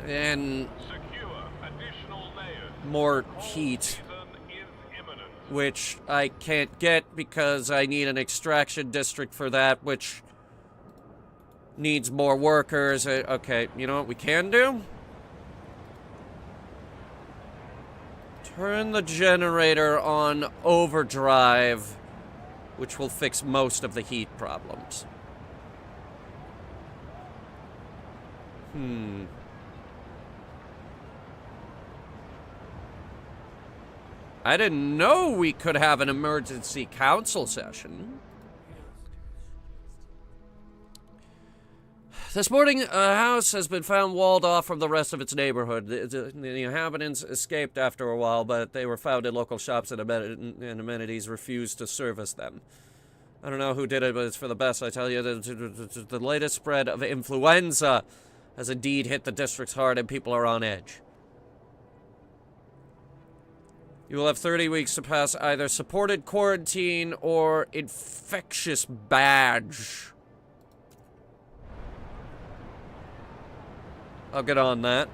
And Secure additional layers. more heat, Season is imminent. which I can't get because I need an extraction district for that, which needs more workers. Okay, you know what we can do? Turn the generator on overdrive, which will fix most of the heat problems. I didn't know we could have an emergency council session. This morning, a house has been found walled off from the rest of its neighborhood. The inhabitants escaped after a while, but they were found in local shops and amenities refused to service them. I don't know who did it, but it's for the best, I tell you. The latest spread of influenza has indeed hit the districts hard, and people are on edge. You will have 30 weeks to pass either supported quarantine or infectious badge. I'll get on that.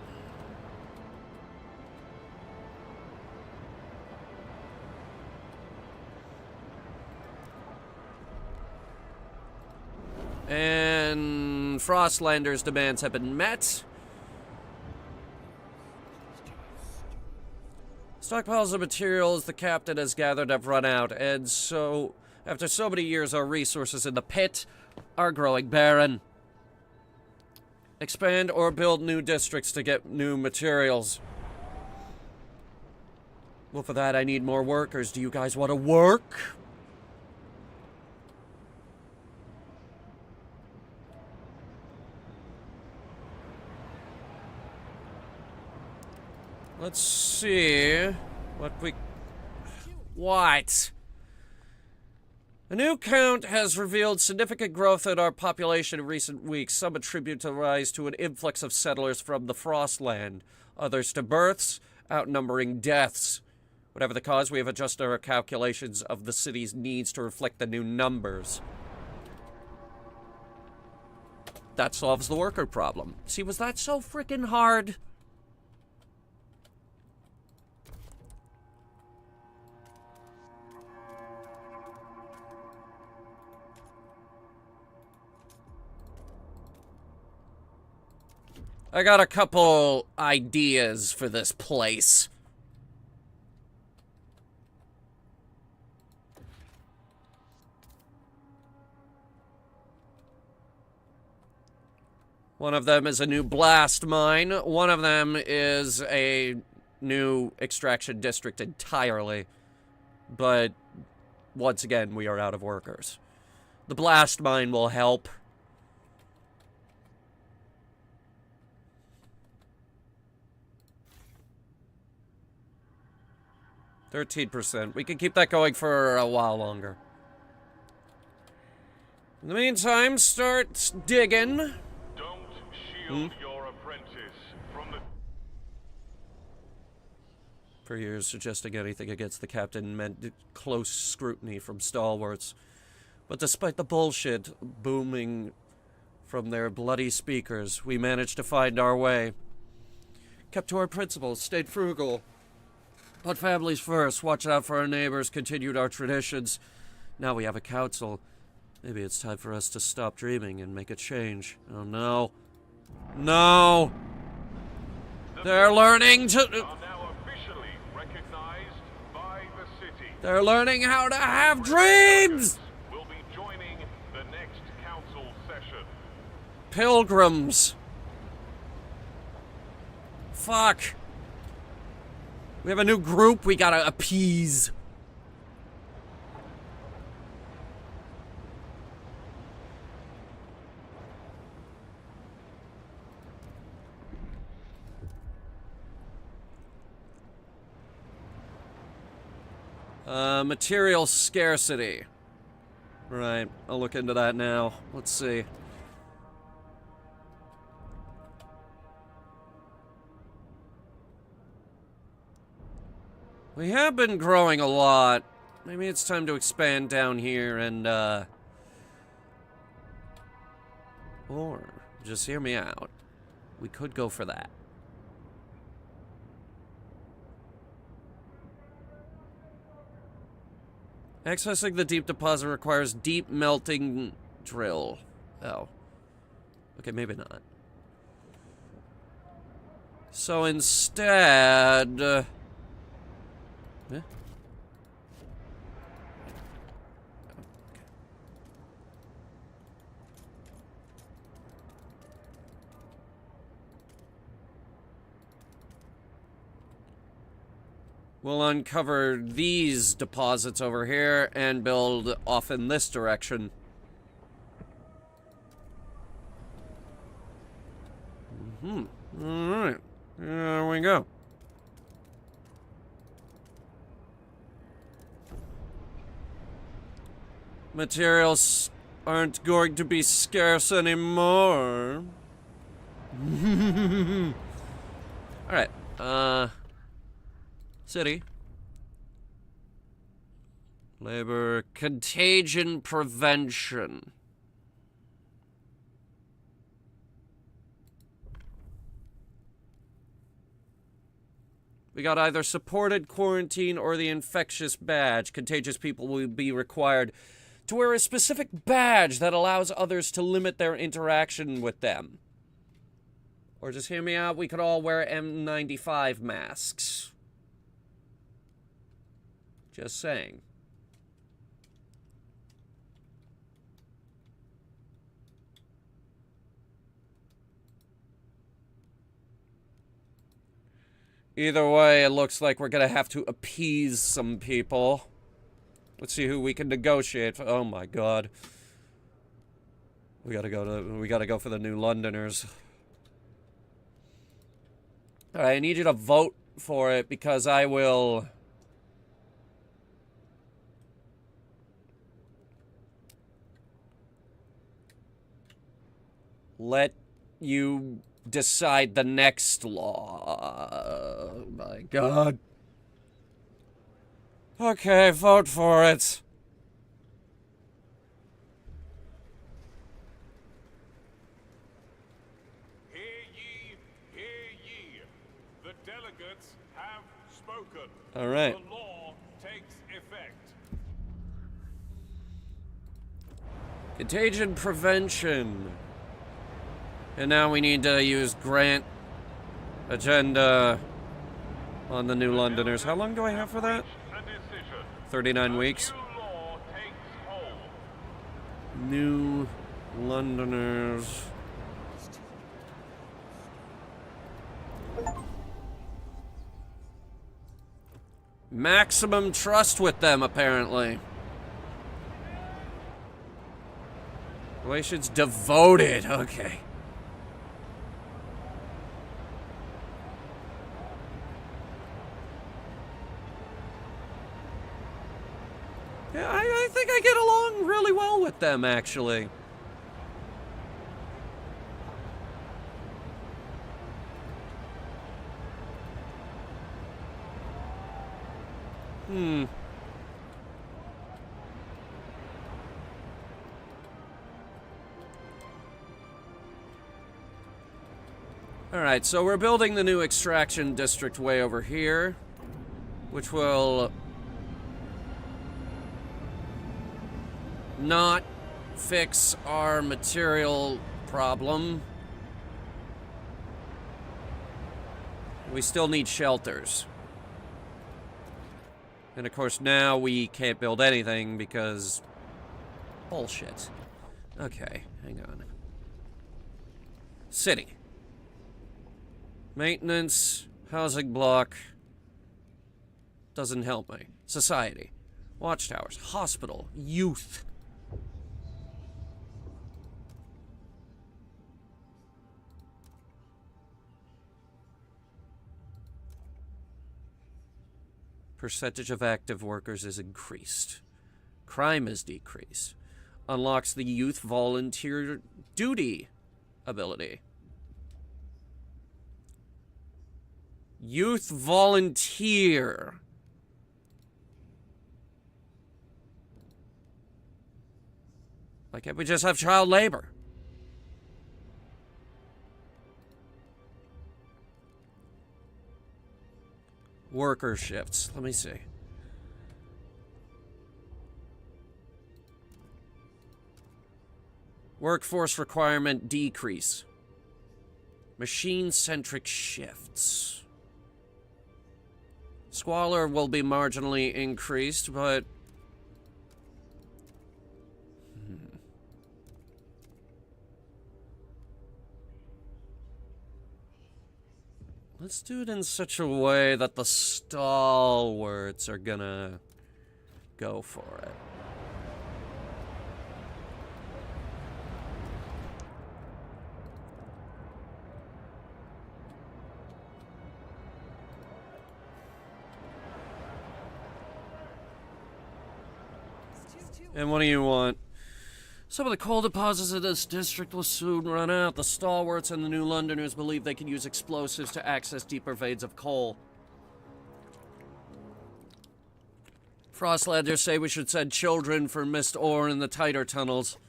And Frostlander's demands have been met. Stockpiles of materials the captain has gathered have run out, and so, after so many years, our resources in the pit are growing barren. Expand or build new districts to get new materials. Well, for that, I need more workers. Do you guys want to work? Let's see what we... What? A new count has revealed significant growth in our population in recent weeks. Some attribute the rise to an influx of settlers from the Frostland. Others to births, outnumbering deaths. Whatever the cause, we have adjusted our calculations of the city's needs to reflect the new numbers. That solves the worker problem. See, was that so freaking hard? I got a couple ideas for this place. One of them is a new blast mine. One of them is a new extraction district entirely. But once again, we are out of workers. The blast mine will help. 13%. We can keep that going for a while longer. In the meantime, start digging. Don't shield your apprentice. For years, suggesting anything against the captain meant close scrutiny from stalwarts. But despite the bullshit booming from their bloody speakers, we managed to find our way. Kept to our principles, stayed frugal. Put families first, watched out for our neighbors, continued our traditions. Now we have a council. Maybe it's time for us to stop dreaming and make a change. Oh no. No! They're learning to... Are now officially recognized by the city. They're learning how to have dreams! Will be joining the next council session. Pilgrims. Fuck. We have a new group we gotta appease. Material scarcity. Right, I'll look into that now. Let's see. We have been growing a lot. Maybe it's time to expand down here and, or, just hear me out. We could go for that. Accessing the deep deposit requires deep melting drill. Oh. Okay, maybe not. So instead... yeah? We'll uncover these deposits over here and build off in this direction. Alright. There we go. Materials aren't going to be scarce anymore. Alright. City. Labor. Contagion prevention. We got either supported quarantine or the infectious badge. Contagious people will be required to wear a specific badge that allows others to limit their interaction with them. Or just hear me out, we could all wear N95 masks. Just saying. Either way, it looks like we're gonna have to appease some people. Let's see who we can negotiate for. Oh my god. We gotta go for the New Londoners. Alright, I need you to vote for it because I will... let you decide the next law. Oh my god. Okay, vote for it. Hear ye, hear ye. The delegates have spoken. All right. The law takes effect. Contagion prevention. And now we need to use grant agenda on the New Londoners. How long do I have for that? 39 weeks. New Londoners. Maximum trust with them, apparently. Relations devoted. Okay. Yeah, I think I get along really well with them, actually. Alright, so we're building the new extraction district way over here, which will not fix our material problem. We still need shelters. And of course now we can't build anything because bullshit. Okay, hang on. City. Maintenance, housing block. Doesn't help me. Society. Watchtowers. Hospital. Youth. Percentage of active workers is increased. Crime is decreased. Unlocks the youth volunteer duty ability. Youth volunteer. Why can't we just have child labor? Worker shifts. Let me see. Workforce requirement decrease. Machine-centric shifts. Squalor will be marginally increased, but... Let's do it in such a way that the stalwarts are gonna go for it. And what do you want? Some of the coal deposits in this district will soon run out. The stalwarts and the New Londoners believe they can use explosives to access deeper veins of coal. Frostlanders say we should send children for missed ore in the tighter tunnels.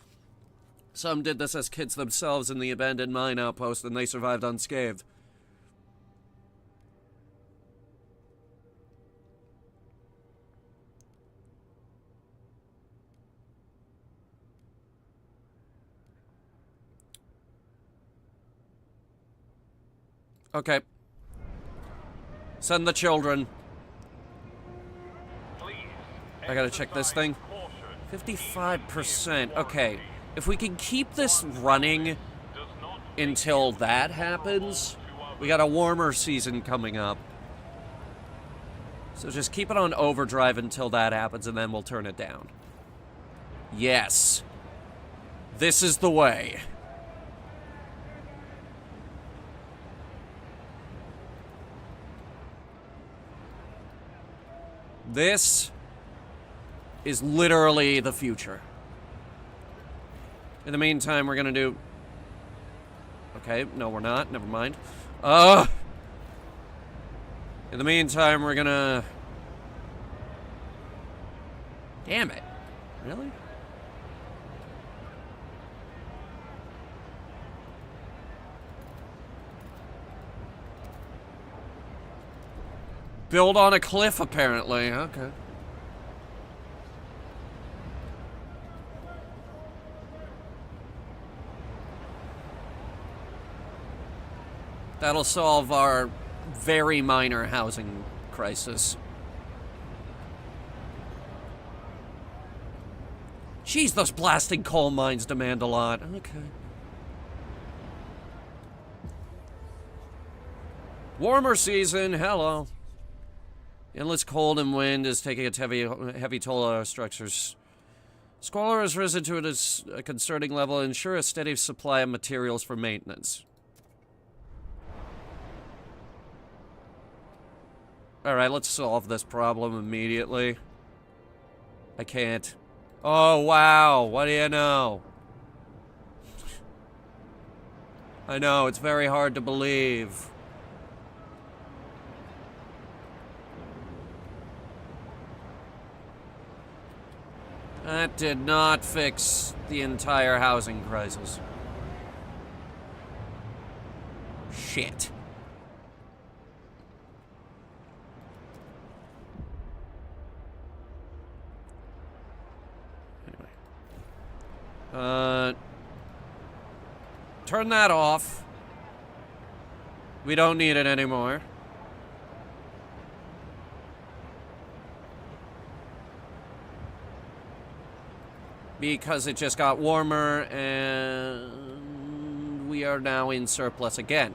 Some did this as kids themselves in the abandoned mine outpost, and they survived unscathed. Okay. Send the children. I gotta check this thing. 55%. Okay. If we can keep this running until that happens, we got a warmer season coming up. So just keep it on overdrive until that happens, and then we'll turn it down. Yes. This is the way. This is literally the future. In the meantime, we're gonna do... Okay, no we're not. Never mind. In the meantime, we're gonna... Damn it. Really? Build on a cliff, apparently. Okay. That'll solve our very minor housing crisis. Jeez, those blasting coal mines demand a lot. Okay. Warmer season, hello. Endless cold and wind is taking its heavy toll on our structures. Squalor has risen to a concerning level and ensure a steady supply of materials for maintenance. Alright, let's solve this problem immediately. I can't. Oh, wow. What do you know? I know, it's very hard to believe. That did not fix the entire housing crisis. Shit. Anyway. Turn that off. We don't need it anymore. Because it just got warmer and we are now in surplus again.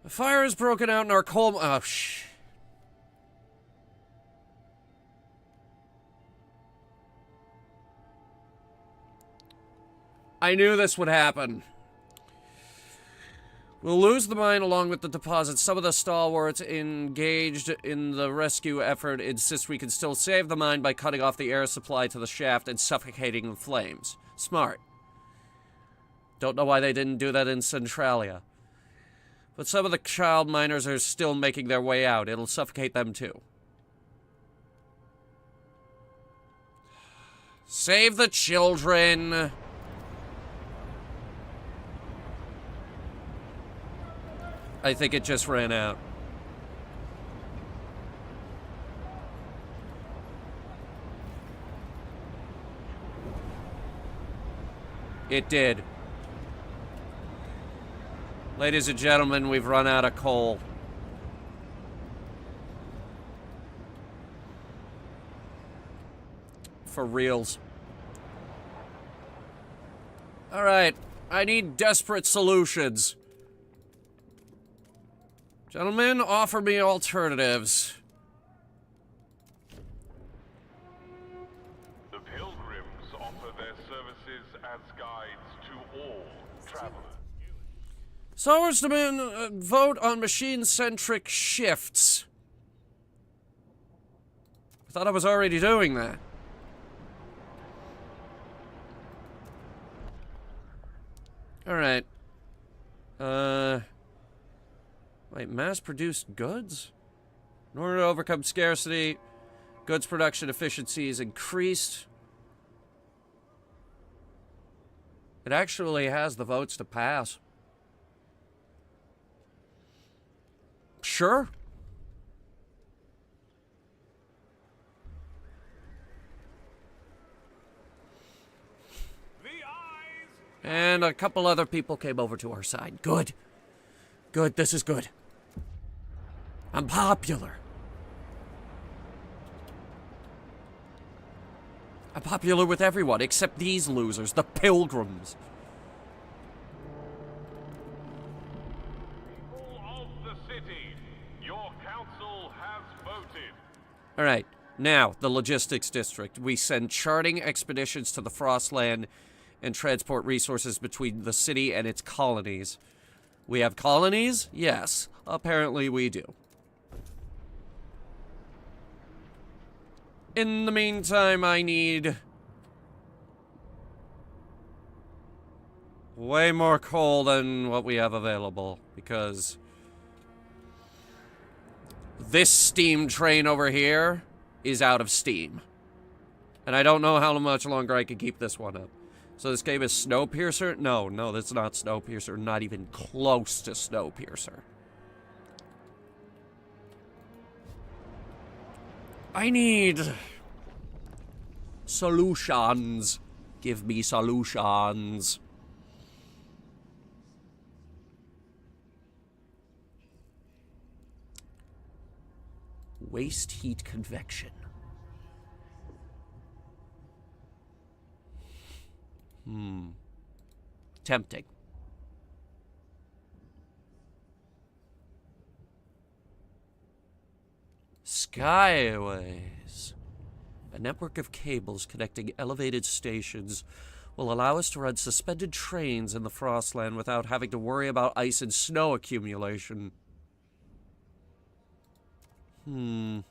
The fire has broken out in our coal... Oh, shh. I knew this would happen. We'll lose the mine along with the deposit. Some of the stalwarts engaged in the rescue effort insist we can still save the mine by cutting off the air supply to the shaft and suffocating the flames. Smart. Don't know why they didn't do that in Centralia. But some of the child miners are still making their way out. It'll suffocate them too. Save the children. I think it just ran out. It did. Ladies and gentlemen, we've run out of coal. For reals. All right, I need desperate solutions. Gentlemen, offer me alternatives. The Pilgrims offer their services as guides to all travelers. Sowers demand vote on machine-centric shifts. I thought I was already doing that. All right. Wait, mass-produced goods? In order to overcome scarcity, goods production efficiency is increased. It actually has the votes to pass. Sure. And a couple other people came over to our side. Good. Good, this is good. I'm popular. I'm popular with everyone except these losers, the Pilgrims. People of the city, your council has voted. All right, now, the logistics district. We send charting expeditions to the Frostland and transport resources between the city and its colonies. We have colonies? Yes, apparently we do. In the meantime, I need way more coal than what we have available, because this steam train over here is out of steam. And I don't know how much longer I can keep this one up. So this game is Snowpiercer? No, that's not Snowpiercer. Not even close to Snowpiercer. I need solutions. Give me solutions. Waste heat convection. Tempting. Skyways. A network of cables connecting elevated stations will allow us to run suspended trains in the Frostland without having to worry about ice and snow accumulation. New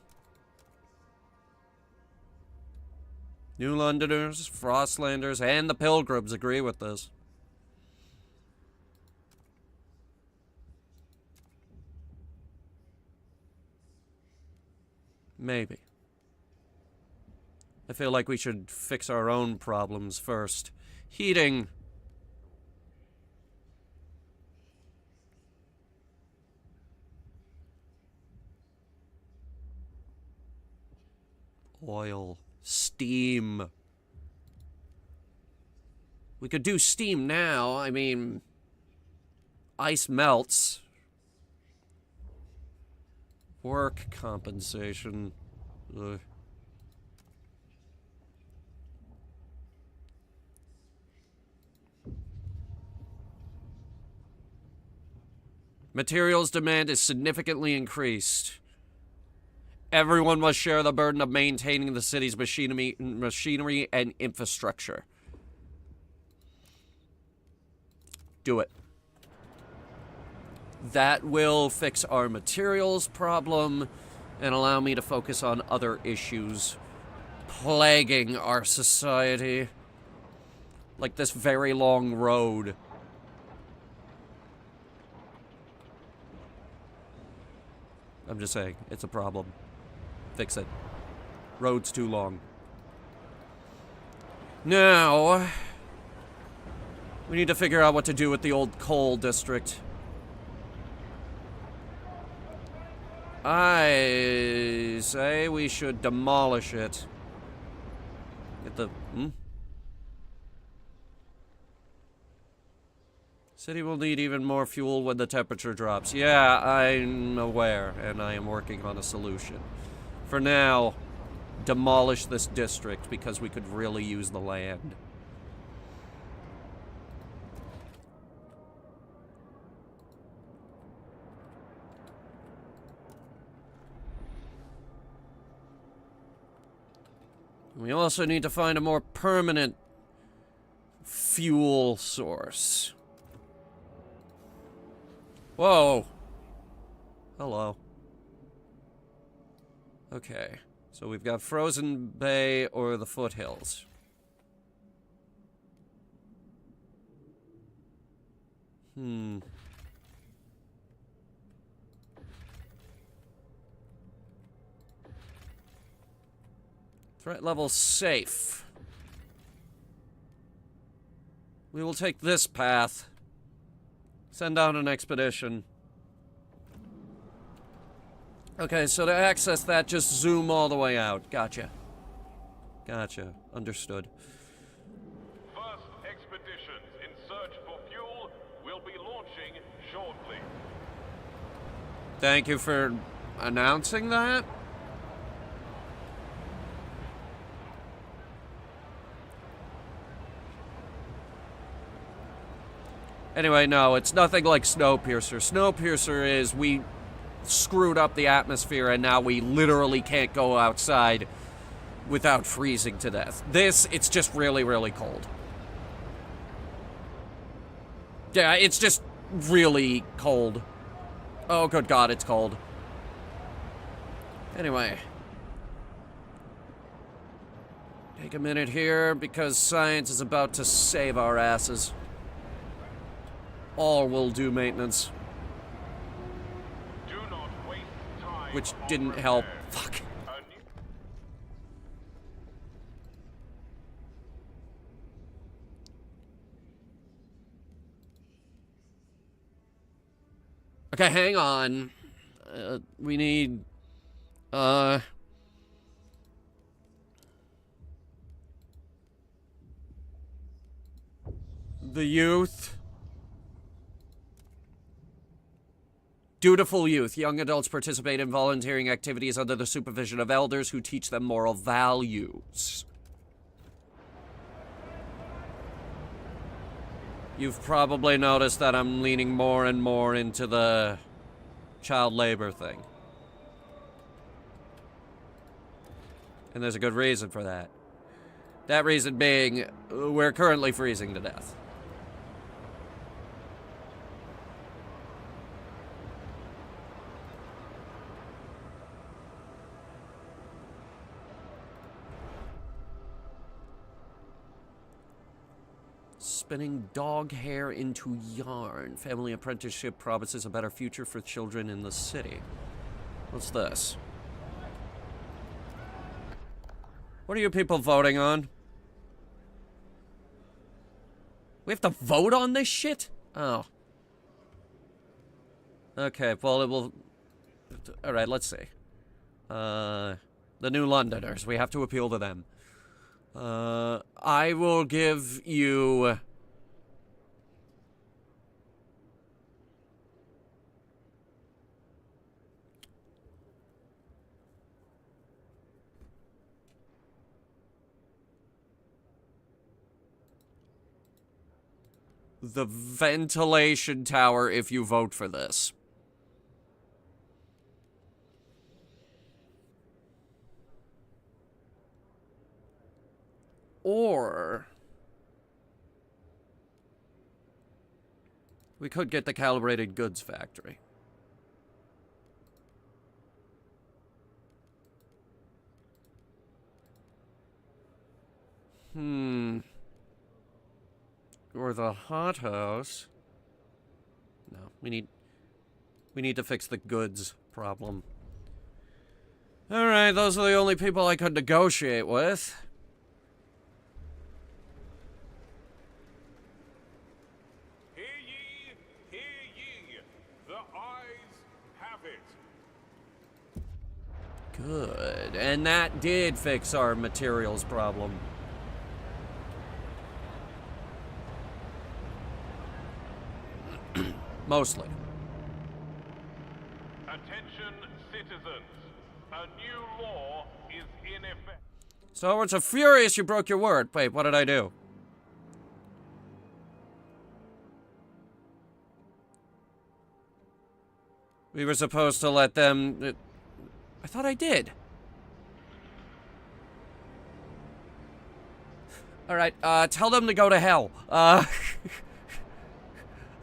Londoners, Frostlanders, and the Pilgrims agree with this. Maybe. I feel like we should fix our own problems first. Heating. Oil. Steam. We could do steam now. I mean, ice melts. Work compensation. Ugh. Materials demand is significantly increased. Everyone must share the burden of maintaining the city's machinery and infrastructure. Do it. That will fix our materials problem and allow me to focus on other issues plaguing our society. Like this very long road. I'm just saying, it's a problem. Fix it. Road's too long. Now, we need to figure out what to do with the old coal district. I say we should demolish it. Get the... City will need even more fuel when the temperature drops. Yeah, I'm aware, and I am working on a solution. For now, demolish this district because we could really use the land. We also need to find a more permanent fuel source. Whoa. Hello. Okay. So we've got Frozen Bay or the foothills. Threat level safe. We will take this path. Send out an expedition. Okay, so to access that, just zoom all the way out. Gotcha. Gotcha. Understood. First expeditions in search for fuel will be launching shortly. Thank you for announcing that. Anyway, no, it's nothing like Snowpiercer. Snowpiercer is we screwed up the atmosphere and now we literally can't go outside without freezing to death. This, it's just really, really cold. Yeah, it's just really cold. Oh, good God, it's cold. Anyway. Take a minute here because science is about to save our asses. All will do maintenance. Do not waste time. Which didn't help. Fuck. Okay, hang on. We need... The youth... Dutiful youth. Young adults participate in volunteering activities under the supervision of elders who teach them moral values. You've probably noticed that I'm leaning more and more into the child labor thing. And there's a good reason for that. That reason being, we're currently freezing to death. Spinning dog hair into yarn. Family apprenticeship promises a better future for children in the city. What's this? What are you people voting on? We have to vote on this shit? Oh. Okay, well, it will... Alright, let's see. The New Londoners. We have to appeal to them. I will give you... the ventilation tower if you vote for this. Or we could get the calibrated goods factory. Or the hothouse. No, we need to fix the goods problem. Alright, those are the only people I could negotiate with. Hear ye, hear ye. The eyes have it. Good. And that did fix our materials problem. Mostly. Attention, citizens. A new law is in effect. So it's a furious you broke your word. Wait, what did I do? We were supposed to let them... I thought I did. Alright, tell them to go to hell.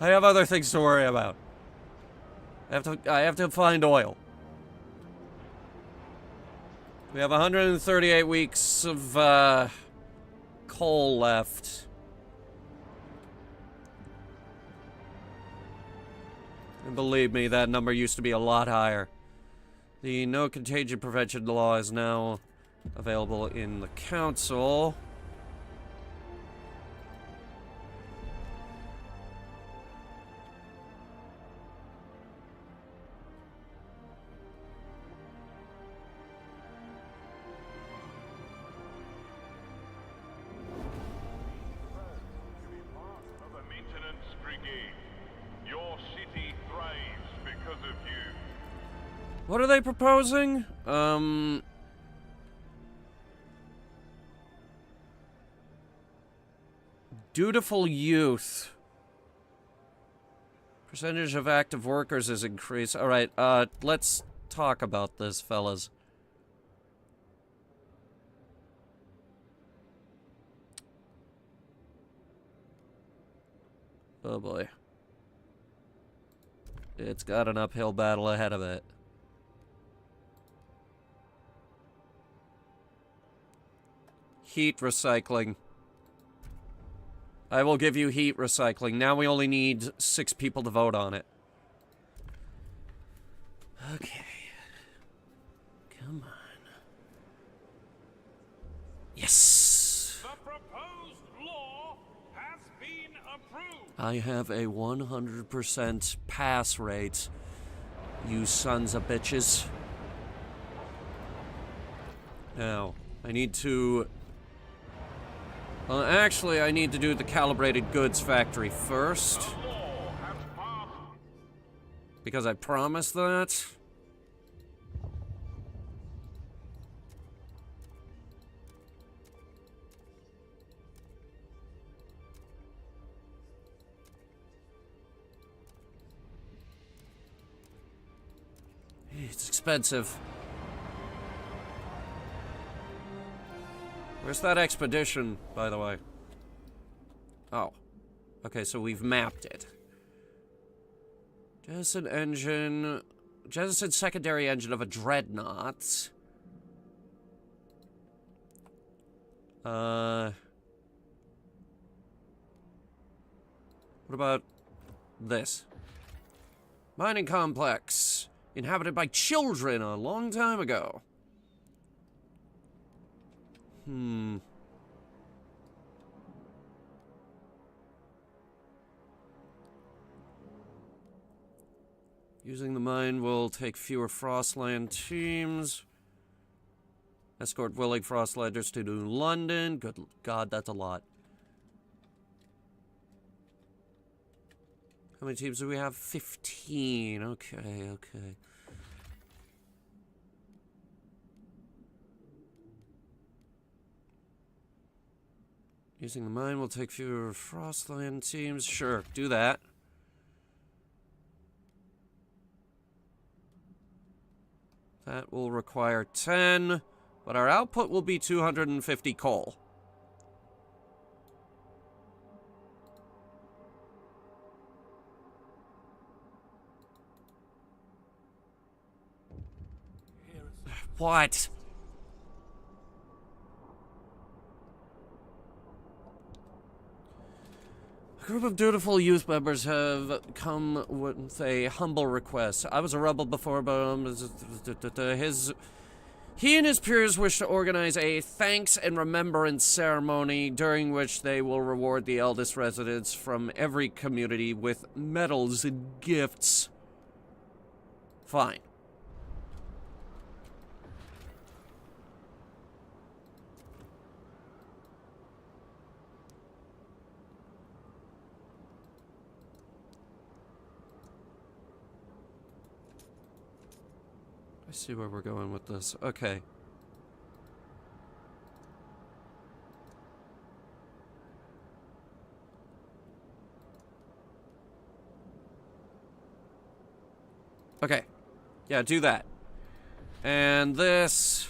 I have other things to worry about. I have to find oil. We have 138 weeks of, coal left. And believe me, that number used to be a lot higher. The no contagion prevention law is now available in the council. What are they proposing? Dutiful youth. Percentage of active workers is increased. Alright, let's talk about this, fellas. Oh boy. It's got an uphill battle ahead of it. Heat recycling. I will give you heat recycling. Now we only need 6 people to vote on it. Okay. Come on. Yes! The proposed law has been approved. I have a 100% pass rate, you sons of bitches. Now, I need to... Well, actually, I need to do the calibrated goods factory first. The law has passed. Because I promised that. It's expensive. Where's that expedition, by the way? Oh. Okay, so we've mapped it. Jettison engine... Jettison secondary engine of a dreadnought. What about this? Mining complex. Inhabited by children a long time ago. Using the mine will take fewer Frostland teams. Escort willing Frostlanders to New London. Good God, that's a lot. How many teams do we have? 15. Okay. Using the mine will take fewer Frostland teams. Sure, do that. That will require 10, but our output will be 250 coal. What? A group of dutiful youth members have come with a humble request. I was a rebel before, but he and his peers wish to organize a thanks and remembrance ceremony during which they will reward the eldest residents from every community with medals and gifts. Fine. I see where we're going with this. Okay. Okay. Yeah, do that. And this...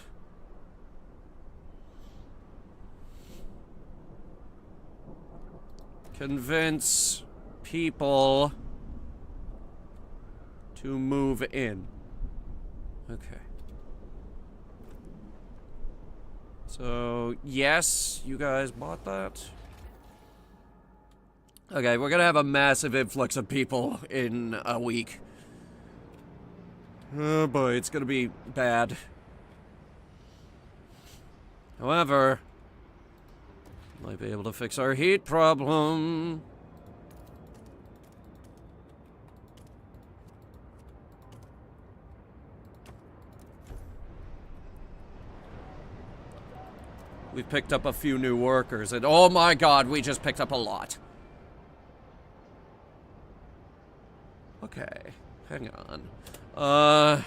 convince people to move in. Okay. So, yes, you guys bought that? Okay, we're gonna have a massive influx of people in a week. Oh boy, it's gonna be bad. However, might be able to fix our heat problem. We've picked up a few new workers, and oh my god, we just picked up a lot. Okay, hang on.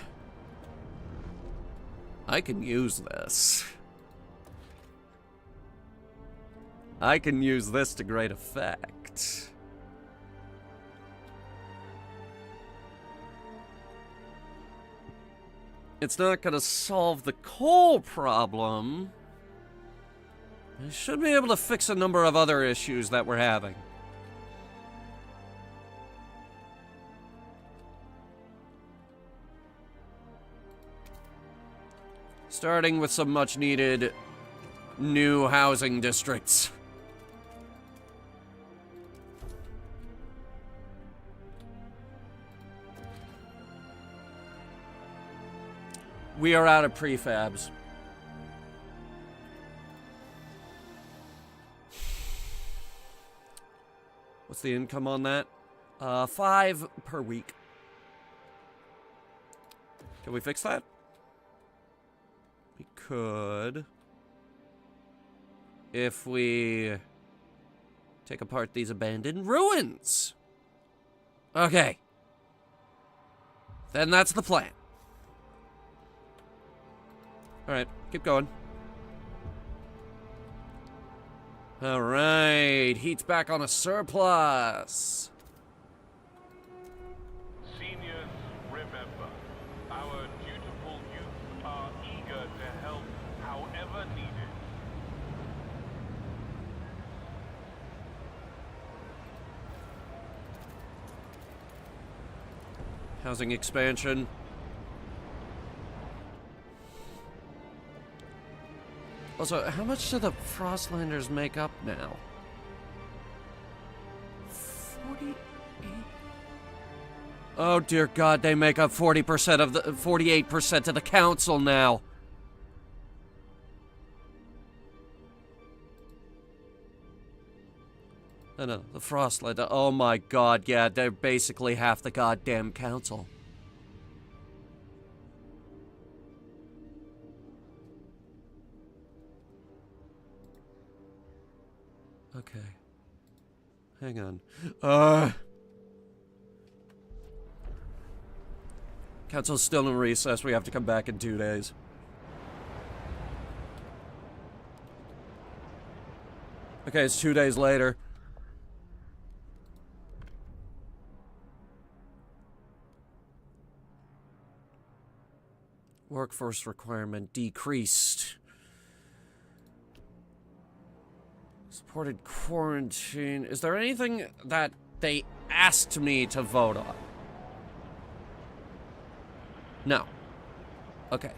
I can use this. I can use this to great effect. It's not gonna solve the coal problem. I should be able to fix a number of other issues that we're having. Starting with some much needed new housing districts. We are out of prefabs. What's the income on that? 5 per week. Can we fix that? We could. If we take apart these abandoned ruins. Okay. Then that's the plan. Alright, keep going. Alright, heat's back on a surplus. Seniors, remember, our dutiful youth are eager to help however needed. Housing expansion. Also, how much do the Frostlanders make up now? 48? Oh dear God, they make up 40% of the 48% of the council now. No, the Frostlight. Oh my god, yeah, they're basically half the goddamn council. Okay. Hang on. Council's still in recess. We have to come back in 2 days. Okay, it's 2 days later. Workforce requirement decreased. Supported quarantine. Is there anything that they asked me to vote on? No. Okay.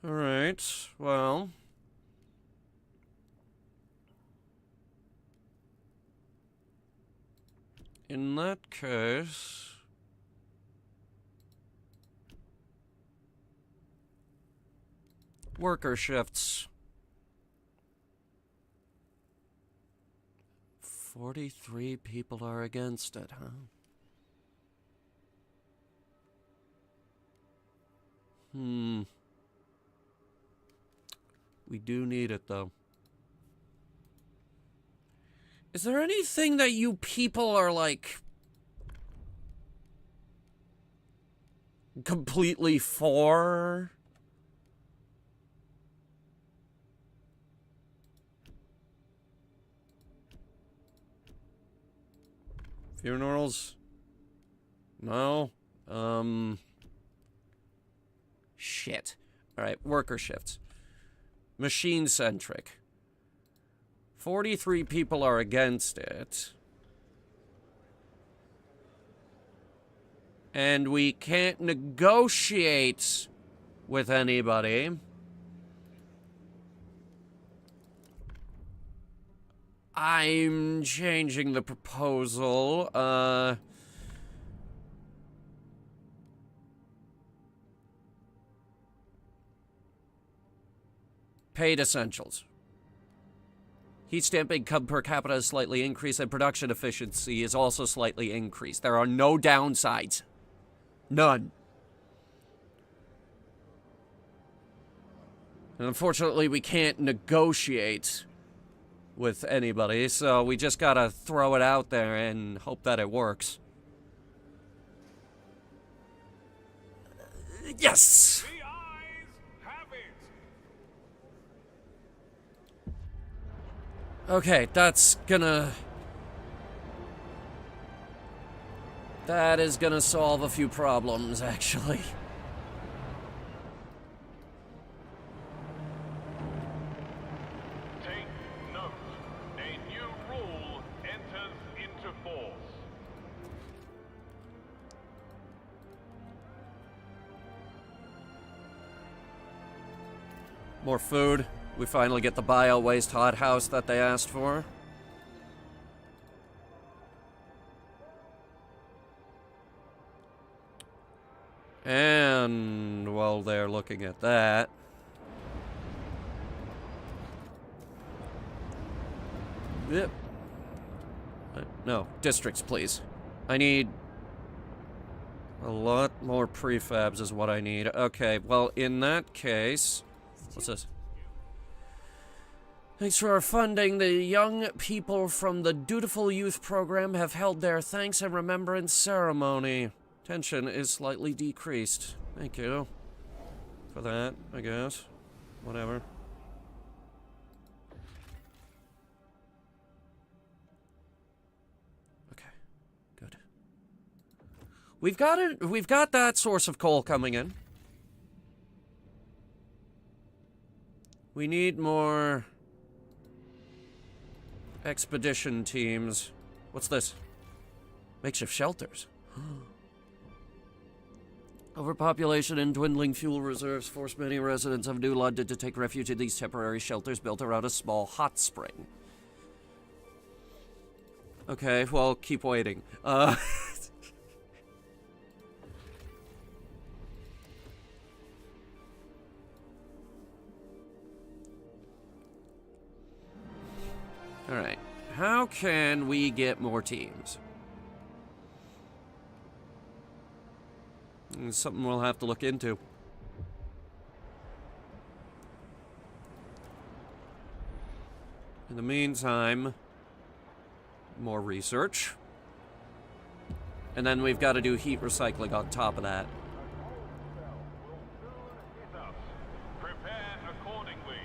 All right. Well. In that case... Worker shifts. 43 people are against it, huh? We do need it, though. Is there anything that you people are, like, completely for? Funerals? No? Shit. Alright, worker shifts. Machine-centric. 43 people are against it. And we can't negotiate with anybody. I'm changing the proposal. Paid essentials. Heat stamp income per capita is slightly increased, and production efficiency is also slightly increased. There are no downsides. None. And unfortunately, we can't negotiate with anybody, so we just gotta throw it out there and hope that it works. Yes! The eyes have it. Okay, that is gonna solve a few problems, actually. Take note. A new rule enters into force. More food. We finally get the bio-waste hothouse that they asked for. And while they're looking at that... Yep. No, districts, please. I need... a lot more prefabs is what I need. Okay, well, in that case... What's this? Thanks for our funding, the young people from the Dutiful Youth Program have held their thanks and remembrance ceremony. Tension is slightly decreased. Thank you for that, I guess. Whatever. Okay, good. We've got that source of coal coming in. We need more expedition teams. What's this? Makeshift shelters. Overpopulation and dwindling fuel reserves force many residents of New London to take refuge in these temporary shelters built around a small hot spring. Okay, well, keep waiting. Alright, how can we get more teams? It's something we'll have to look into. In the meantime, more research. And then we've got to do heat recycling on top of that. Prepare accordingly.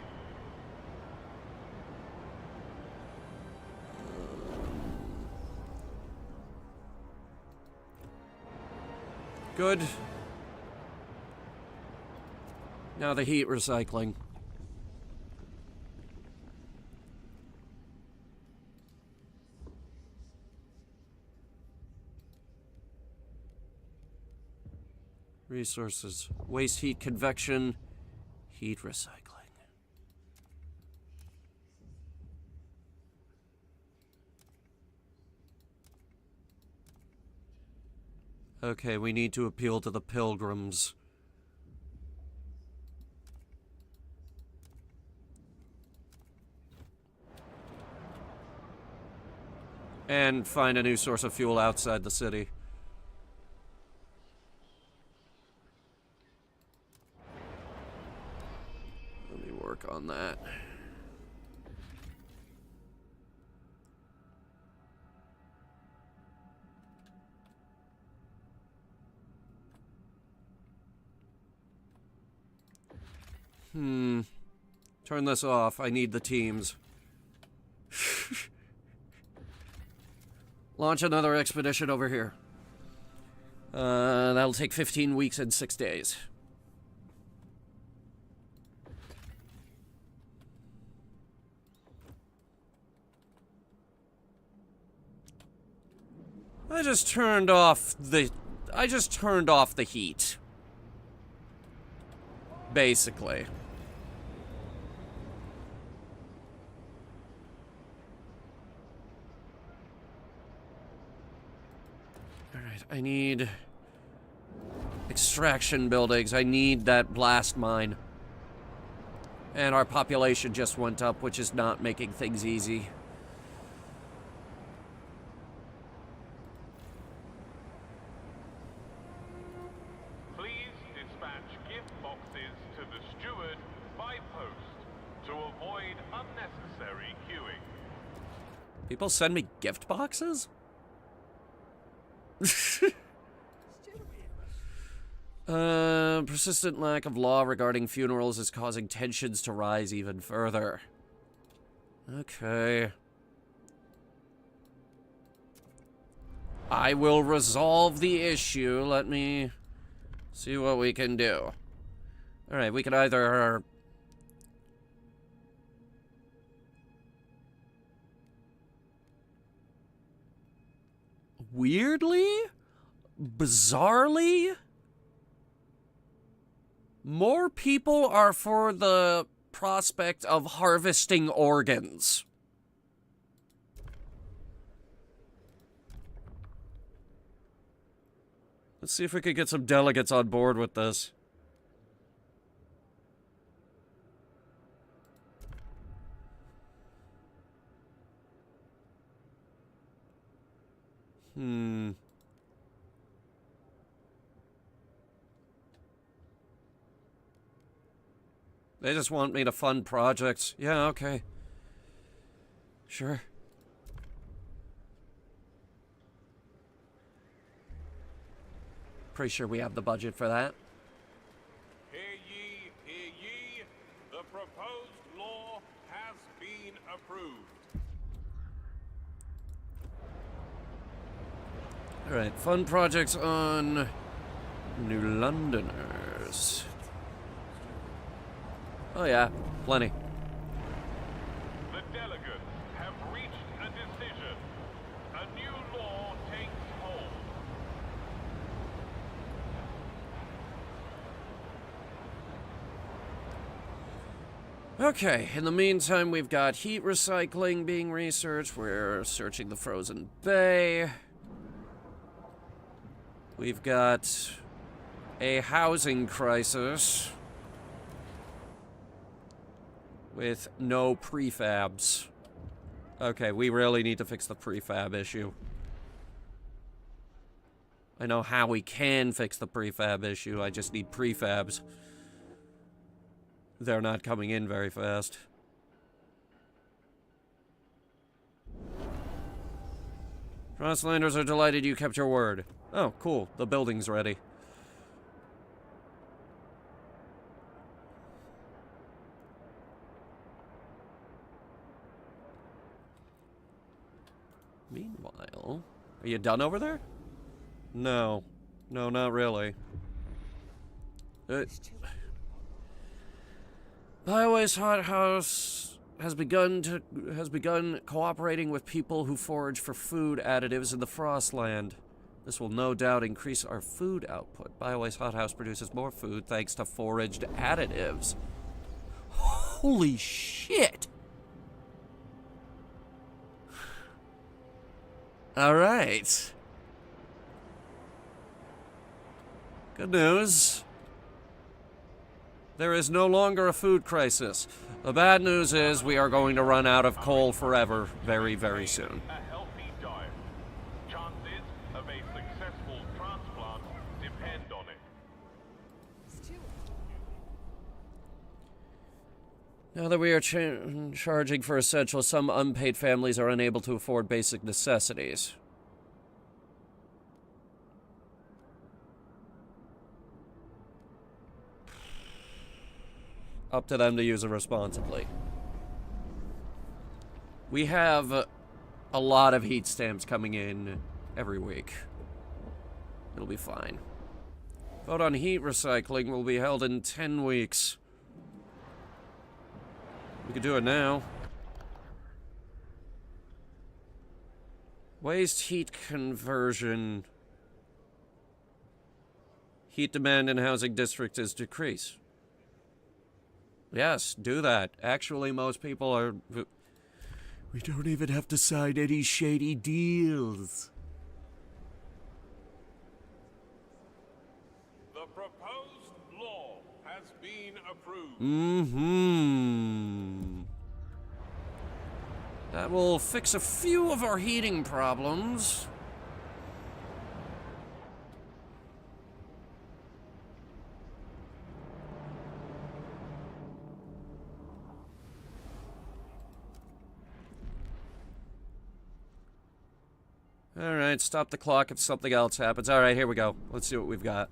Good. Now the heat recycling. Resources. Waste heat convection. Heat recycling. Okay, we need to appeal to the pilgrims. And find a new source of fuel outside the city. Let me work on that. Turn this off. I need the teams. Launch another expedition over here. That'll take 15 weeks and 6 days. I just turned off the heat. Basically. Alright, I need extraction buildings. I need that blast mine. And our population just went up, which is not making things easy. People send me gift boxes? Persistent lack of law regarding funerals is causing tensions to rise even further. Okay. I will resolve the issue. Let me see what we can do. Alright, we can either... weirdly, bizarrely, more people are for the prospect of harvesting organs. Let's see if we could get some delegates on board with this. They just want me to fund projects. Yeah, okay. Sure. Pretty sure we have the budget for that. Hear ye, hear ye. The proposed law has been approved. Alright, fund projects on New Londoners. Oh yeah, plenty. The delegates have reached a decision. A new law takes hold. Okay, in the meantime, we've got heat recycling being researched. We're searching the frozen bay. We've got a housing crisis with no prefabs. Okay, we really need to fix the prefab issue. I know how we can fix the prefab issue, I just need prefabs. They're not coming in very fast. Frostlanders are delighted you kept your word. Oh, cool. The building's ready. Meanwhile... Are you done over there? No. No, not really. Biowaste hothouse has begun cooperating with people who forage for food additives in the Frostland. This will no doubt increase our food output. Biowaste hothouse produces more food thanks to foraged additives. Holy shit! All right. Good news. There is no longer a food crisis. The bad news is we are going to run out of coal forever very, very soon. A healthy diet. Chances of a successful transplant depend on it. Stuart. Now that we are charging for essentials, some unpaid families are unable to afford basic necessities. Up to them to use it responsibly. We have a lot of heat stamps coming in every week. It'll be fine. Vote on heat recycling will be held in 10 weeks. We could do it now. Waste heat conversion. Heat demand in housing districts is decreased. Yes, do that. Actually, most people are... We don't even have to sign any shady deals. The proposed law has been approved. That will fix a few of our heating problems. Alright, stop the clock if something else happens. Alright, here we go. Let's see what we've got.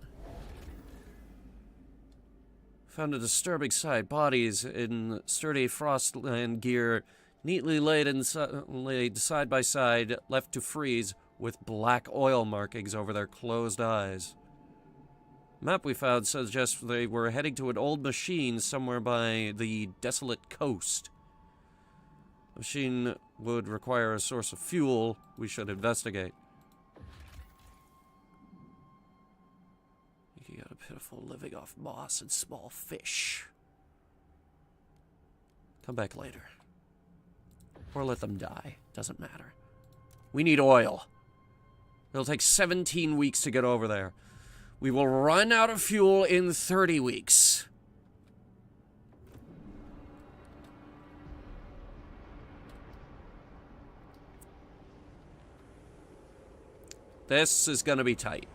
Found a disturbing sight. Bodies in sturdy Frostland gear, neatly laid side by side, left to freeze, with black oil markings over their closed eyes. Map we found suggests they were heading to an old machine somewhere by the desolate coast. The machine would require a source of fuel. We should investigate. You got a pitiful living off moss and small fish. Come back later. Or let them die. Doesn't matter. We need oil. It'll take 17 weeks to get over there. We will run out of fuel in 30 weeks. This is gonna be tight.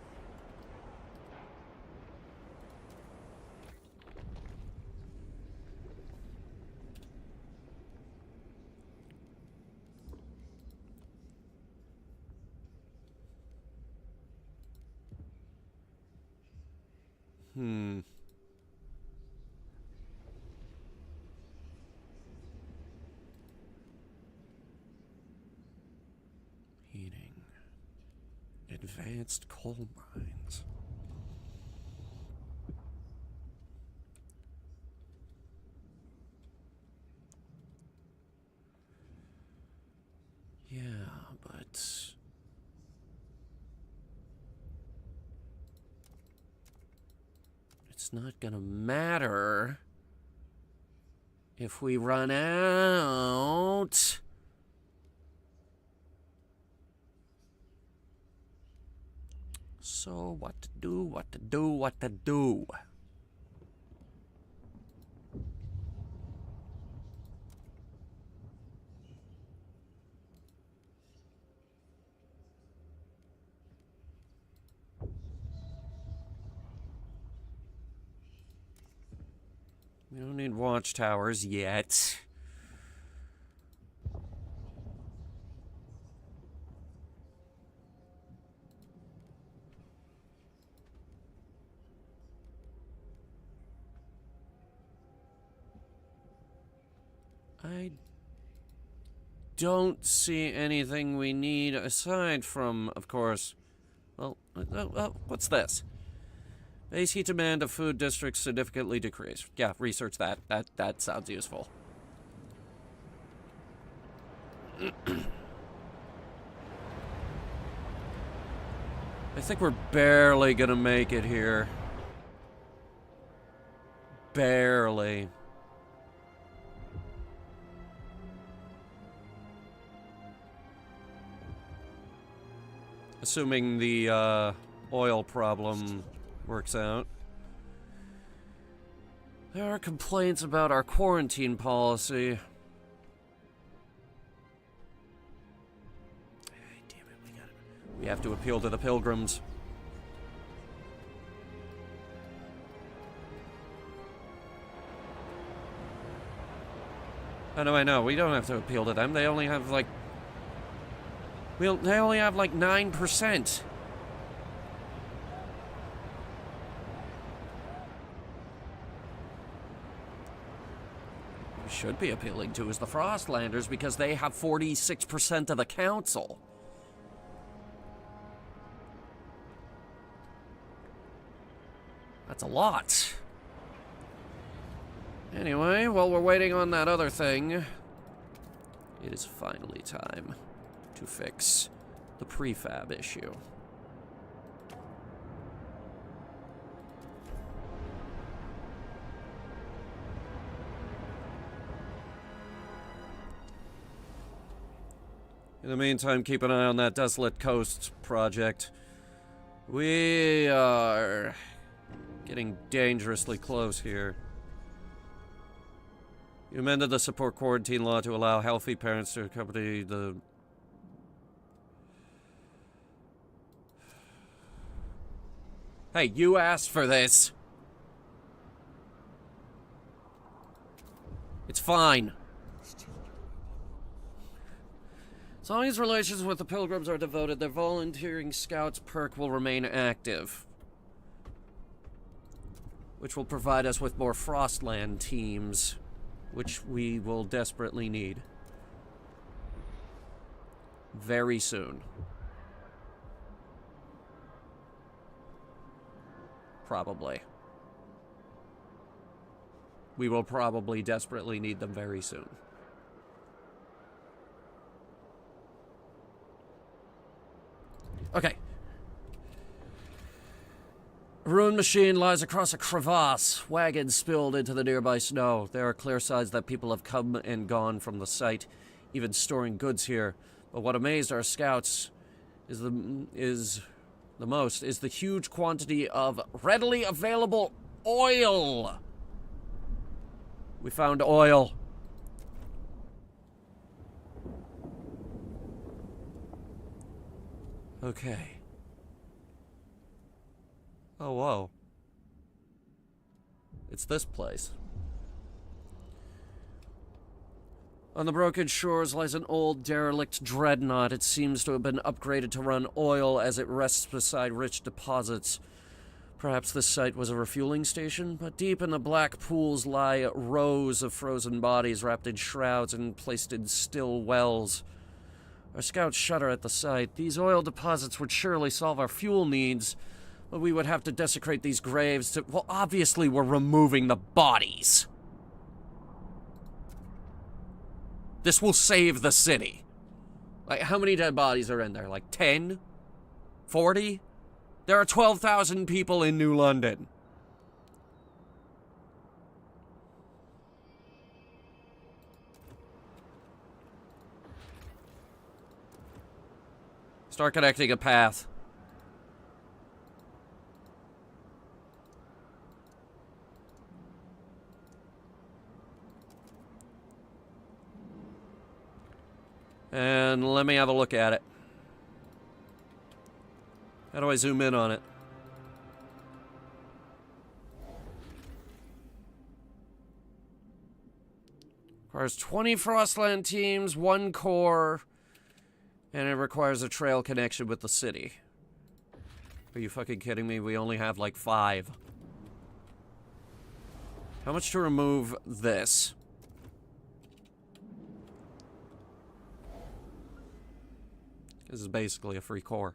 Heating. Advanced coal mines. Yeah, but... it's not gonna matter If we run out... So, what to do, what to do, what to do? We don't need watchtowers yet. I don't see anything we need aside from, of course... Well, what's this? Base heat demand of food districts significantly decreased. Yeah, research that. That sounds useful. I think we're barely gonna make it here. Barely. Assuming the oil problem works out. There are complaints about our quarantine policy. Hey, damn it, we have to appeal to the pilgrims. Oh, no, I know. We don't have to appeal to them. They only have, like... they only have, like, 9%. We should be appealing to is the Frostlanders because they have 46% of the council. That's a lot. Anyway, while we're waiting on that other thing, it is finally time to fix the prefab issue. In the meantime, keep an eye on that Desolate Coast project. We are getting dangerously close here. You amended the support quarantine law to allow healthy parents to accompany the... Hey, you asked for this. It's fine. As long as relations with the Pilgrims are devoted, their volunteering scouts perk will remain active, which will provide us with more Frostland teams, which we will desperately need. Very soon. Probably. We will probably desperately need them very soon. Okay. A ruined machine lies across a crevasse. Wagons spilled into the nearby snow. There are clear signs that people have come and gone from the site, even storing goods here. But what amazed our scouts is the huge quantity of readily available oil. We found oil. Okay. Oh, whoa. It's this place. On the broken shores lies an old, derelict dreadnought. It seems to have been upgraded to run oil as it rests beside rich deposits. Perhaps this site was a refueling station, but deep in the black pools lie rows of frozen bodies wrapped in shrouds and placed in still wells. Our scouts shudder at the sight. These oil deposits would surely solve our fuel needs, but we would have to desecrate these graves to... Well, obviously we're removing the bodies. This will save the city. Like, how many dead bodies are in there? Like 10? 40? There are 12,000 people in New London. Start connecting a path. And let me have a look at it. How do I zoom in on it? Requires 20 Frostland teams, 1 core, and it requires a trail connection with the city. Are you fucking kidding me? We only have like 5. How much to remove this? This is basically a free core.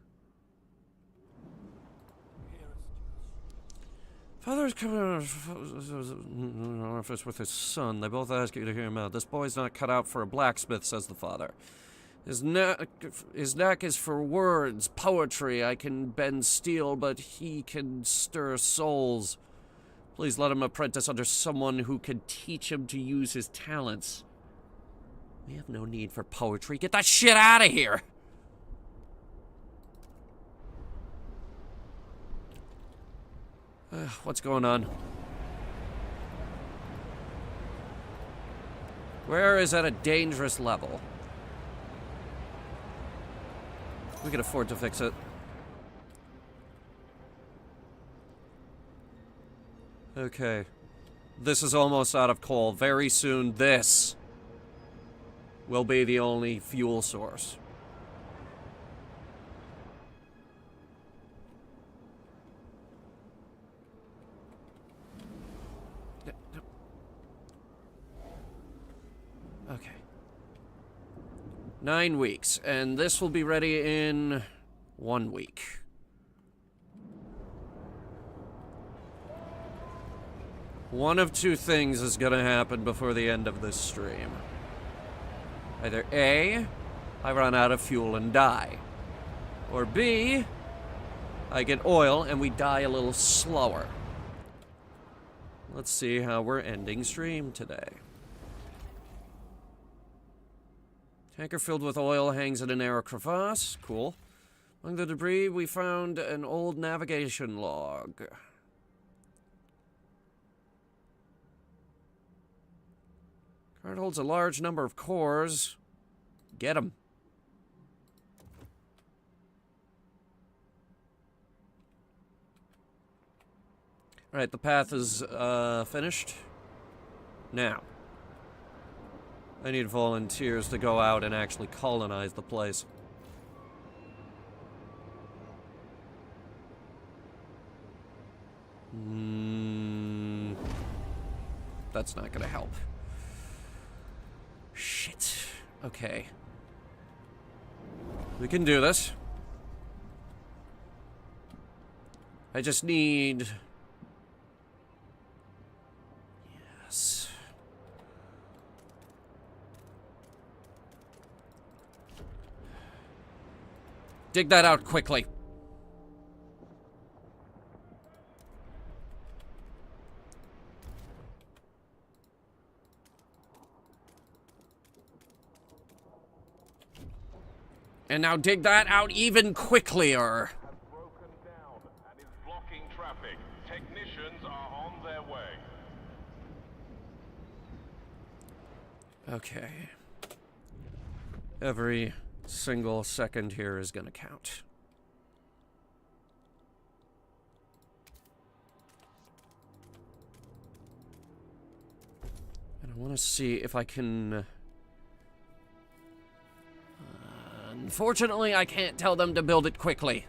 Father's coming out of office with his son. They both ask you to hear him out. This boy's not cut out for a blacksmith, says the father. His knack is for words, poetry. I can bend steel, but he can stir souls. Please let him apprentice under someone who can teach him to use his talents. We have no need for poetry. Get that shit out of here! What's going on? Where is at a dangerous level? We can afford to fix it. Okay. This is almost out of coal. Very soon, this will be the only fuel source. Okay. 9 weeks, and this will be ready in 1 week. One of 2 things is gonna happen before the end of this stream. Either A, I run out of fuel and die. Or B, I get oil and we die a little slower. Let's see how we're ending stream today. Tanker filled with oil hangs in a narrow crevasse. Cool. Among the debris, we found an old navigation log. Card holds a large number of cores. Get them. Alright, the path is finished. Now, I need volunteers to go out and actually colonize the place. That's not gonna help. Shit. Okay. We can do this. I just need... Yes. Dig that out quickly. And now dig that out even quicklier. Has broken down and is blocking traffic. Technicians are on their way. Okay. Every single second here is gonna count. And I want to see if I can... Unfortunately, I can't tell them to build it quickly.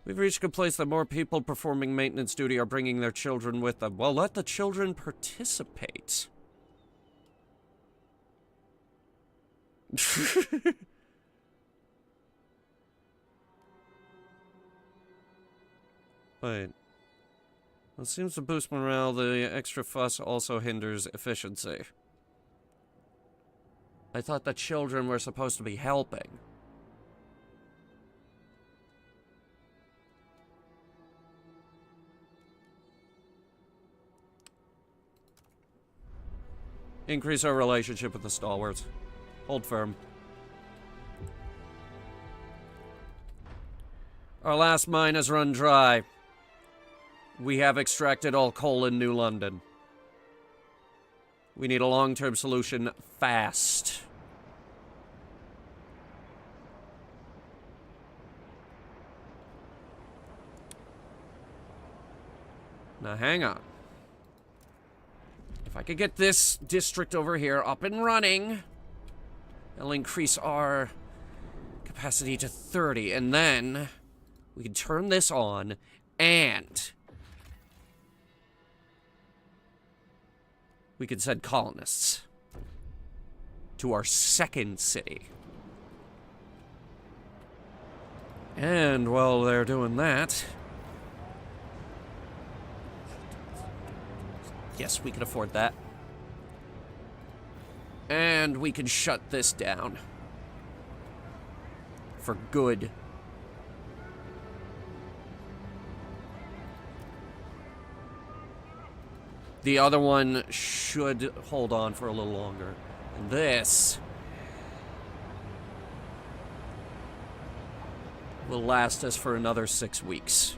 We've reached a place that more people performing maintenance duty are bringing their children with them. Well, let the children participate. Wait. It seems to boost morale. The extra fuss also hinders efficiency. I thought the children were supposed to be helping. Increase our relationship with the stalwarts. Hold firm. Our last mine has run dry. We have extracted all coal in New London. We need a long-term solution fast. Now hang on. If I could get this district over here up and running, it'll increase our capacity to 30, and then we can turn this on, and we can send colonists to our second city. And while they're doing that, yes, we can afford that. And we can shut this down. For good. The other one should hold on for a little longer. And this will last us for another 6 weeks.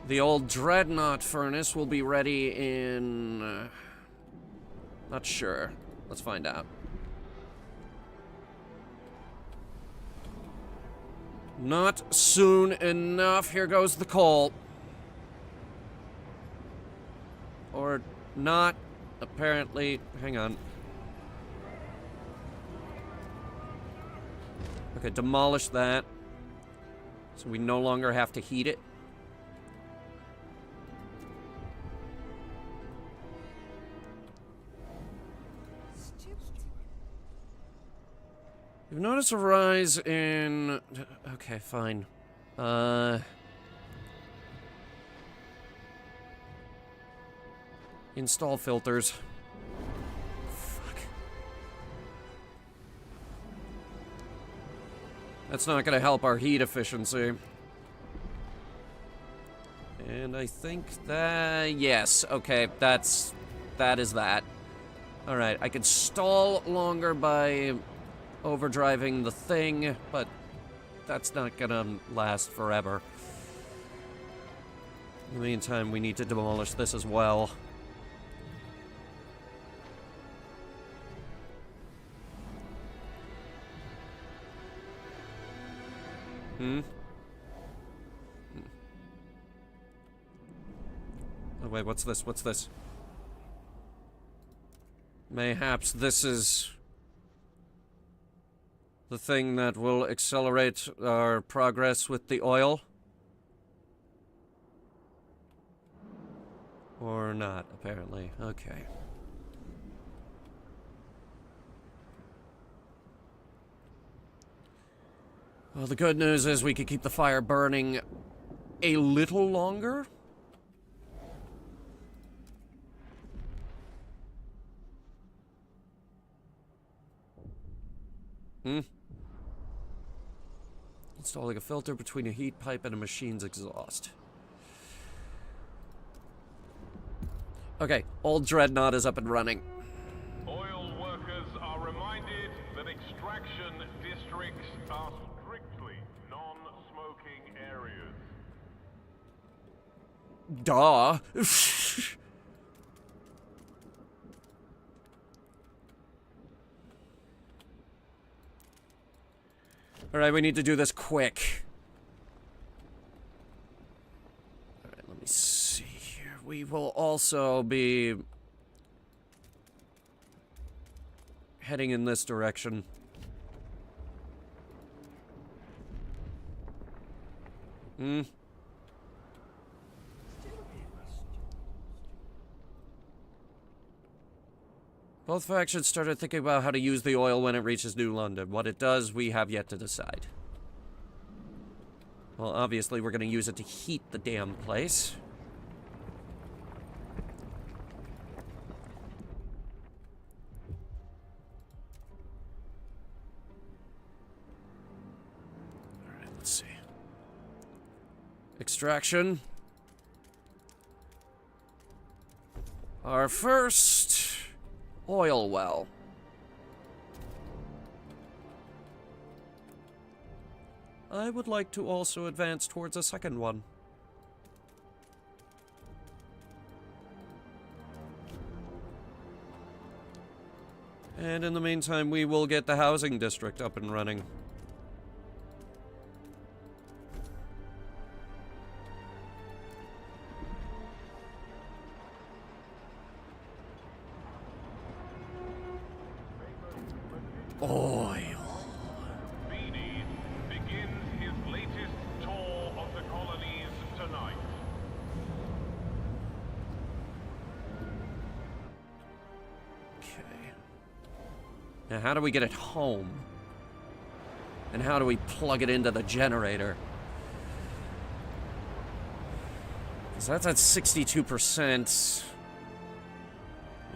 The old Dreadnought furnace will be ready in... not sure. Let's find out. Not soon enough. Here goes the coal. Or not, apparently. Hang on. Okay, demolish that. So we no longer have to heat it. You've noticed a rise in... Okay, fine. Install filters. Fuck. That's not gonna help our heat efficiency. And I think that... Yes, okay, that is that. Alright, I could stall longer by overdriving the thing, but that's not gonna last forever. In the meantime, we need to demolish this as well. Oh wait, what's this? What's this? Mayhaps this is the thing that will accelerate our progress with the oil? Or not, apparently. Okay. Well, the good news is we could keep the fire burning a little longer. Installing a filter between a heat pipe and a machine's exhaust. Okay, old Dreadnought is up and running. Oil workers are reminded that extraction districts are strictly non-smoking areas. Duh. Alright, we need to do this quick. Alright, let me see here. We will also be heading in this direction. Both factions started thinking about how to use the oil when it reaches New London. What it does, we have yet to decide. Well, obviously, we're going to use it to heat the damn place. Alright, let's see. Extraction. our first oil well. I would like to also advance towards a second one. And in the meantime, we will get the housing district up and running. Oil. Beanie begins his latest tour of the colonies tonight. Okay. Now, how do we get it home? And how do we plug it into the generator? Because that's at 62%.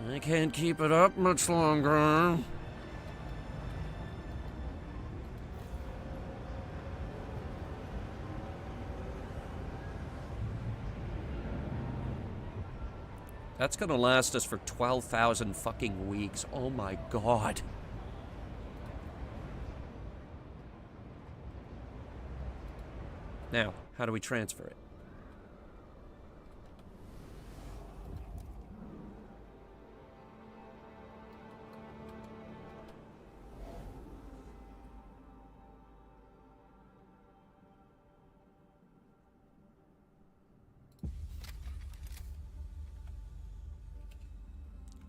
I can't keep it up much longer. That's gonna last us for 12,000 fucking weeks. Oh my god. Now, how do we transfer it?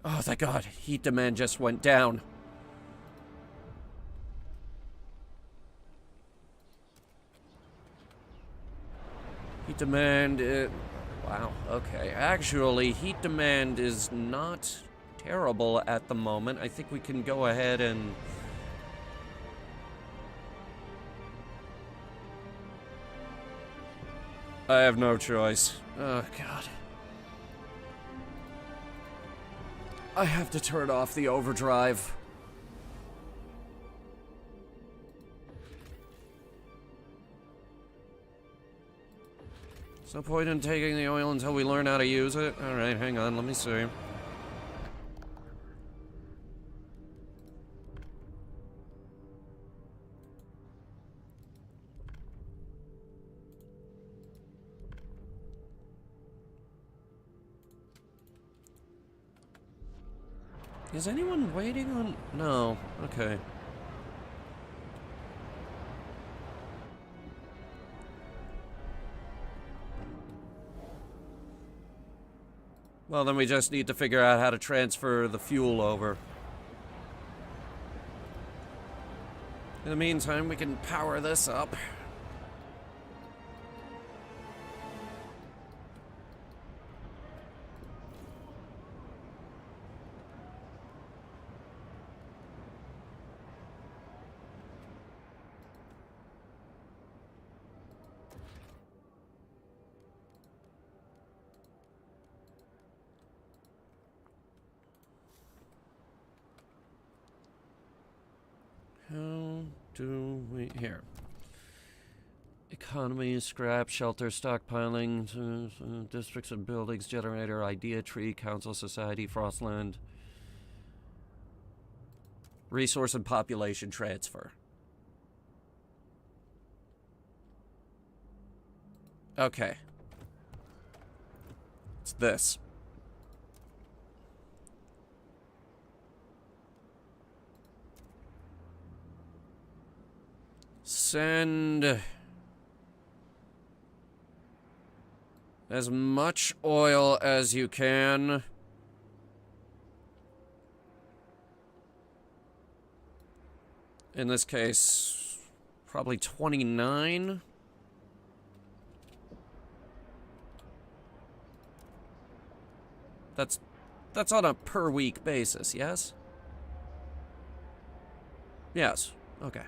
Oh, thank God. Heat demand just went down. Heat demand... wow, okay. Actually, heat demand is not terrible at the moment. I think we can go ahead and... I have no choice. Oh, God. I have to turn off the overdrive. There's no point in taking the oil until we learn how to use it. Alright, hang on, let me see. Is anyone waiting on... No. Okay. Well, then we just need to figure out how to transfer the fuel over. In the meantime, we can power this up. How do we... Here. Economy, scrap, shelter, stockpiling, districts and buildings, generator, idea tree, council, society, Frostland. Resource and population transfer. Okay. It's this. Send as much oil as you can. In this case, probably 29. That's on a per week basis, yes? Yes. Okay.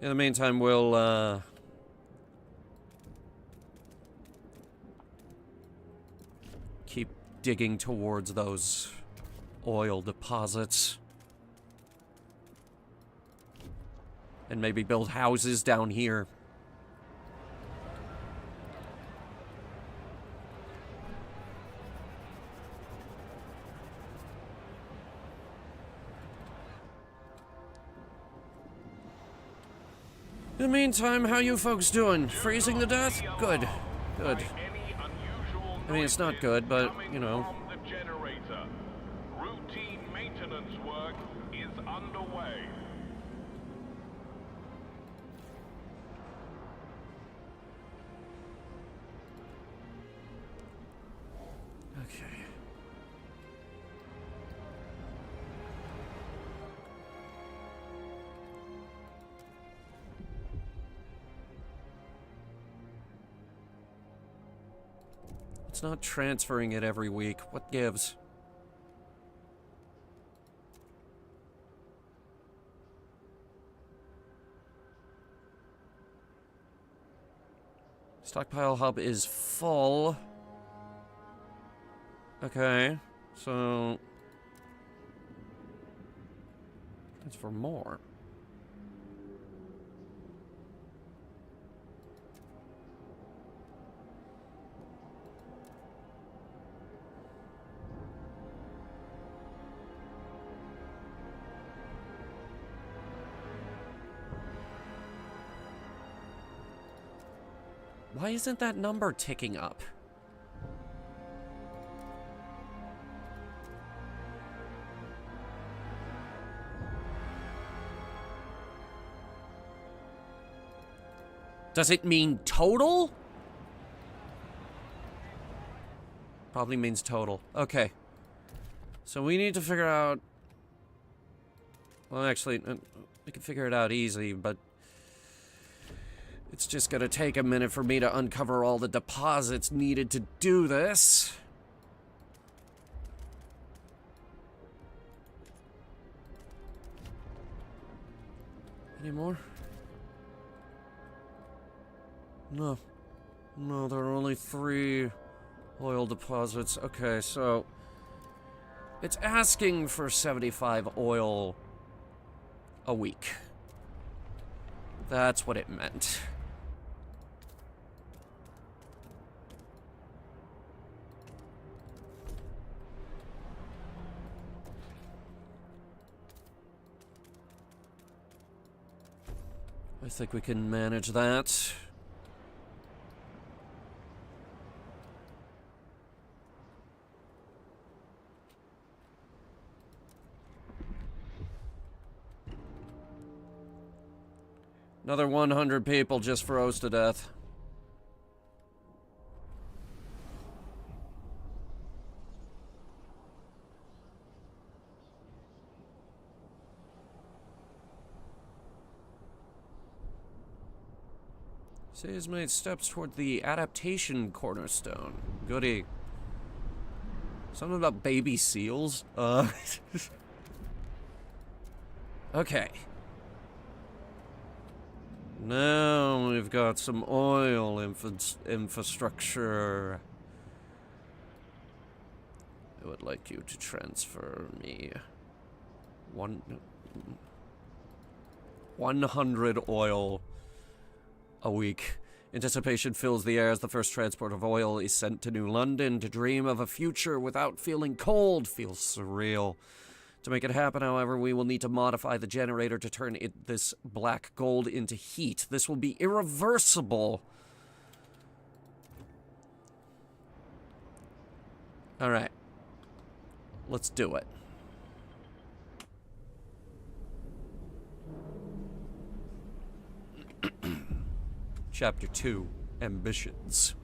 In the meantime, we'll, keep digging towards those oil deposits. And maybe build houses down here. In the meantime, how you folks doing? Freezing to death? Good. Good. I mean, it's not good, but, you know. Routine maintenance work is underway. Okay. It's not transferring it every week. What gives? Stockpile hub is full. Okay, so that's for more. Why isn't that number ticking up? Does it mean total? Probably means total. Okay. So we need to figure out... Well, actually, we can figure it out easy, but... It's just gonna take a minute for me to uncover all the deposits needed to do this. Any more? No. No, there are only 3 oil deposits. Okay, so... It's asking for 75 oil a week. That's what it meant. I think we can manage that. Another 100 people just froze to death. Say has made steps toward the adaptation cornerstone. Goody. Something about baby seals? Okay. Now we've got some oil infrastructure. I would like you to transfer me 100 oil a week. Anticipation fills the air as the first transport of oil is sent to New London. To dream of a future without feeling cold feels surreal. To make it happen, however, we will need to modify the generator to turn this black gold into heat. This will be irreversible. All right. Let's do it. Chapter 2, Ambitions.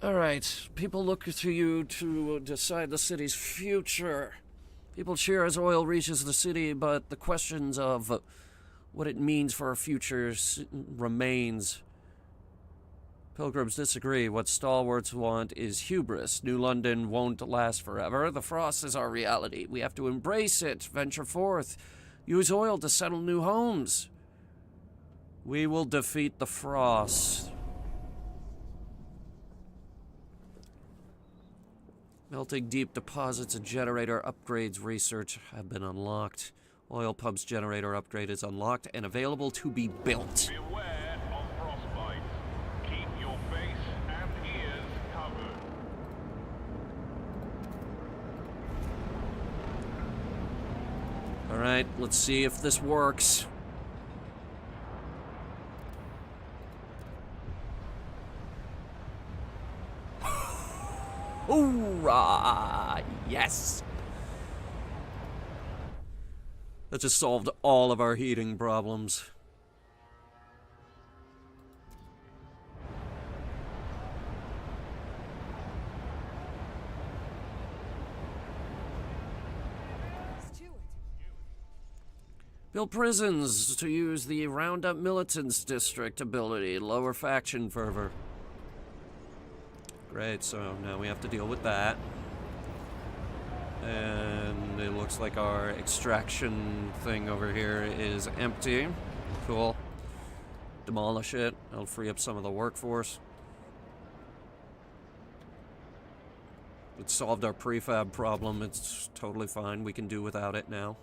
Alright, people look to you to decide the city's future. People cheer as oil reaches the city, but the questions of what it means for our futures remains. Pilgrims disagree. What stalwarts want is hubris. New London won't last forever. The frost is our reality. We have to embrace it, venture forth, use oil to settle new homes. We will defeat the frost. Melting deep deposits and generator upgrades research have been unlocked. Oil pumps generator upgrade is unlocked and available to be built. Beware of frostbite. Keep your face and Alright, let's see if this works. Hoorah! Yes! That just solved all of our heating problems. Stewart. Build prisons to use the Roundup Militants District ability, lower faction fervor. Great, so now we have to deal with that. And it looks like our extraction thing over here is empty. Cool. Demolish it. That'll free up some of the workforce. It solved our prefab problem. It's totally fine. We can do without it now.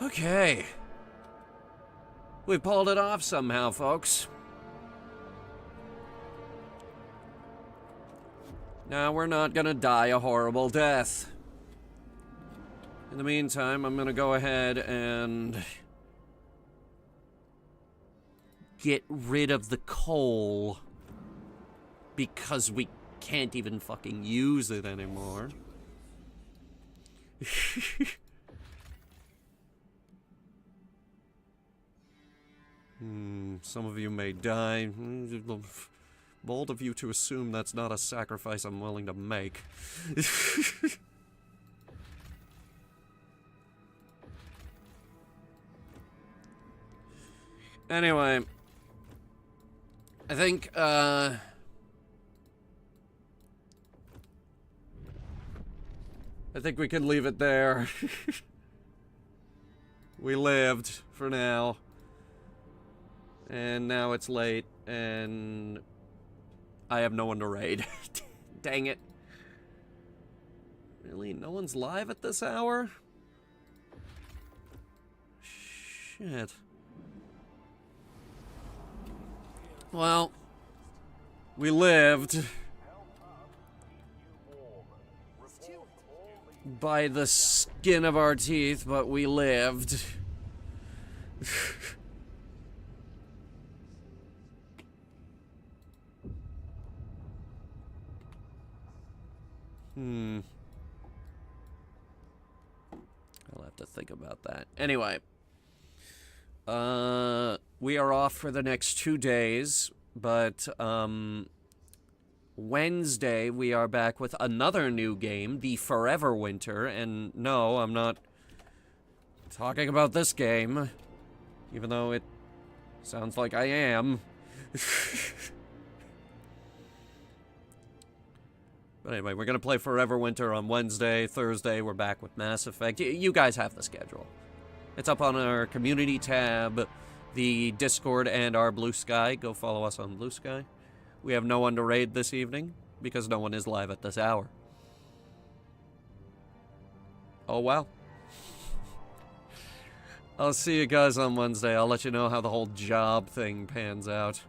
Okay. We pulled it off somehow, folks. Now we're not gonna die a horrible death. In the meantime, I'm gonna go ahead and get rid of the coal because we can't even fucking use it anymore. Some of you may die. Bold of you to assume that's not a sacrifice I'm willing to make. Anyway, I think, we can leave it there. We lived for now. And now it's late, and I have no one to raid. Dang it. Really? No one's live at this hour? Shit. Well, we lived. By the skin of our teeth, but we lived. I'll have to think about that. Anyway. We are off for the next 2 days, but, Wednesday we are back with another new game, the Forever Winter, and no, I'm not talking about this game, even though it sounds like I am. But anyway, we're going to play Forever Winter on Wednesday. Thursday, we're back with Mass Effect. You guys have the schedule. It's up on our community tab, the Discord, and our Blue Sky. Go follow us on Blue Sky. We have no one to raid this evening, because no one is live at this hour. Oh, well. I'll see you guys on Wednesday. I'll let you know how the whole job thing pans out.